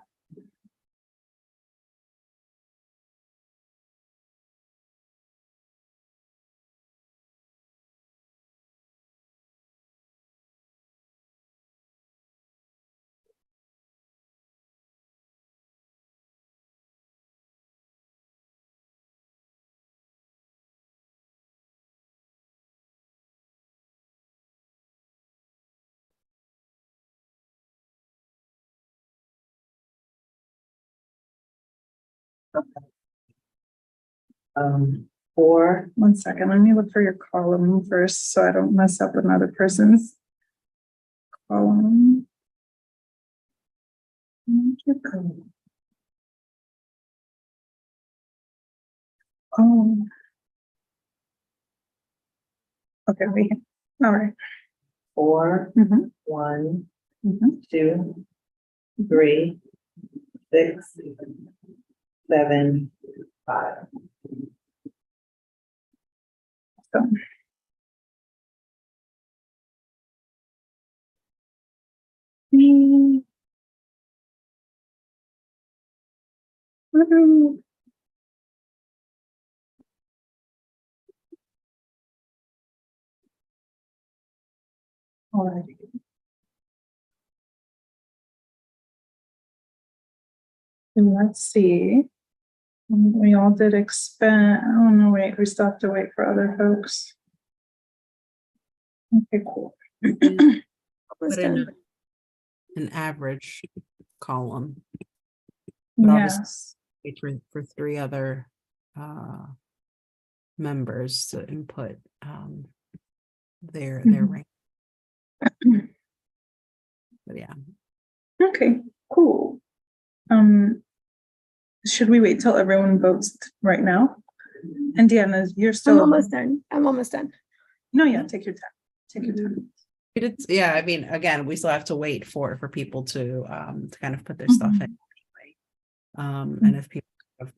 Four, 1 second, let me look for your column first, so I don't mess up another person's column. Oh. Okay, wait, all right. 4, Mhm, 1, mhm. 2, 3, 6, 7, 5. So. Mm. Woohoo. Alrighty. And let's see. We all did expend, oh no, wait, we still have to wait for other folks. Okay, cool. Put in an average column. But obviously Yes. for 3 other members to input their Mhm. rank. But yeah. Okay, cool. Should we wait till everyone votes right now? And Deanna, you're I'm still. almost done. I'm almost done. No, yeah, take your time. Take your time. Yeah, I mean, again, we still have to wait for people to kind of put their stuff in. And if people have,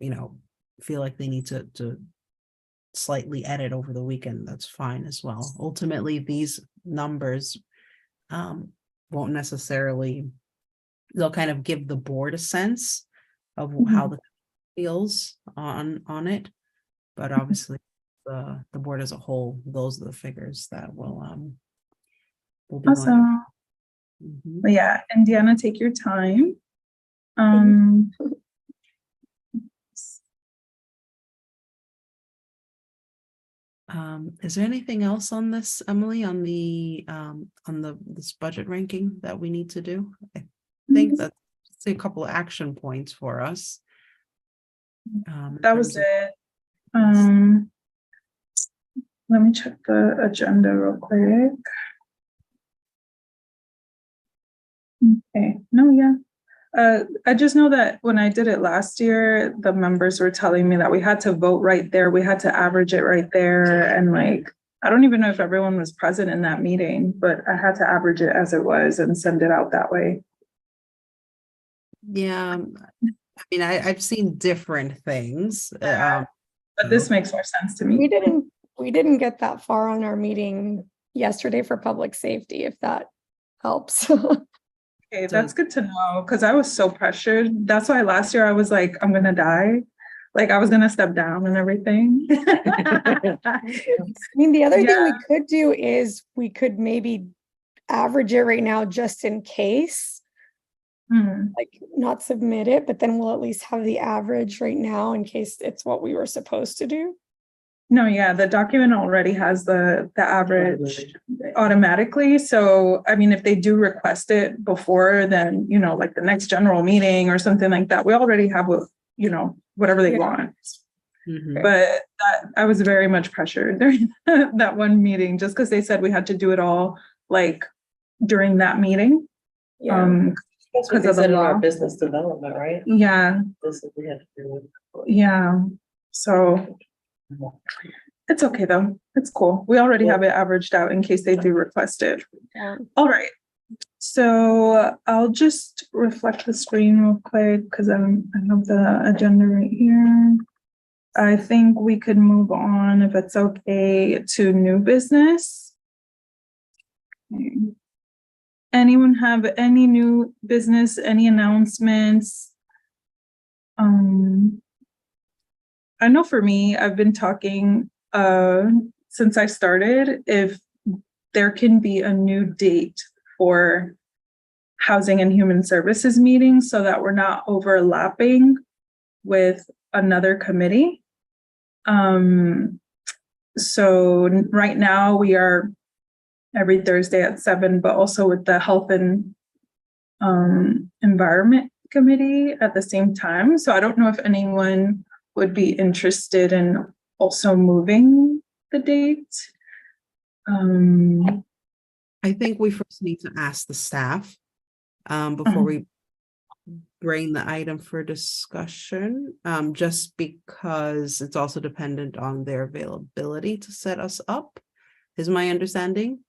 feel like they need to slightly edit over the weekend, that's fine as well. Ultimately, these numbers won't necessarily, they'll kind of give the board a sense of how the feels on it, but obviously the board as a whole, those are the figures that will be Awesome. Mhm. But yeah, and Deanna, take your time. Is there anything else on this, Emily, on this budget ranking that we need to do? I think that's a couple of action points for us. In That was terms of- it. Let me check the agenda real quick. Okay, no, yeah. I just know that when I did it last year, the members were telling me that we had to vote right there. We had to average it right there. And like, I don't even know if everyone was present in that meeting, but I had to average it as it was and send it out that way. Yeah, I mean, I've seen different things. But this makes more sense to me. We didn't get that far on our meeting yesterday for public safety, if that helps. Okay, that's good to know, because I was so pressured. That's why last year I was like, I'm gonna die. Like I was gonna step down and everything. I mean, the other thing we could do is we could maybe average it right now just in case. Like not submit it, but then we'll at least have the average right now in case it's what we were supposed to do. No, yeah, the document already has the average automatically. So, I mean, if they do request it before, then, like the next general meeting or something like that, we already have, whatever they want. But I was very much pressured during that one meeting, just because they said we had to do it all like during that meeting. That's what because they of the said in our law. business development, right? Yeah, This is, we have to do it. yeah. So it's okay though. It's cool. We already have it averaged out in case they do request it. All right. So I'll just reflect the screen real quick because I have the agenda right here. I think we could move on, if it's okay, to new business. Okay. Anyone have any new business, any announcements? I know for me, I've been talking since I started, if there can be a new date for Housing and Human Services meetings so that we're not overlapping with another committee. So right now we are every Thursday at 7, but also with the Health and Environment committee at the same time. So I don't know if anyone would be interested in also moving the date. I think we first need to ask the staff before we bring the item for discussion, just because it's also dependent on their availability to set us up, is my understanding.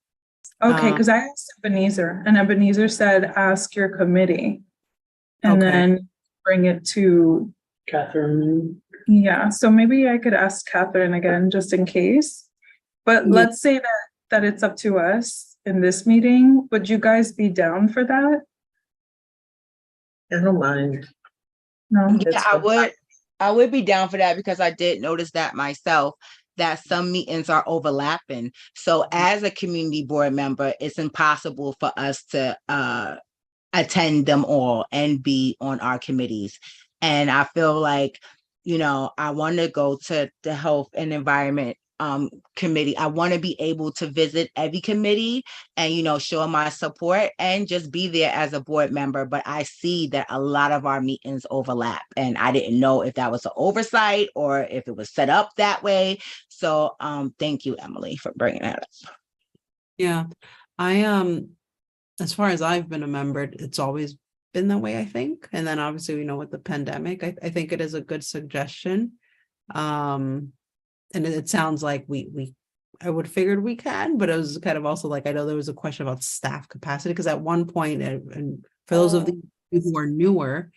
Okay, because I asked Ebenezer, and Ebenezer said, ask your committee. And Okay. then bring it to, Catherine, yeah, so maybe I could ask Catherine again, just in case. But Yeah. let's say that it's up to us in this meeting. Would you guys be down for that? I don't mind. No? Yeah, I would be down for that because I did notice that myself, that some meetings are overlapping. So as a community board member, it's impossible for us to attend them all and be on our committees. And I feel like, I want to go to the health and environment committee. I want to be able to visit every committee and, show my support and just be there as a board member. But I see that a lot of our meetings overlap, and I didn't know if that was an oversight or if it was set up that way. So thank you, Emily, for bringing that up. Yeah, I as far as I've been a member, it's always been that way, I think. And then obviously, with the pandemic, I think it is a good suggestion. And it sounds like I would figured we can, but it was kind of also like, I know there was a question about staff capacity, because at one point, and for those of you who are newer,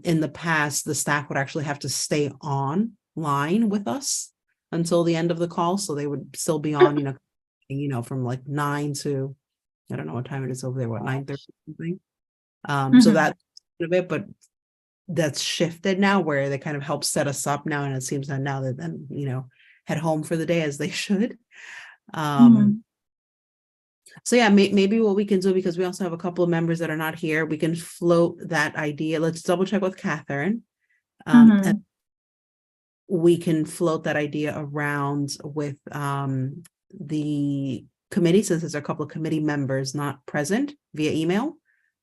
in the past, the staff would actually have to stay online with us until the end of the call. So they would still be on, from like 9 to, I don't know what time it is over there, 9:30 something. So that's a bit, but that's shifted now, where they kind of help set us up now. And it seems that now that then, head home for the day, as they should. So yeah, maybe what we can do, because we also have a couple of members that are not here, we can float that idea. Let's double check with Catherine. And we can float that idea around with the committee, since there's a couple of committee members not present, via email,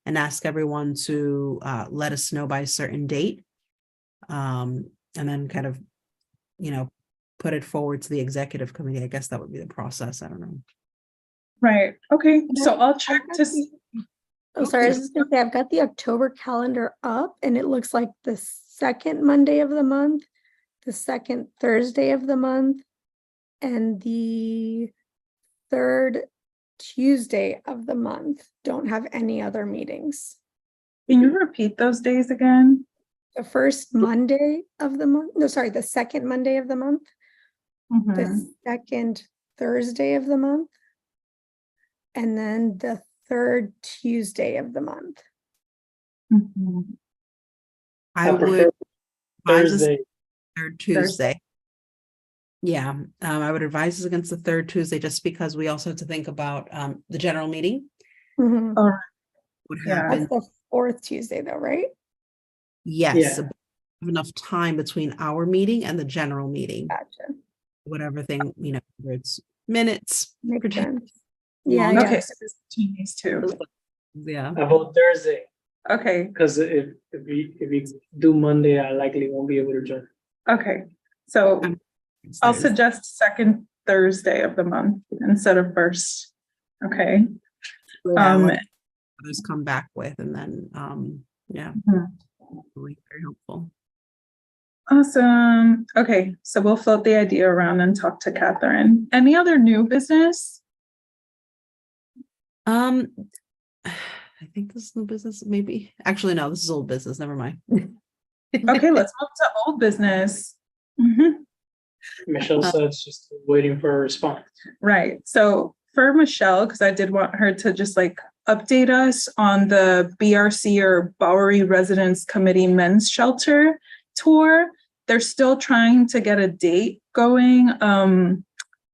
and ask everyone to let us know by a certain date. And then kind of, put it forward to the executive committee. I guess that would be the process. I don't know. Right, okay, so I'll check to see. Oh, sorry, I was just gonna say, I've got the October calendar up, and it looks like the second Monday of the month, the second Thursday of the month, and the third Tuesday of the month don't have any other meetings. Can you repeat those days again? The first Monday of the month, no, sorry, the second Monday of the month, the second Thursday of the month, and then the third Tuesday of the month. I would prefer advise us Thursday. third Tuesday. Yeah, I would advise us against the third Tuesday, just because we also have to think about the general meeting. Mhm. All right. Would Yeah. happen. That's the fourth Tuesday though, right? Yes, Yeah. so have enough time between our meeting and the general meeting. Gotcha. Whatever thing, whether it's minutes. Makes pertaining- sense. Yeah, Long- yeah. Okay, so it's between these two. Yeah. I vote Thursday, Okay, because if we do Monday, I likely won't be able to join. okay, so I'll Thursday. suggest second Thursday of the month instead of first. Okay, Yeah, let others come back with, and then, yeah. Really very helpful. awesome. Okay, so we'll float the idea around and talk to Catherine. Any other new business? I think this is new business, maybe. Actually, no, this is old business. Never mind. Okay, let's move to old business. Mhm. Michelle said she's still waiting for a response. Right, so for Michelle, because I did want her to just like update us on the BRC or Bowery Residence Committee Men's Shelter Tour. They're still trying to get a date going.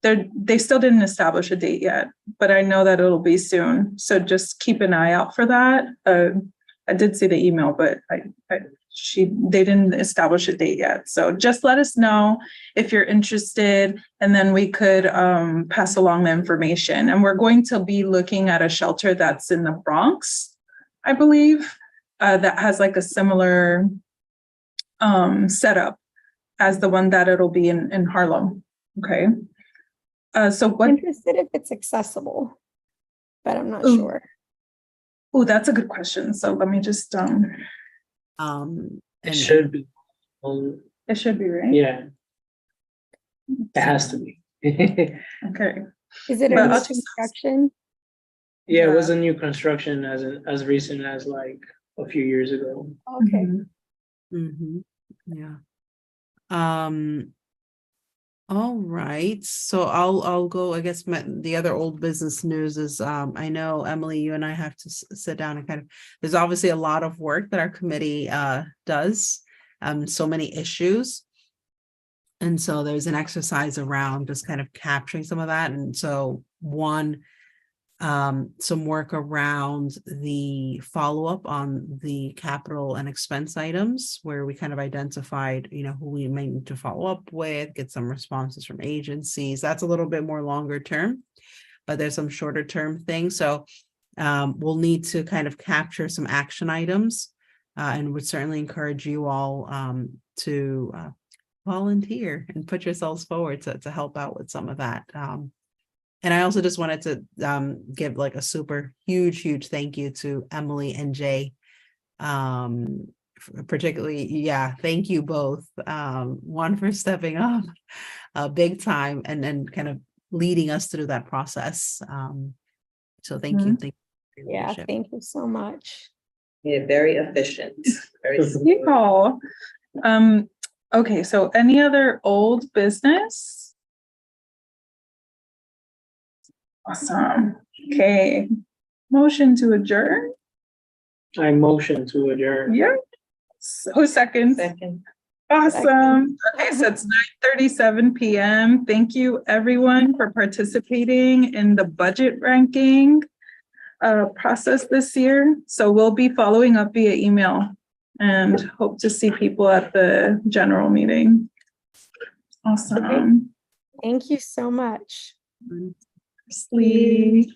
They still didn't establish a date yet, but I know that it'll be soon. So just keep an eye out for that. I did see the email, but they didn't establish a date yet. So just let us know if you're interested, and then we could pass along the information. And we're going to be looking at a shelter that's in the Bronx, I believe. that has like a similar setup as the one that it'll be in Harlem. Okay. So what, Interested if it's accessible, but I'm not Ooh. sure. oh, that's a good question. So let me just, It And should be. it should be, right? Yeah. It has to be. Okay. Is it a But new I'll just- construction? Yeah, it was a new construction as recent as like a few years ago. Okay. mhm, yeah. All right, so I'll go, I guess the other old business news is, I know, Emily, you and I have to sit down and kind of, there's obviously a lot of work that our committee does, so many issues. And so there's an exercise around just kind of capturing some of that. And so some work around the follow-up on the capital and expense items where we kind of identified, who we may need to follow up with, get some responses from agencies. That's a little bit more longer term, but there's some shorter term things. So we'll need to kind of capture some action items and would certainly encourage you all to volunteer and put yourselves forward to help out with some of that. And I also just wanted to give like a super huge thank you to Emily and Jay. Particularly, thank you both. One for stepping up big time and then kind of leading us through that process. So thank you. Thank you for your Yeah, leadership. thank you so much. Yeah, very efficient. Very Yeah. Okay, so any other old business? Awesome. Okay. Motion to adjourn? I motion to adjourn. Yeah. Who seconds? Second. Awesome. Okay, so it's 9:37 PM. Thank you everyone for participating in the budget ranking process this year. So we'll be following up via email and hope to see people at the general meeting. Awesome. Thank you so much. Sleep.